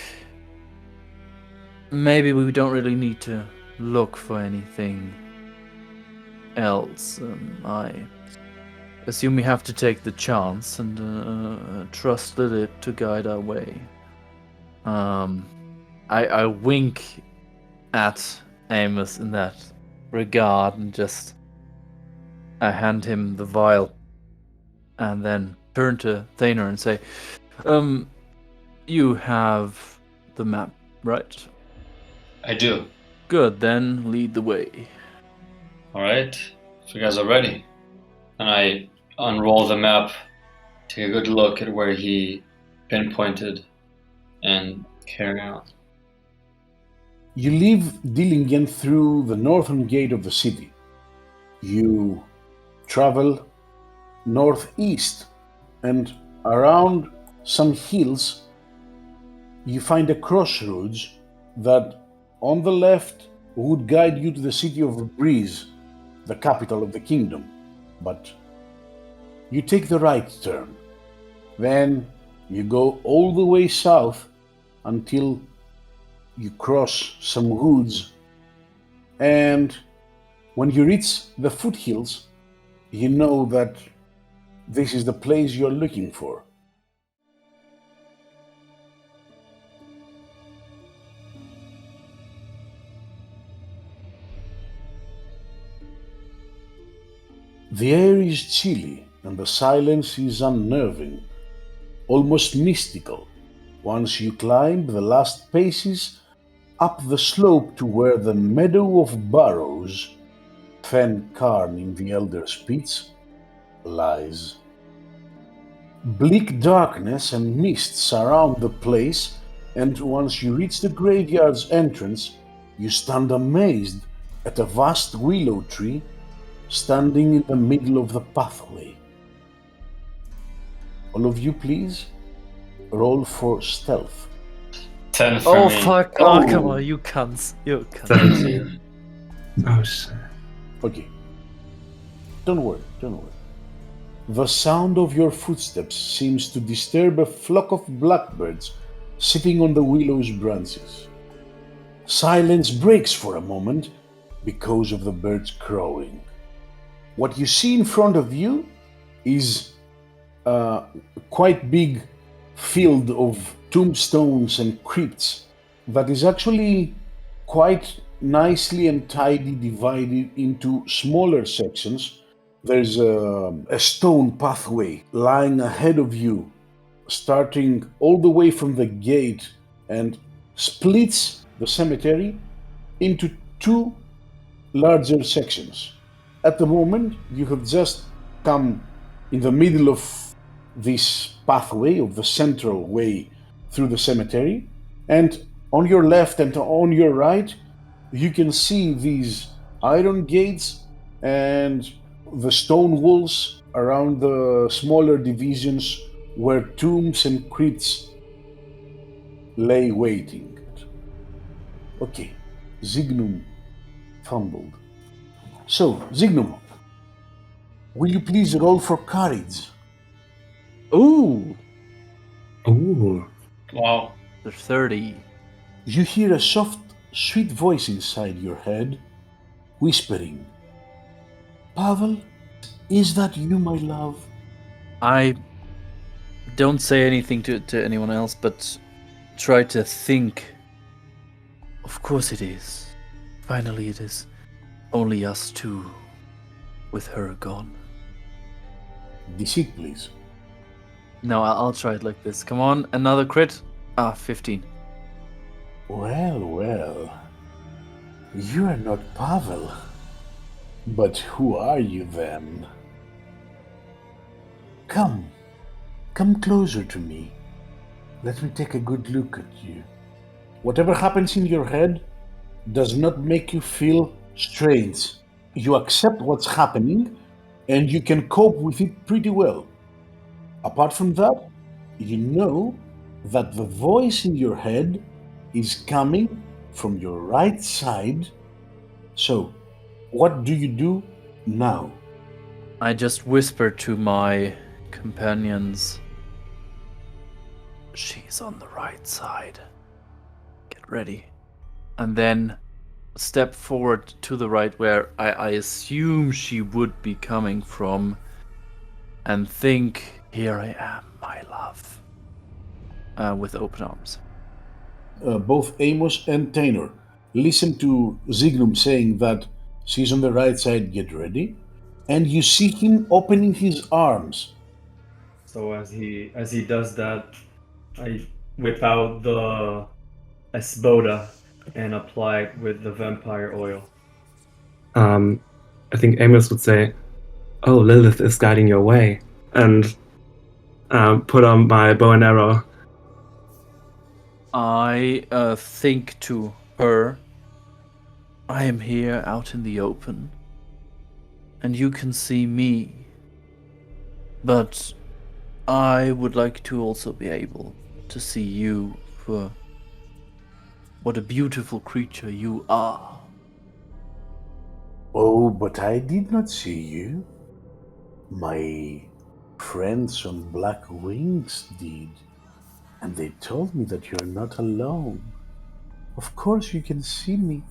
maybe we don't really need to look for anything else. I assume we have to take the chance and trust Lilith to guide our way. I wink at Amos in that regard and just I hand him the vial and then turn to Thaner and say, you have the map, right? I do. Good, then lead the way. Alright. If you guys are ready. And I unroll the map, take a good look at where he pinpointed, and carry on. You leave Dillingen through the northern gate of the city. You travel northeast and around some hills you find a crossroads that on the left would guide you to the city of Breeze, the capital of the kingdom. But you take the right turn. Then you go all the way south until you cross some woods, and when you reach the foothills, you know that this is the place you're looking for. The air is chilly and the silence is unnerving, almost mystical, once you climb the last paces up the slope to where the meadow of barrows, Fen Karn in the Elder Spitz, lies. Bleak darkness and mist surround the place, and once you reach the graveyard's entrance, you stand amazed at a vast willow tree standing in the middle of the pathway. All of you, please, roll for stealth. 10 for me. Fuck! Oh, come on, you cunts. You cunts. 17. Oh shit. Okay. Don't worry. The sound of your footsteps seems to disturb a flock of blackbirds sitting on the willow's branches. Silence breaks for a moment because of the birds crowing. What you see in front of you is a quite big field of tombstones and crypts that is actually quite nicely and tidy divided into smaller sections. There's a stone pathway lying ahead of you, starting all the way from the gate and splits the cemetery into two larger sections. At the moment, you have just come in the middle of this pathway, of the central way through the cemetery, and on your left and on your right, you can see these iron gates and the stone walls around the smaller divisions where tombs and crypts lay waiting. Okay, Zignum fumbled. So, Zignum, will you please roll for courage? Ooh, Ooh. Wow. there's 30. You hear a soft, sweet voice inside your head, whispering, Pavel, Is that you, my love? I don't say anything to anyone else, but try to think. Of course it is. Finally it is only us two, with her gone. Deceit, please. No, I'll try it like this. Come on, another crit. 15. Well. You are not Pavel. But who are you then? Come closer to me. Let me take a good look at you. Whatever happens in your head does not make you feel strange. You accept what's happening and you can cope with it pretty well. Apart from that, you know that the voice in your head is coming from your right side. So, what do you do now? I just whisper to my companions. She's on the right side. Get ready. And then step forward to the right where I assume she would be coming from, and think, here I am, my love. With open arms. Both Amos and Tainor listen to Zignum saying that she's on the right side, get ready, and you see him opening his arms. So as he does that, I whip out the esboda and apply it with the vampire oil. I think Amos would say, "Oh, Lilith is guiding your way," and put on my bow and arrow. I think to her, I am here out in the open, and you can see me, but I would like to also be able to see you for what a beautiful creature you are. Oh, but I did not see you. My friends on Black Wings did, and they told me that you are not alone. Of course you can see me.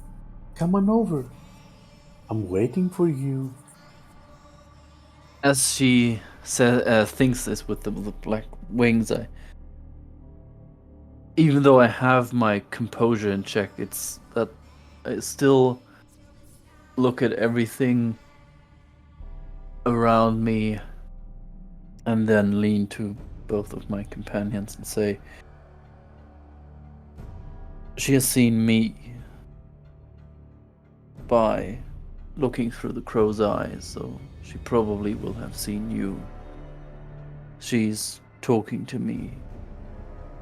Come on over. I'm waiting for you. As she thinks this with the black wings, even though I have my composure in check, it's that I still look at everything around me and then lean to both of my companions and say, she has seen me by looking through the crow's eyes, so she probably will have seen you. She's talking to me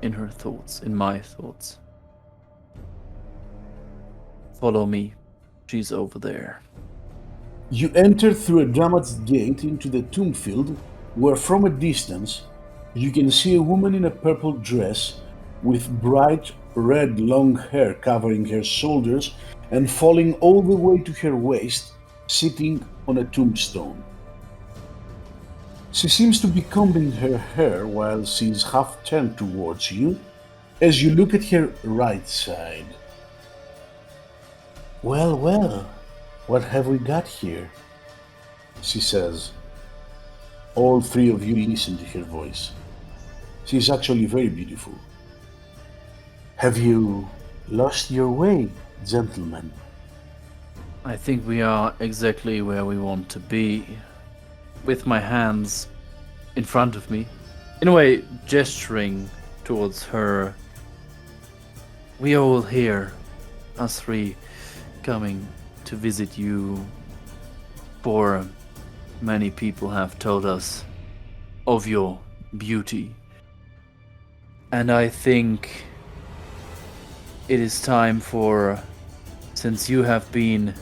in her thoughts, in my thoughts. Follow me. She's over there. You enter through a damaged gate into the tomb field, where from a distance you can see a woman in a purple dress with bright red long hair covering her shoulders and falling all the way to her waist, sitting on a tombstone. She seems to be combing her hair while she is half turned towards you as you look at her right side. Well, what have we got here? She says. All three of you listen to her voice. She is actually very beautiful. Have you lost your way, gentlemen? I think we are exactly where we want to be. With my hands in front of me, in a way gesturing towards her. We are all here, us three, coming to visit you. For many people have told us of your beauty. And I think it is time for, since you have been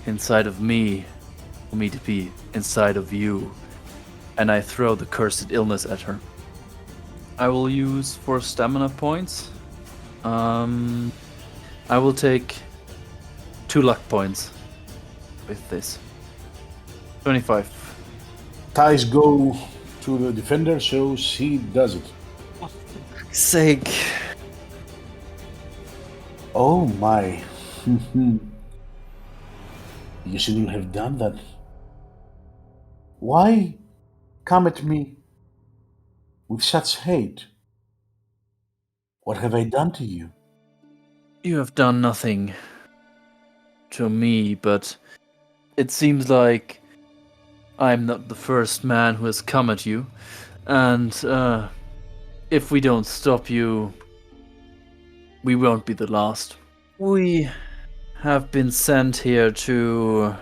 inside of me, for me to be inside of you. And I throw the cursed illness at her. I will use 4 stamina points. I will take 2 luck points with this. 25. Ties go to the defender, so she does it. Sake. Oh my. You shouldn't have done that. Why come at me with such hate? What have I done to you? You have done nothing to me, but it seems like I'm not the first man who has come at you, and if we don't stop you, we won't be the last. We have been sent here to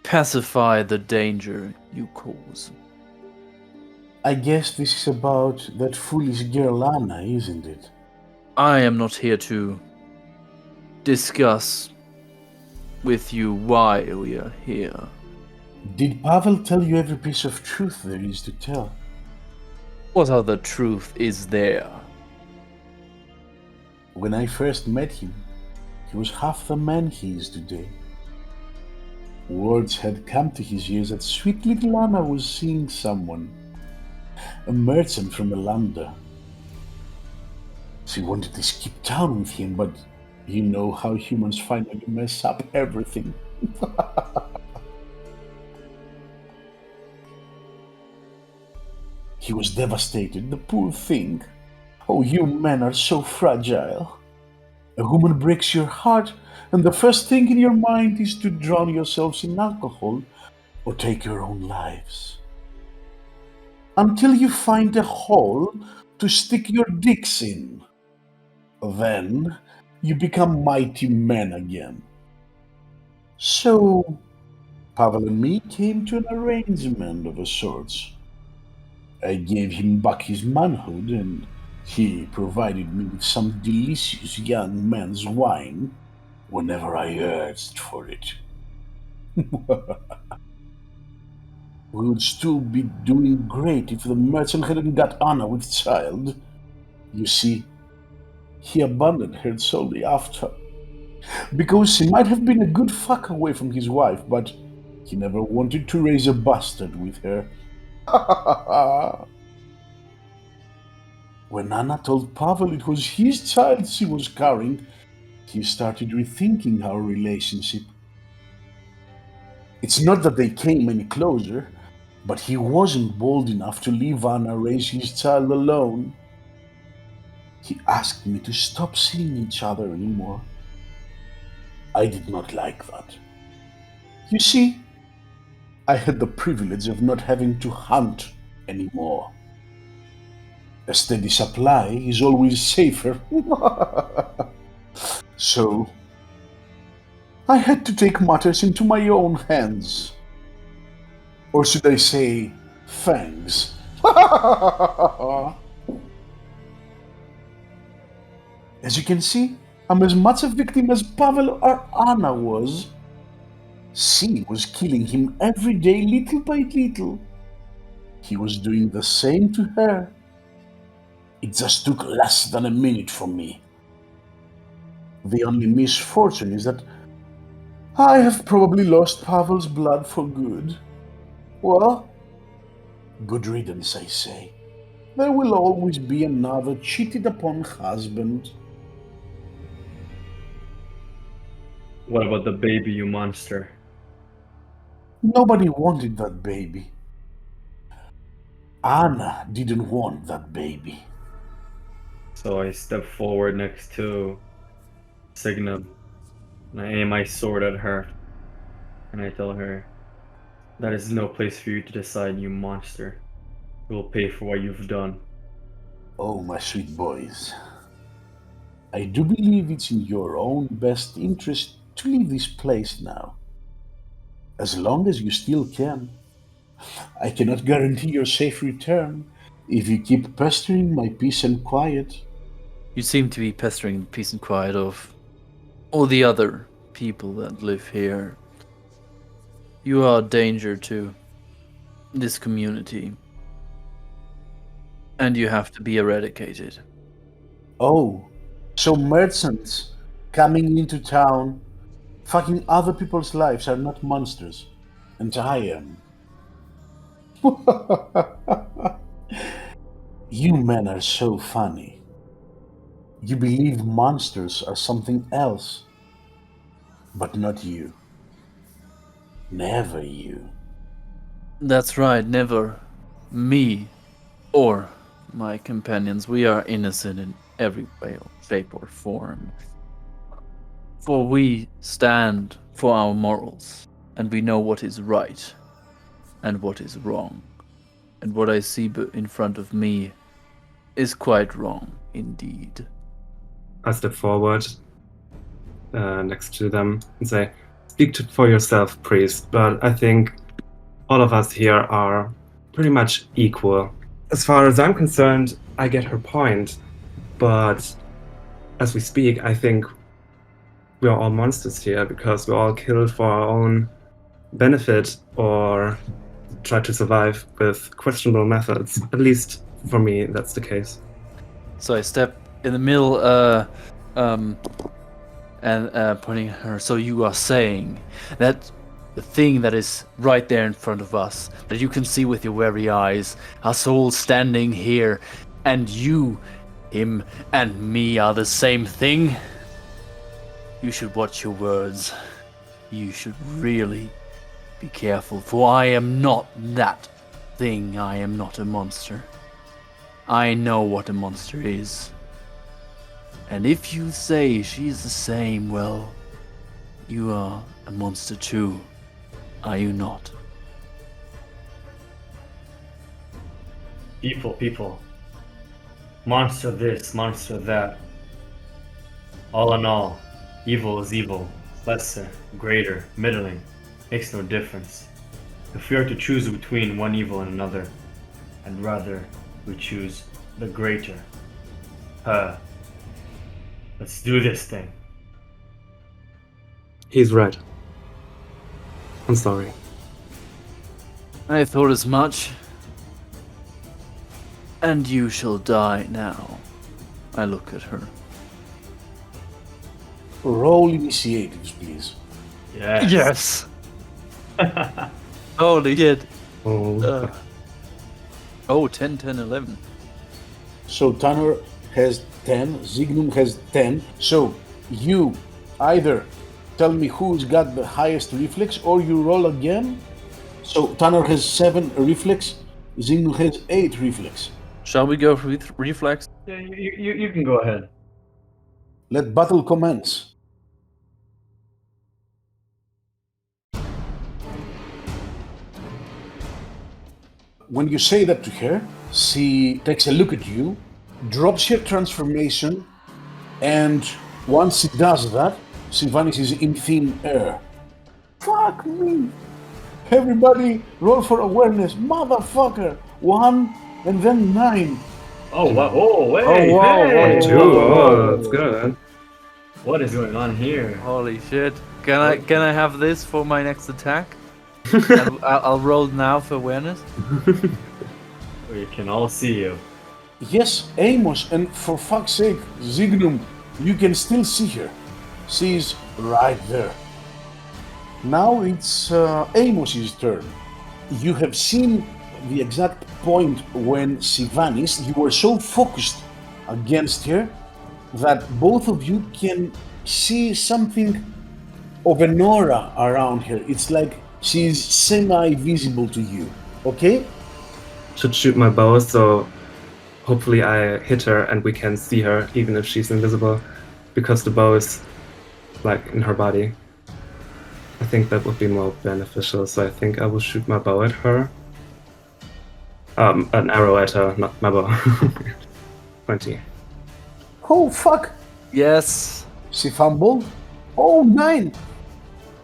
pacify the danger you cause. I guess this is about that foolish girl Anna, isn't it? I am not here to discuss with you why we are here. Did Pavel tell you every piece of truth there is to tell? What other truth is there? When I first met him, he was half the man he is today. Words had come to his ears that sweet little Anna was seeing someone, a merchant from Elanda. She wanted to skip town with him, but you know how humans finally mess up everything. He was devastated, the poor thing. Oh, you men are so fragile. A woman breaks your heart, and the first thing in your mind is to drown yourselves in alcohol or take your own lives. Until you find a hole to stick your dicks in. Then you become mighty men again. So, Pavel and me came to an arrangement of a sort. I gave him back his manhood, and he provided me with some delicious young man's wine whenever I urged for it. We would still be doing great if the merchant hadn't got Anna with child. You see, he abandoned her solely after. Because he might have been a good fuck away from his wife, but he never wanted to raise a bastard with her. When Anna told Pavel it was his child she was carrying, he started rethinking our relationship. It's not that they came any closer, but he wasn't bold enough to leave Anna raise his child alone. He asked me to stop seeing each other anymore. I did not like that. You see, I had the privilege of not having to hunt anymore. A steady supply is always safer. So, I had to take matters into my own hands. Or should I say, fangs. As you can see, I'm as much a victim as Pavel or Anna was. She was killing him every day, little by little. He was doing the same to her. It just took less than a minute for me. The only misfortune is that I have probably lost Pavel's blood for good. Well, good riddance, I say. There will always be another cheated upon husband. What about the baby, you monster? Nobody wanted that baby. Anna didn't want that baby. So I step forward next to Signum, and I aim my sword at her, and I tell her, that is no place for you to decide, you monster. You will pay for what you've done. Oh, my sweet boys. I do believe it's in your own best interest to leave this place now. As long as you still can. I cannot guarantee your safe return if you keep pestering my peace and quiet. You seem to be pestering the peace and quiet of all the other people that live here. You are a danger to this community, and you have to be eradicated. Oh, so merchants coming into town, fucking other people's lives are not monsters, and I am. You men are so funny. You believe monsters are something else, but not you. Never you. That's right, never me or my companions. We are innocent in every way, or shape, or form. For we stand for our morals, and we know what is right and what is wrong. And what I see in front of me is quite wrong indeed. I step forward next to them and say, "Speak for yourself, priest, but I think all of us here are pretty much equal. As far as I'm concerned, I get her point, but as we speak, I think we are all monsters here because we're all killed for our own benefit or try to survive with questionable methods. At least for me, that's the case." So I step in the middle, and pointing at her. So you are saying that the thing that is right there in front of us, that you can see with your very eyes, us all standing here, and you, him, and me are the same thing? You should watch your words. You should really be careful, for I am not that thing. I am not a monster. I know what a monster is. And if you say she's the same, well, you are a monster too, are you not? People. Monster this, monster that. All in all, evil is evil. Lesser, greater, middling. Makes no difference. If we are to choose between one evil and another, I'd rather we choose the greater. Let's do this thing. He's right. I'm sorry. I thought as much. And you shall die now. I look at her. Roll initiatives, please. Yes. Holy shit. Oh, 10, 11. So Tanner has 10, Zignum has 10. So you either tell me who's got the highest reflex or you roll again. So Tanner has 7 reflex, Zignum has 8 reflex. Shall we go with reflex? Yeah, you can go ahead. Let battle commence. When you say that to her, she takes a look at you, drops her transformation, and once she does that, she vanishes in thin air. Fuck me! Everybody roll for awareness, motherfucker! 1 and then 9. Oh wow! Oh wait! Oh, wow, hey! wow, two. Oh, that's good. What is going on here? Holy shit. Can I have this for my next attack? And I'll roll now for awareness. We can all see you. Yes, Amos, and for fuck's sake, Zignum, you can still see her. She's right there. Now it's Amos's turn. You have seen the exact point when she vanished. You were so focused against her that both of you can see something of an aura around her. It's like she's semi-visible to you, okay? Should shoot my bow, so hopefully I hit her and we can see her even if she's invisible, because the bow is like in her body. I think that would be more beneficial, so I think I will shoot my bow at her. An arrow at her, not my bow. 20. Oh, fuck! Yes. She fumbled. Oh, 9!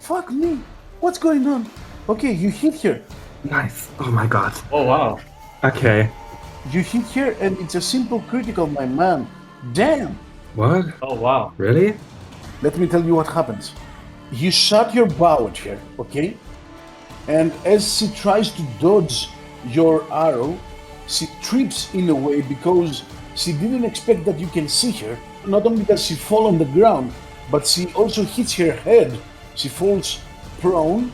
Fuck me! What's going on? Okay, you hit her. Nice. Oh my god. Oh wow! Okay. You hit her and it's a simple critical, my man. Damn! What? Oh wow! Really? Let me tell you what happens. You shot your bow at her, okay? And as she tries to dodge your arrow, she trips in a way because she didn't expect that you can see her. Not only does she fall on the ground, but she also hits her head. She falls prone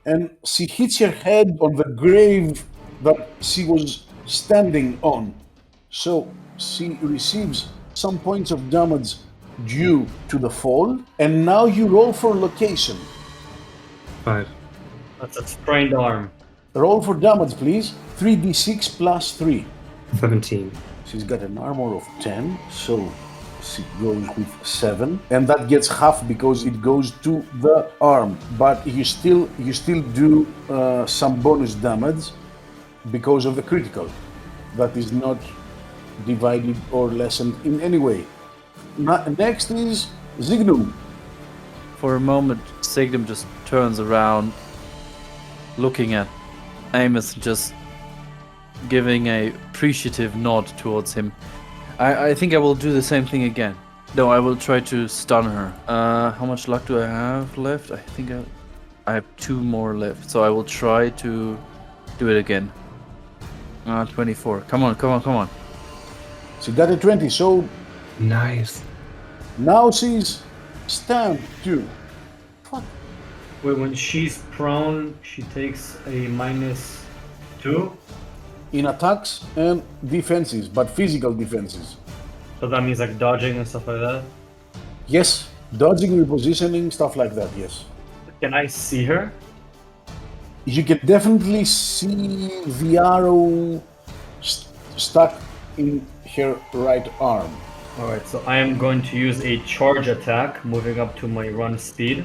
and she hits her head on the grave that she was standing on. So she receives some points of damage due to the fall. And now you roll for location. 5. That's a sprained arm. Roll for damage, please. 3d6 plus 3. 17. She's got an armor of 10, so she goes with 7, and that gets half because it goes to the arm. But you still do some bonus damage because of the critical. That is not divided or lessened in any way. Next is Zignum. For a moment, Signum just turns around, looking at Amos, just giving a appreciative nod towards him. I think I will do the same thing again. No, I will try to stun her. How much luck do I have left? I think I have 2 more left, so I will try to do it again. 24. Come on. She got a 20, so Nice. now she's stand 2. Fuck. Wait, when she's prone, she takes a -2? In attacks and defenses, but physical defenses. So that means like dodging and stuff like that? Yes, dodging, repositioning, stuff like that, yes. Can I see her? You can definitely see the arrow stuck in her right arm. Alright, so I am going to use a charge attack, moving up to my run speed.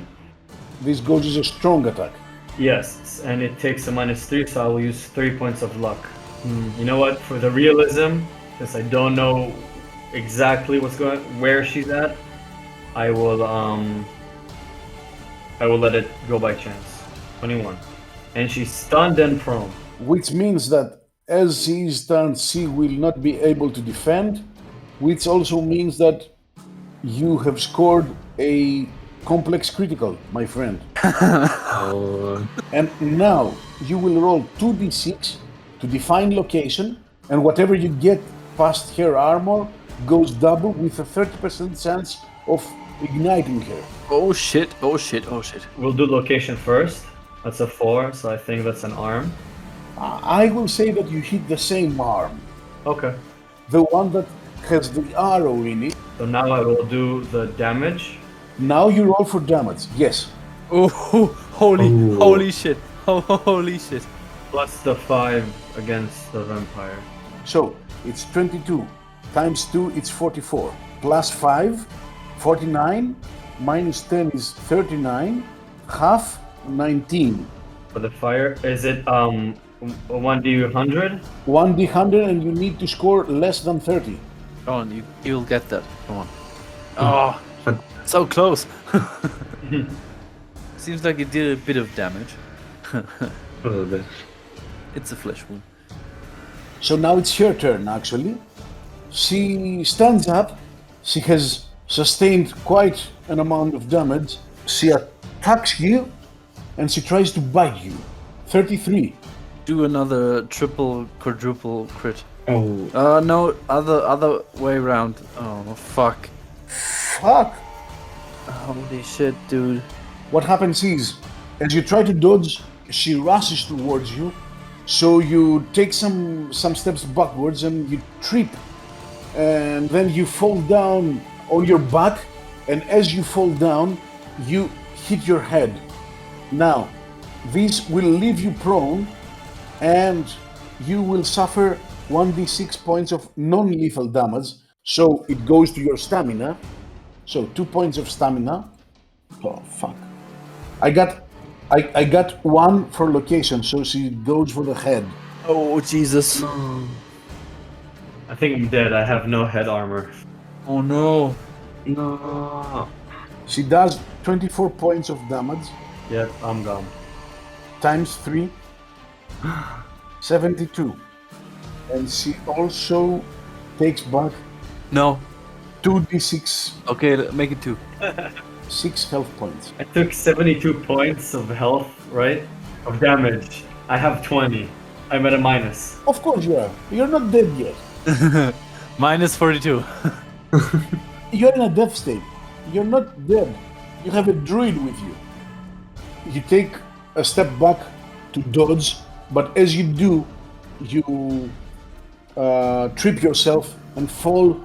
This goes as a strong attack. Yes, and it takes a -3, so I will use 3 points of luck. You know what? For the realism, since I don't know exactly where she's at, I will let it go by chance. 21. And she's stunned and prone. Which means that as she is stunned, she will not be able to defend, which also means that you have scored a complex critical, my friend. And now you will roll 2d6 to define location, and whatever you get past her armor goes double with a 30% chance of igniting her. Oh shit. We'll do location first. That's a 4, so I think that's an arm. I will say that you hit the same arm, Okay. the one that has the arrow in it. So now I will do the damage. Now you roll for damage, yes. Oh, holy shit. Holy shit. Plus the 5 against the vampire. So it's 22 times 2, it's 44. Plus 5, 49, minus 10 is 39, half 19. For the fire, is it 1d100? 1d100, and you need to score less than 30. Come on, you'll get that. Come on. Oh, so close. Seems like it did a bit of damage. A little bit. It's a flesh wound. So now it's her turn, actually. She stands up. She has sustained quite an amount of damage. She attacks you, and she tries to bite you. 33. Do another triple, quadruple crit. Oh. No, other way around. Oh, fuck. Fuck! Holy shit, dude. What happens is, as you try to dodge, she rushes towards you. So you take some steps backwards and you trip. And then you fall down on your back. And as you fall down, you hit your head. Now, this will leave you prone, and you will suffer 1d6 points of non-lethal damage. So it goes to your stamina. So 2 points of stamina. Oh, fuck. I got 1 for location, so she goes for the head. Oh, Jesus. I think I'm dead. I have no head armor. Oh, no. No. She does 24 points of damage, Yep, I'm gone. times 3, 72. And she also takes back No. 2d6, Okay, make it 2. 6 health points. I took 72 points of health, right? Of damage. I have 20. I'm at a minus. Of course you are. You're not dead yet. Minus 42. You're in a death state. You're not dead. You have a druid with you. You take a step back to dodge, but as you do, you trip yourself and fall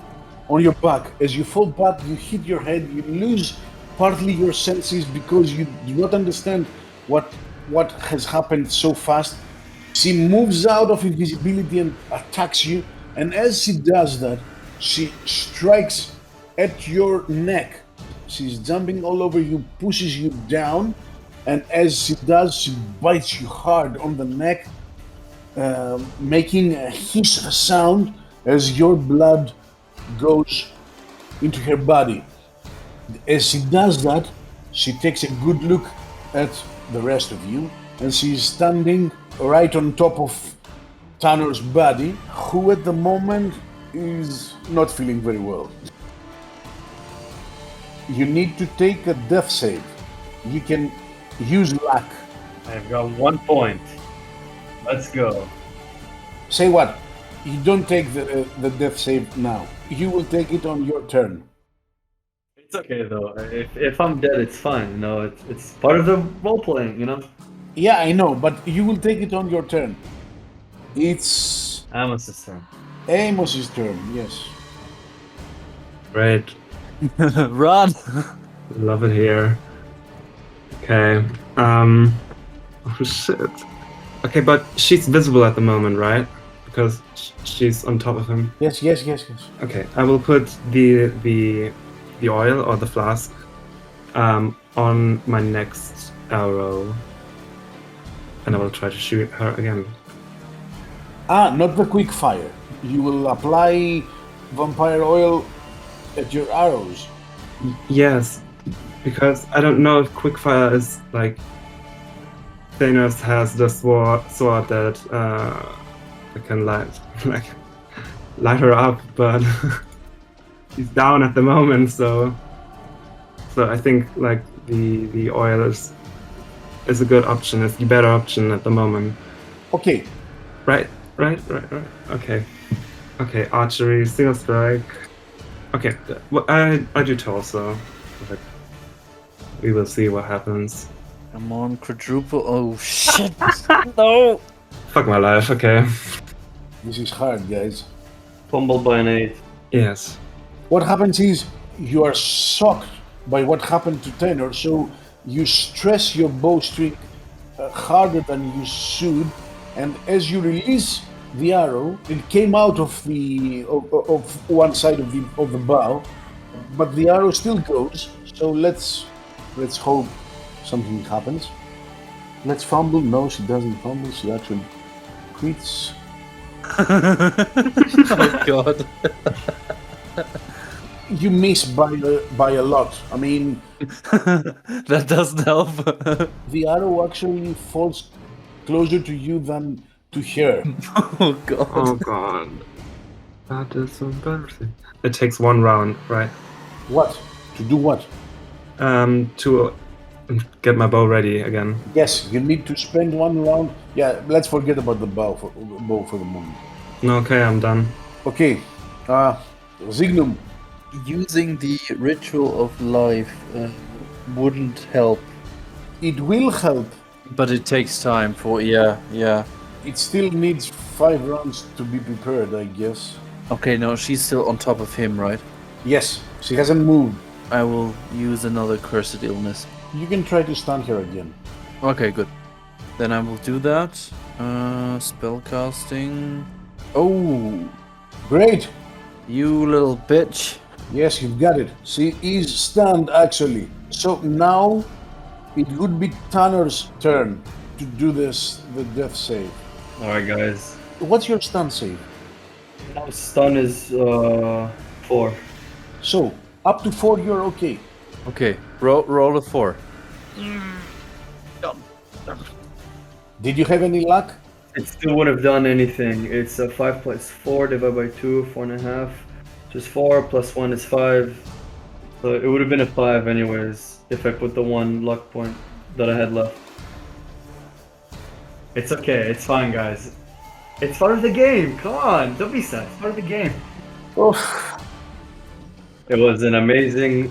on your back. As you fall back, you hit your head, you lose partly your senses because you do not understand what what has happened so fast. She moves out of invisibility and attacks you, and as she does that, she strikes at your neck. She's jumping all over you, pushes you down, and as she does, she bites you hard on the neck, making a hiss of a sound as your blood goes into her body. As she does that, she takes a good look at the rest of you, and she's standing right on top of Tanner's body, who at the moment is not feeling very well. You need to take a death save. You can use luck. I've got 1 point. Let's go. Say what? You don't take the death save now. You will take it on your turn. It's okay though. If I'm dead, it's fine. You know, it's part of the role playing. You know. Yeah, I know, but you will take it on your turn. It's Amos's turn. Amos's turn, yes. Great. Run! Love it here. Okay. Oh shit. Okay, but she's visible at the moment, right? Because she's on top of him. Yes. Okay, I will put the oil or the flask on my next arrow, and I will try to shoot her again. Not the quick fire. You will apply vampire oil at your arrows. Yes, because I don't know if quickfire is like Thanos has the sword that can light her up, but he's down at the moment, so I think like the oil is a good option. It's the better option at the moment. Okay. Right. Okay, archery, single strike. Okay, well, I do torso. But we will see what happens. Come on, quadruple. Oh shit! No! Fuck my life, okay. This is hard, guys. Fumbled by an 8. Yes. What happens is you are shocked by what happened to Tanner, so you stress your bowstring harder than you should, and as you release the arrow, it came out of the of one side of the bow, but the arrow still goes. So let's hope something happens. Let's fumble. No, she doesn't fumble. She actually quits. Oh god. You miss by a lot. I mean, That doesn't help. the arrow actually falls closer to you than to her. Oh god. Oh god. That is so embarrassing. It takes 1 round, right? What? To do what? To get my bow ready again. Yes, you need to spend 1 round. Yeah, let's forget about the bow for the moment. No, okay, I'm done. Okay, Zignum. Using the ritual of life wouldn't help. It will help. But it takes time for yeah. It still needs 5 rounds to be prepared, I guess. Okay, no, she's still on top of him, right? Yes, she hasn't moved. I will use another cursed illness. You can try to stun her again. Okay, good. Then I will do that. Spellcasting. Oh, Great. you little bitch. Yes, you've got it. She is stunned, actually. So now it would be Tanner's turn to do the death save. Alright, guys. What's your stun save? Now stun is 4. So, up to 4, you're okay. Okay, roll a 4. Did you have any luck? It still would have done anything. It's 5 plus 4 divided by 2, 4.5. Just 4 plus 1 is 5. So it would have been a 5 anyways if I put the 1 luck point that I had left. It's okay, it's fine, guys. It's part of the game. Come on, don't be sad. It's part of the game. Oh, It was an amazing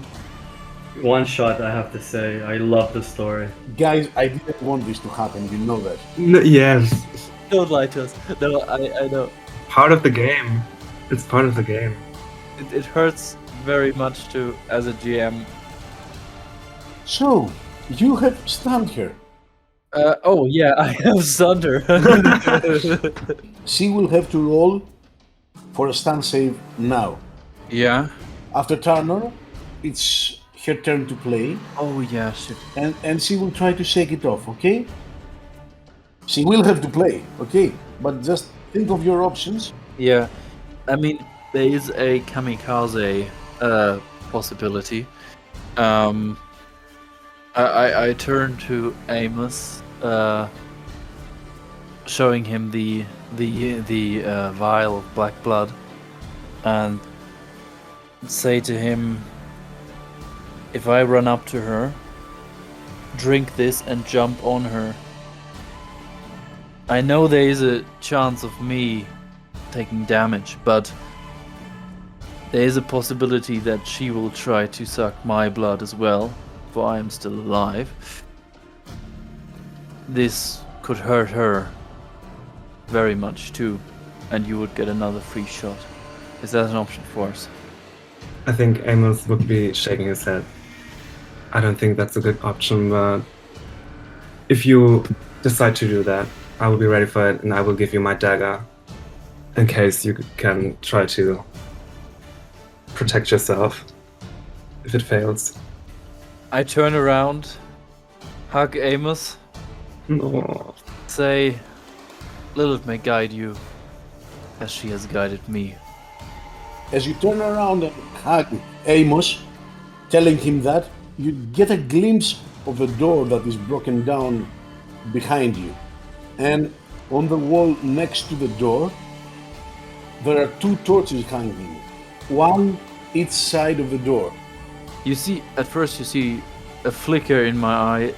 one shot, I have to say. I love the story. guys, I didn't want this to happen. You know that. Yes. Don't lie to us. No, I know. Part of the game. It's part of the game. It hurts very much to, as a GM. So, you have stunned her. Oh yeah, I have Thunder. She will have to roll for a stun save now. Yeah. After Tarnor, it's her turn to play, Oh yeah, shit. and she will try to shake it off, okay? She will have to play, okay? But just think of your options. Yeah. I mean, there is a kamikaze possibility. I turn to Amos, showing him the vial of black blood, and say to him, if I run up to her, drink this and jump on her. I know there is a chance of me taking damage, but there is a possibility that she will try to suck my blood as well, for I am still alive. This could hurt her very much too, and you would get another free shot. Is that an option for us? I think Amos would be shaking his head. I don't think that's a good option, but if you decide to do that, I will be ready for it, and I will give you my dagger in case you can try to protect yourself if it fails. I turn around, hug Amos, No. say, Lilith may guide you as she has guided me. As you turn around and hug Amos, telling him that, you get a glimpse of a door that is broken down behind you. And on the wall next to the door, there are two torches hanging, one each side of the door. You see, at first you see a flicker in my eye.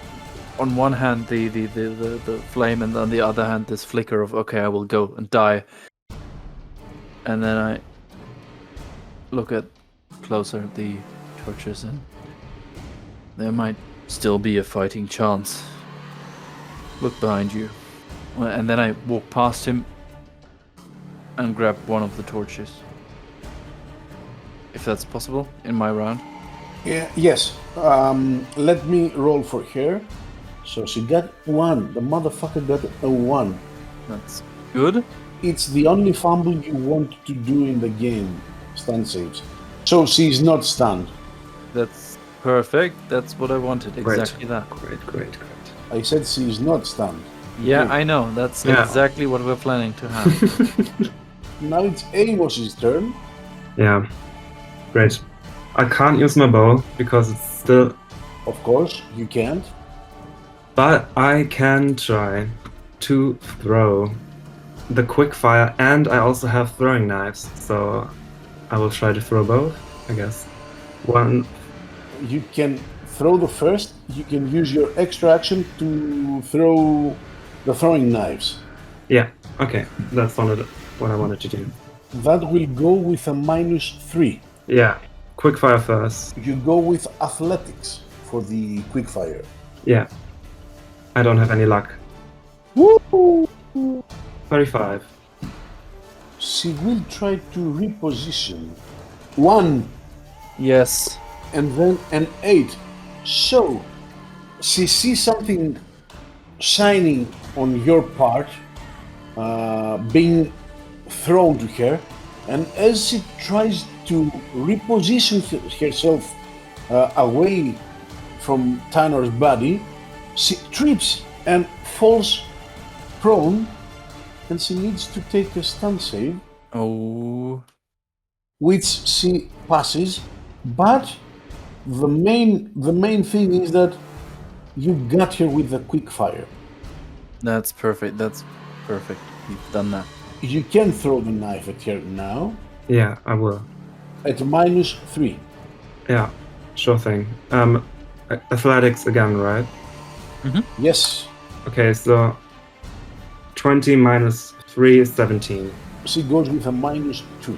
On one hand, the flame, and on the other hand, this flicker of, okay, I will go and die. And then I look at closer the torches, and there might still be a fighting chance. Look behind you. And then I walk past him and grab one of the torches. If that's possible, in my round. Yeah, yes. Let me roll for her. So she got one. The motherfucker got a one. That's good. It's the only fumble you want to do in the game. Stun saves. So she's not stunned. That's perfect. That's what I wanted. Exactly that. Great. I said she's not stunned. Yeah, Okay. I know. That's Yeah. exactly what we're planning to have. Now it's Amos's turn. Yeah. Great. I can't use my bow because it's still... Of course, you can't. But I can try to throw the quick fire, and I also have throwing knives, so I will try to throw both, I guess. One... You can throw the first. You can use your extra action to throw the throwing knives. Yeah, okay. That's what I wanted to do. That will go with a -3. Yeah. Quick fire first. You go with athletics for the quickfire. Yeah. I don't have any luck. Woo! 35. She will try to reposition. 1 Yes. and then an 8. So she sees something shining on your part, being thrown to her, and as she tries to reposition herself away from Tanor's body, she trips and falls prone, and she needs to take a stun save, Oh. which she passes. But the main thing is that you got her with the quick fire. That's perfect. That's perfect. You've done that. You can throw the knife at her now Yeah, I will. at -3. Yeah, sure thing. Athletics again, right? Yes, Okay, so 20 minus 3 is 17. she goes with a -2.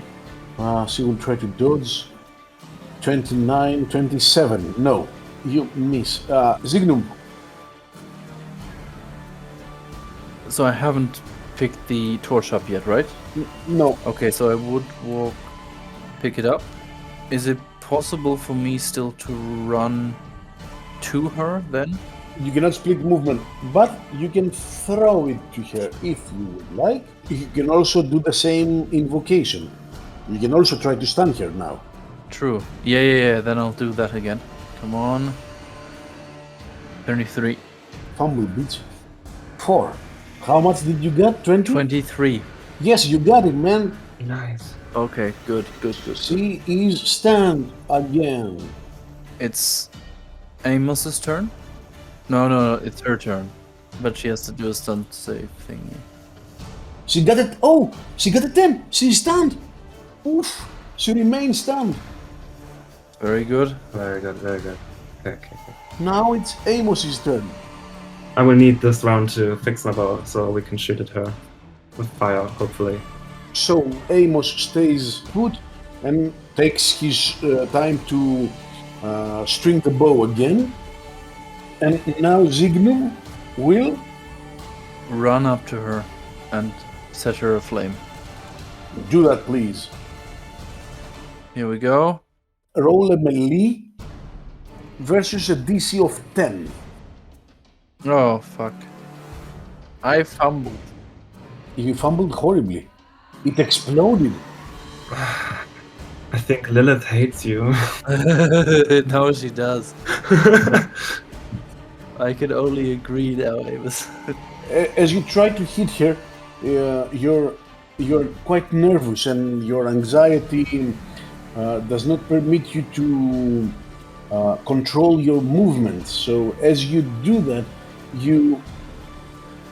She will try to dodge. 29, 27. No, you miss. Zignum, So I haven't picked the torch up yet, right? no. Okay, so I would pick it up. Is it possible for me still to run to her then? You cannot split movement, but you can throw it to her if you would like. You can also do the same invocation. You can also try to stun her now. True. Yeah. Then I'll do that again. Come on. 23. Fumble, bitch. 4. How much did you get? 20? 23. Yes, you got it, man. Nice. Okay, good. She is stand again. It's Amos's turn? No, it's her turn. But she has to do a stunt save thingy. She got it. Oh, she got a 10. She's stunned. Oof. She remains stunned. Very good. Very good, very good. Okay. Now it's Amos's turn. I will need this round to fix my bow so we can shoot at her with fire, hopefully. So Amos stays put and takes his time to string the bow again. And now Zignum will Run up to her and set her aflame. do that, please. Here we go. Roll a melee versus a DC of 10. Oh, fuck. I fumbled. You fumbled horribly. It exploded. I think Lilith hates you. No, she does. I can only agree now, Amos. As you try to hit her, you're quite nervous, and your anxiety does not permit you to control your movements. So as you do that, you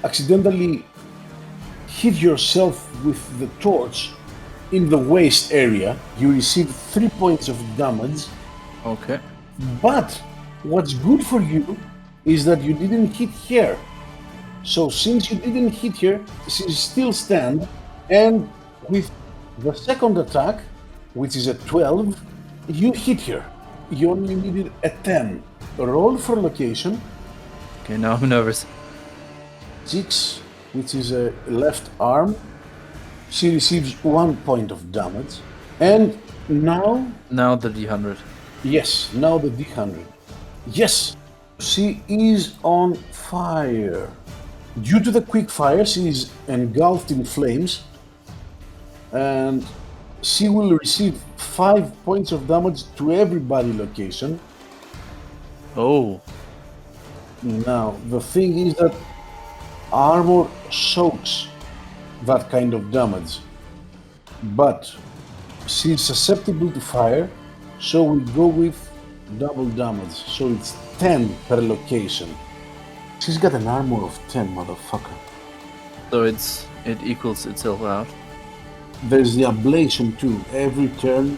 accidentally hit yourself with the torch in the waist area. You receive 3 points of damage. Okay. But what's good for you is that you didn't hit her. So since you didn't hit her, she's still stand, and with the second attack, which is a 12, you hit her. You only needed a 10. Roll for location. Okay, now I'm nervous. 6, which is a left arm. She receives 1 point of damage. And now, Now the D100. yes, now the D100. Yes, she is on fire. Due to the quick fire, she is engulfed in flames, and she will receive 5 points of damage to every body location. Oh. Now, the thing is that armor soaks that kind of damage, but she's susceptible to fire, so we go with double damage, so it's 10 per location. She's got an armor of 10, motherfucker. So it equals itself out. There's the ablation too. Every turn,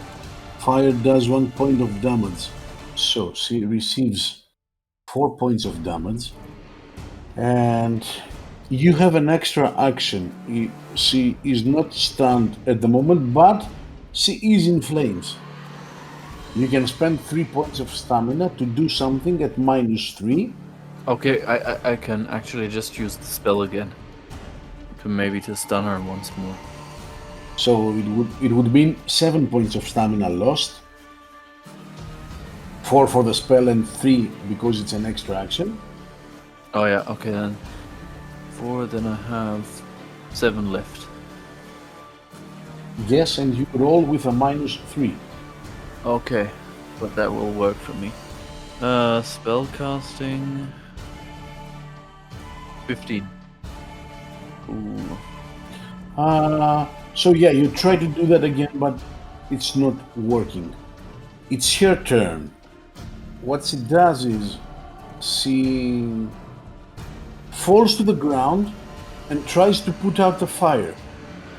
fire does 1 point of damage. So she receives 4 points of damage. And you have an extra action. She is not stunned at the moment, but she is in flames. You can spend 3 points of stamina to do something at -3. Okay, I can actually just use the spell again. To stun her once more. So it would mean 7 points of stamina lost. 4 for the spell and 3 because it's an extra action. Oh yeah, okay then. 4, then I have 7 left. Yes, and you roll with a -3. Okay, but that will work for me. Spell casting 15. Ooh. So yeah, you try to do that again, but it's not working. It's her turn. What she does is she falls to the ground and tries to put out the fire.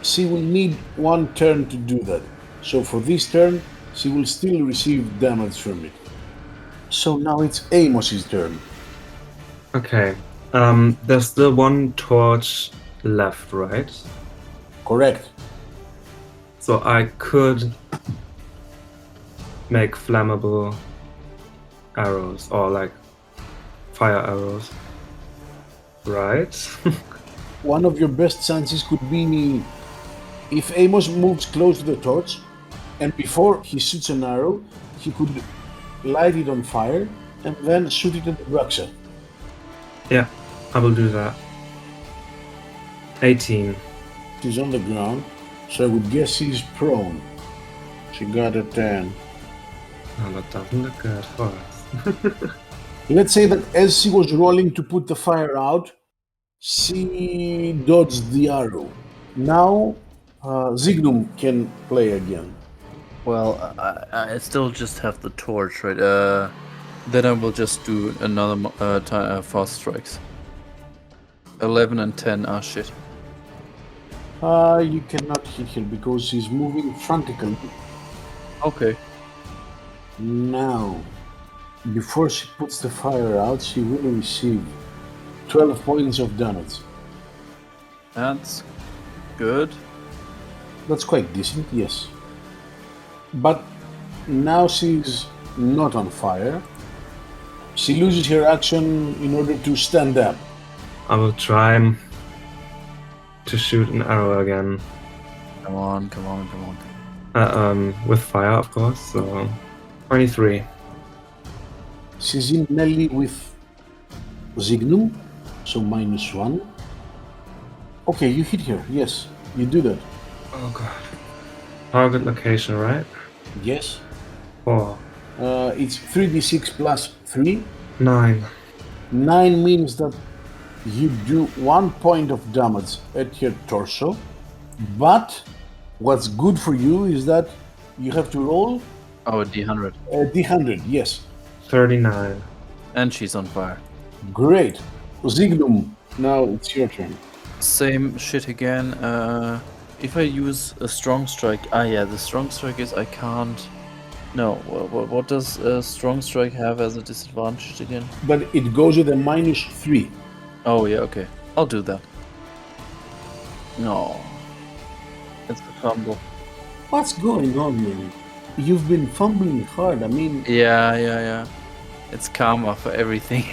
She will need 1 turn to do that. So for this turn, she will still receive damage from it. So now it's Amos's turn. Okay. There's still 1 torch left, right? Correct. So I could make flammable arrows or like fire arrows, right? One of your best chances could be if Amos moves close to the torch, and before he shoots an arrow, he could light it on fire and then shoot it at the Bruxa. Yeah, I will do that. 18. She's on the ground, so I would guess she's prone. She got a 10. Oh, that doesn't look good for us. Let's say that as she was rolling to put the fire out, she dodged the arrow. Now, Zignum can play again. Well, I still just have the torch, right? Then I will just do another fast strikes. 11 and 10 are shit. You cannot hit her because she's moving frantically. Okay. Now, before she puts the fire out, she will receive 12 points of damage. That's good. That's quite decent, yes. But now she's not on fire. She loses her action in order to stand up. I will try to shoot an arrow again. Come on. With fire, of course, so 23. She's in melee with Zignum, so -1. Okay, you hit her, yes, you do that. Oh god. Target location, right? Yes. 4. It's 3d6 plus 3. 9. 9 means that you do 1 point of damage at her torso, but what's good for you is that you have to roll Oh, a D100. a d100, yes. 39. And she's on fire. Great. Zignum, now it's your turn. Same shit again. If I use a strong strike, the strong strike is I can't. No, what does a strong strike have as a disadvantage again? But it goes with a -3. Oh yeah, okay, I'll do that. No, it's a fumble. What's going on, man? You've been fumbling hard. I mean, Yeah. It's karma for everything.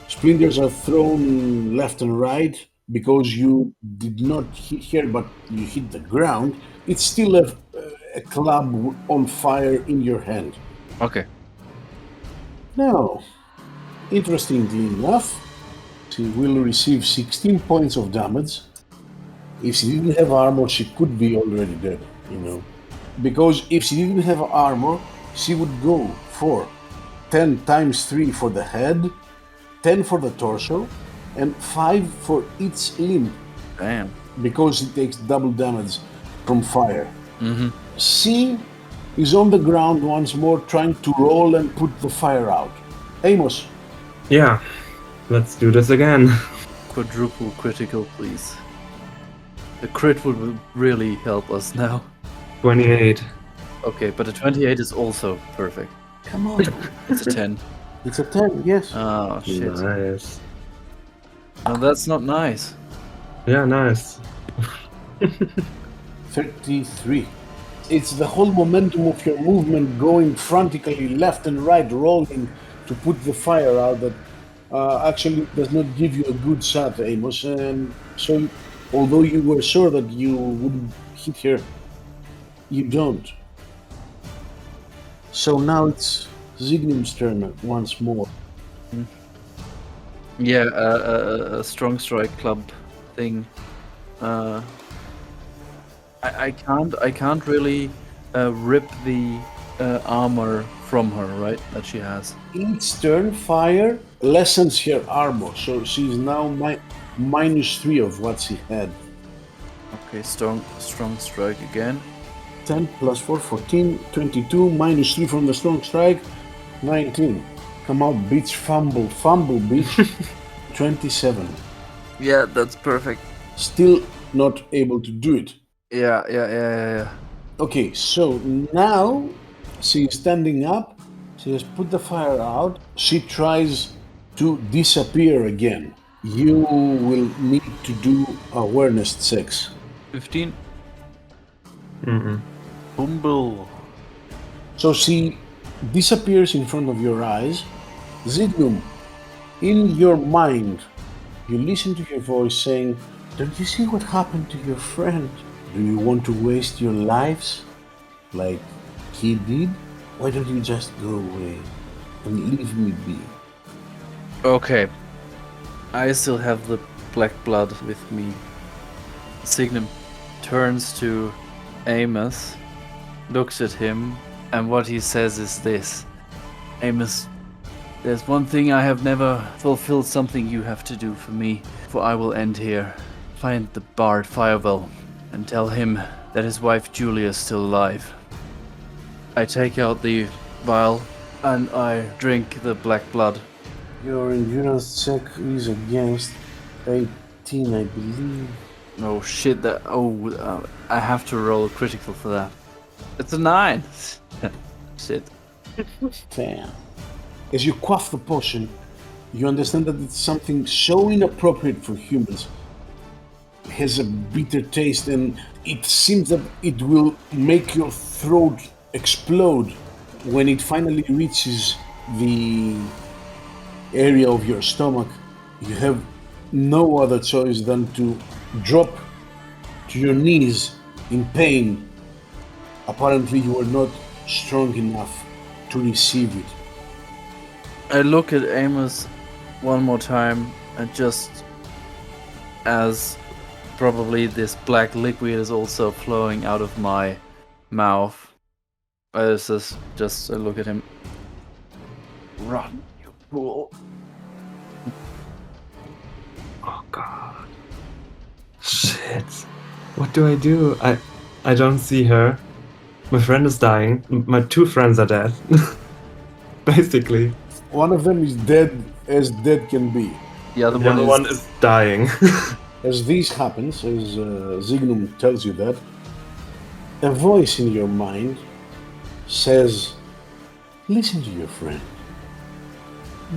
splinters are thrown left and right because you did not hit her, but you hit the ground. It's still a club on fire in your hand. Okay. Now, interestingly enough, she will receive 16 points of damage. If she didn't have armor, she could be already dead, you know. Because if she didn't have armor, she would go for 10 times 3 for the head, 10 for the torso, and 5 for each limb. Damn. Because she takes double damage from fire. Mm-hmm. She is on the ground once more, trying to roll and put the fire out. Amos, Yeah, let's do this again. Quadruple critical, please. The crit would really help us now. 28. Okay, but a 28 is also perfect. come on. It's a 10. It's a 10, yes. Oh shit. Nice. No, that's not nice. Yeah, nice. 33. It's the whole momentum of your movement going frantically left and right, rolling to put the fire out that actually does not give you a good shot, Amos. And so, although you were sure that you wouldn't hit her, you don't. So now it's Zignum's turn once more. Yeah, a strong strike club thing. I can't really rip the armor from her, right? That she has. Each turn, fire lessens her armor, so she's now -3 of what she had. Okay, strong strike again. 10 plus 4, 14, 22, -3 from the strong strike, 19. Come on, bitch, fumble, bitch. 27. Yeah, that's perfect. Still not able to do it. Yeah. Okay, so now she's standing up. She has put the fire out. She tries to disappear again. You will need to do awareness checks. 15. Mm-mm. Humble. So she disappears in front of your eyes. Zignum, in your mind, you listen to her voice saying, "Don't you see what happened to your friend? Do you want to waste your lives like he did? Why don't you just go away and leave me be?" Okay. I still have the black blood with me. Signum turns to Amos, looks at him, and what he says is this. Amos, there's one thing I have never fulfilled, something you have to do for me, for I will end here. Find the bard Pavel and tell him that his wife Julia is still alive. I take out the vial and I drink the black blood. Your endurance check is against 18, I believe. Oh shit, I have to roll a critical for that. It's a 9! Shit. Damn. As you quaff the potion, you understand that it's something so inappropriate for humans. It has a bitter taste and it seems that it will make your throat explode when it finally reaches the area of your stomach. You have no other choice than to drop to your knees in pain. Apparently you are not strong enough to receive it. I look at Amos one more time and just as probably this black liquid is also flowing out of my mouth. I just look at him. Run, you fool. Oh god. Shit. What do I do? I don't see her. My friend is dying. My 2 friends are dead. Basically. One of them is dead as dead can be. The other The other one is dying. As this happens, as Zignum tells you that, a voice in your mind says, listen to your friend.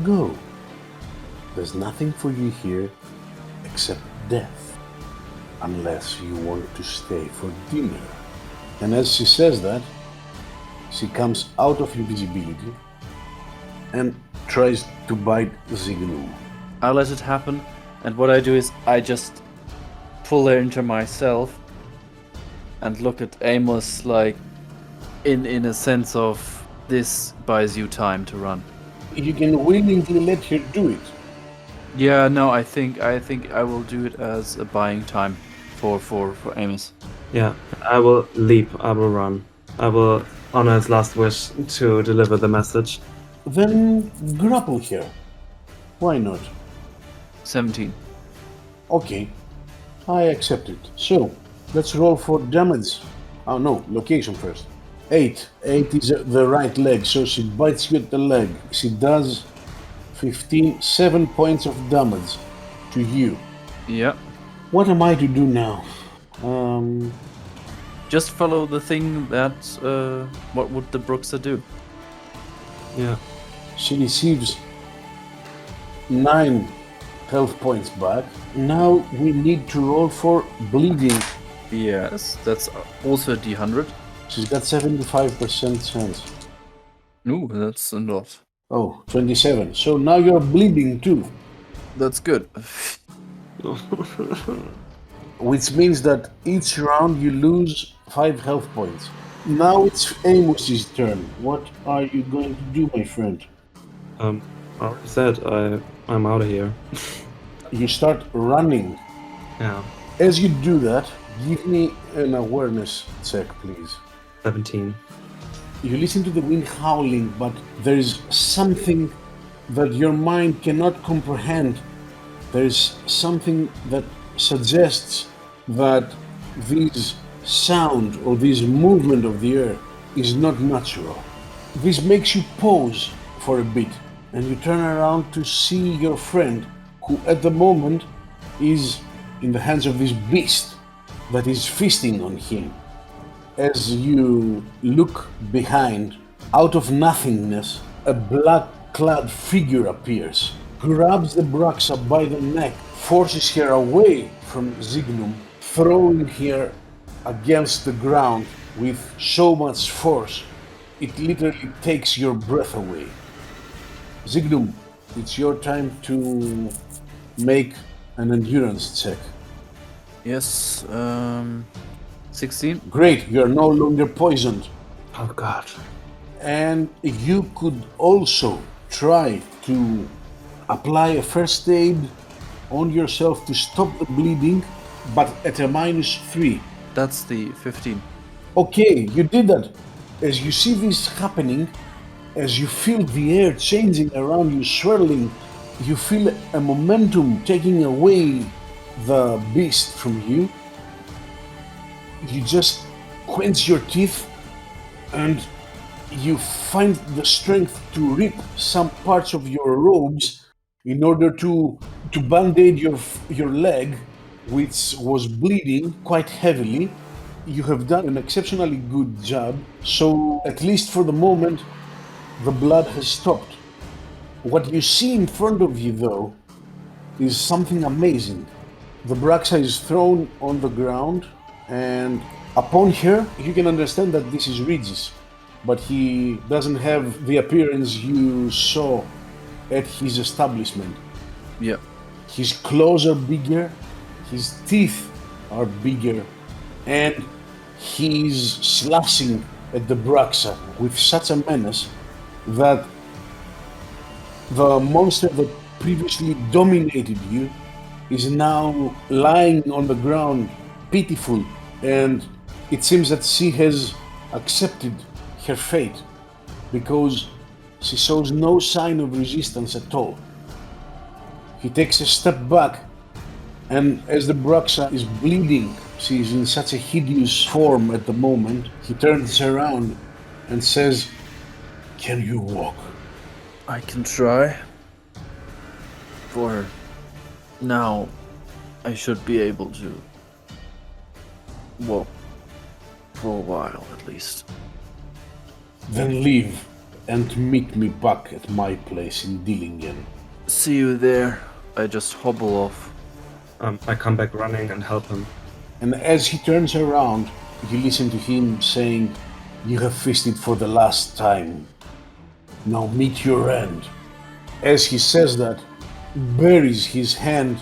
Go. There's nothing for you here except death, unless you want to stay for dinner. And as she says that, she comes out of invisibility and tries to bite Zignum. I let it happen, and what I do is I just pull her into myself and look at Amos like in a sense of this buys you time to run. You can willingly let her do it. Yeah, no, I think I will do it as a buying time for Amos. Yeah, I will leap, I will run. I will honor his last wish to deliver the message. Then grapple her. Why not? 17. Okay, I accept it. So, let's roll for damage. Oh no, location first. 8. 8 is the right leg, so she bites you at the leg. She does 7 points of damage to you. Yeah. What am I to do now? Just follow the thing that what would the Brookser do? Yeah. She receives 9 health points back. Now we need to roll for bleeding. Yes, that's also a D100. She's got 75% chance. Ooh, that's a lot. Oh, 27. So now you're bleeding too. That's good. Which means that each round you lose 5 health points. Now it's Amos's turn. What are you going to do, my friend? I already said I'm out of here. You start running. Yeah. As you do that, give me an awareness check, please. 17. You listen to the wind howling, but there is something that your mind cannot comprehend. There is something that suggests that this sound or this movement of the air is not natural. This makes you pause for a bit, and you turn around to see your friend, who at the moment is in the hands of this beast that is feasting on him. As you look behind, out of nothingness, a black-clad figure appears, grabs the Braxa by the neck, forces her away from Zignum, throwing her against the ground with so much force, it literally takes your breath away. Zignum, it's your time to make an endurance check. Yes, 16. Great, you are no longer poisoned. Oh god. And you could also try to apply a first aid on yourself to stop the bleeding, but at a -3. That's the 15. Okay, you did that. As you see this happening, as you feel the air changing around you, swirling, you feel a momentum taking away the beast from you. You just clench your teeth and you find the strength to rip some parts of your robes in order to band-aid your leg, which was bleeding quite heavily. You have done an exceptionally good job, so at least for the moment, the blood has stopped. What you see in front of you, though, is something amazing. The Braxa is thrown on the ground, and upon her, you can understand that this is Regis, but he doesn't have the appearance you saw at his establishment. Yeah. His claws are bigger, his teeth are bigger, and he's slashing at the Braxa with such a menace that the monster that previously dominated you is now lying on the ground, pitiful, and it seems that she has accepted her fate because she shows no sign of resistance at all. He takes a step back, and as the Braxa is bleeding, she is in such a hideous form at the moment, he turns around and says, "Can you walk?" I can try. For now, I should be able to walk for a while at least. Then leave and meet me back at my place in Dillingen. See you there. I just hobble off. I come back running and help him. And as he turns around, you listen to him saying, "You have feasted for the last time. Now meet your end." As he says that, buries his hand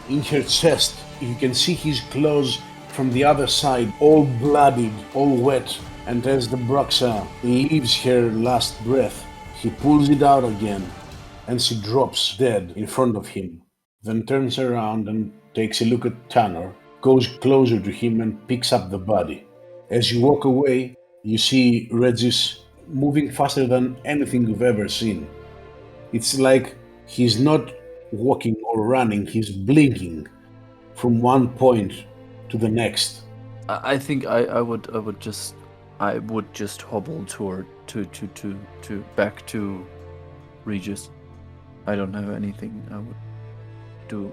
in her chest. You can see his claws from the other side, all bloodied, all wet. And as the Braxa leaves her last breath, he pulls it out again, and she drops dead in front of him. Then turns around and takes a look at Tanner, goes closer to him and picks up the body. As you walk away, you see Regis moving faster than anything you've ever seen. It's like he's not walking or running, he's blinking from one point to the next. I think I would just hobble toward to back to Regis. I don't have anything I would do.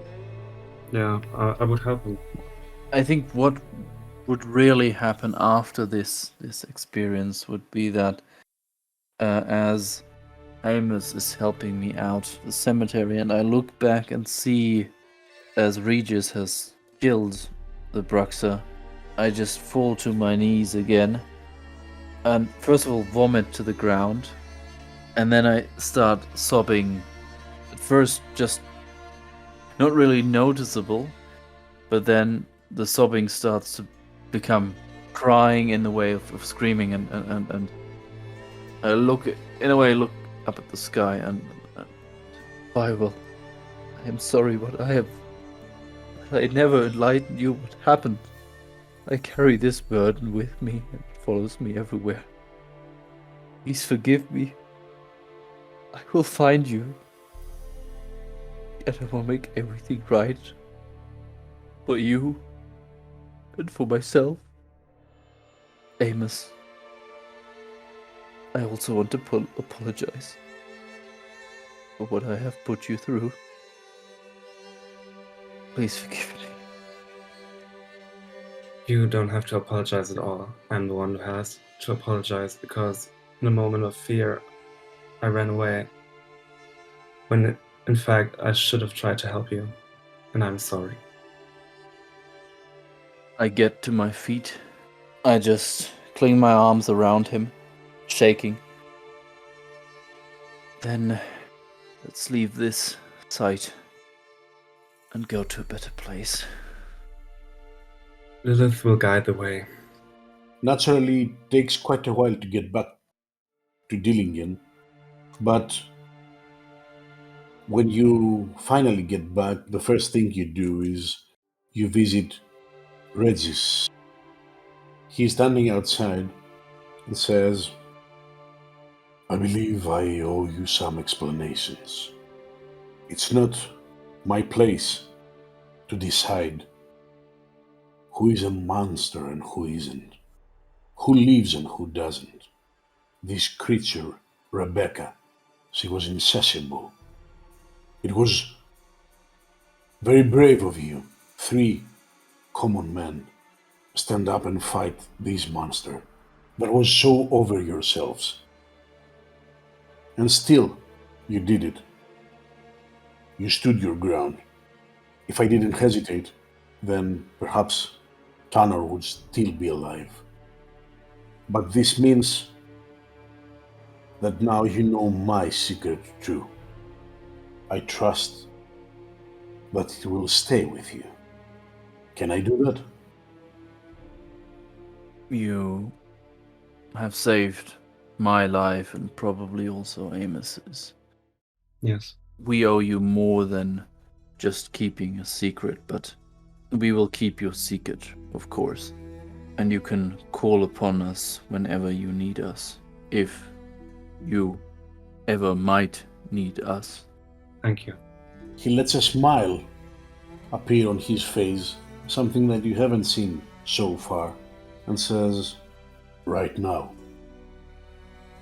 Yeah, I would help him. I think what would really happen after this experience would be that as Amos is helping me out the cemetery, and I look back and see as Regis has killed the Braxa, I just fall to my knees again, and first of all vomit to the ground, and then I start sobbing. At first, just not really noticeable, but then the sobbing starts to become crying in the way of screaming, and I look up at the sky and Pavel, I am sorry, but I never enlightened you what happened. I carry this burden with me and it follows me everywhere. Please forgive me. I will find you. And I will make everything right. For you. And for myself. Amos. I also want to apologize for what I have put you through. Please forgive me. You don't have to apologize at all. I'm the one who has to apologize because in a moment of fear, I ran away. When in fact, I should have tried to help you. And I'm sorry. I get to my feet. I just cling my arms around him, shaking. Then let's leave this site and go to a better place. Lilith will guide the way. Naturally, it takes quite a while to get back to Dillingen, but When you finally get back, the first thing you do is you visit Regis. He's standing outside and says, I believe I owe you some explanations. It's not my place to decide who is a monster and who isn't, who lives and who doesn't. This creature, Rebecca, she was insatiable. It was very brave of you, 3 common men, stand up and fight this monster that was so over yourselves. And still, you did it. You stood your ground. If I didn't hesitate, then perhaps Tanner would still be alive. But this means that now you know my secret too. I trust that it will stay with you. Can I do that? You have saved my life and probably also Amos's. Yes. We owe you more than just keeping a secret, but we will keep your secret, of course. And you can call upon us whenever you need us, if you ever might need us. Thank you. He lets a smile appear on his face, something that you haven't seen so far, and says, right now,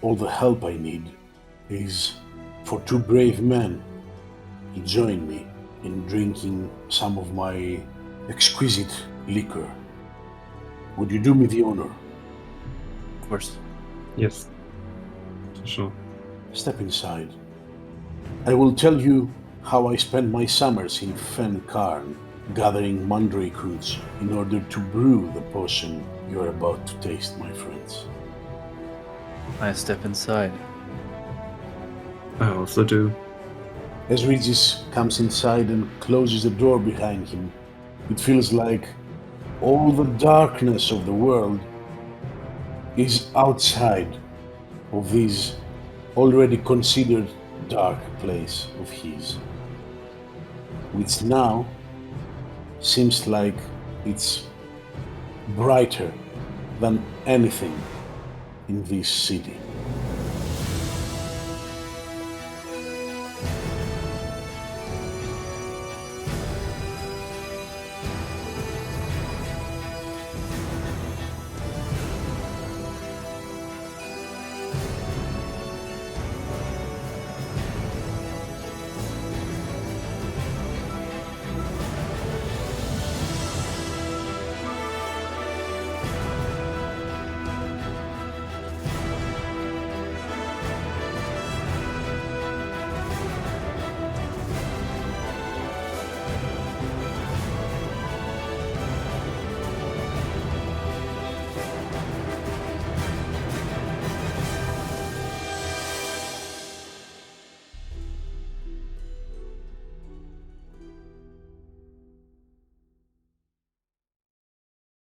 all the help I need is for 2 brave men to join me in drinking some of my exquisite liquor. Would you do me the honor? Of course. Yes. For sure. Step inside. I will tell you how I spent my summers in Fen Karn, gathering mandrake roots in order to brew the potion you are about to taste, my friends. I step inside. I also do. As Regis comes inside and closes the door behind him, it feels like all the darkness of the world is outside of this already considered dark place of his, which now seems like it's brighter than anything in this city.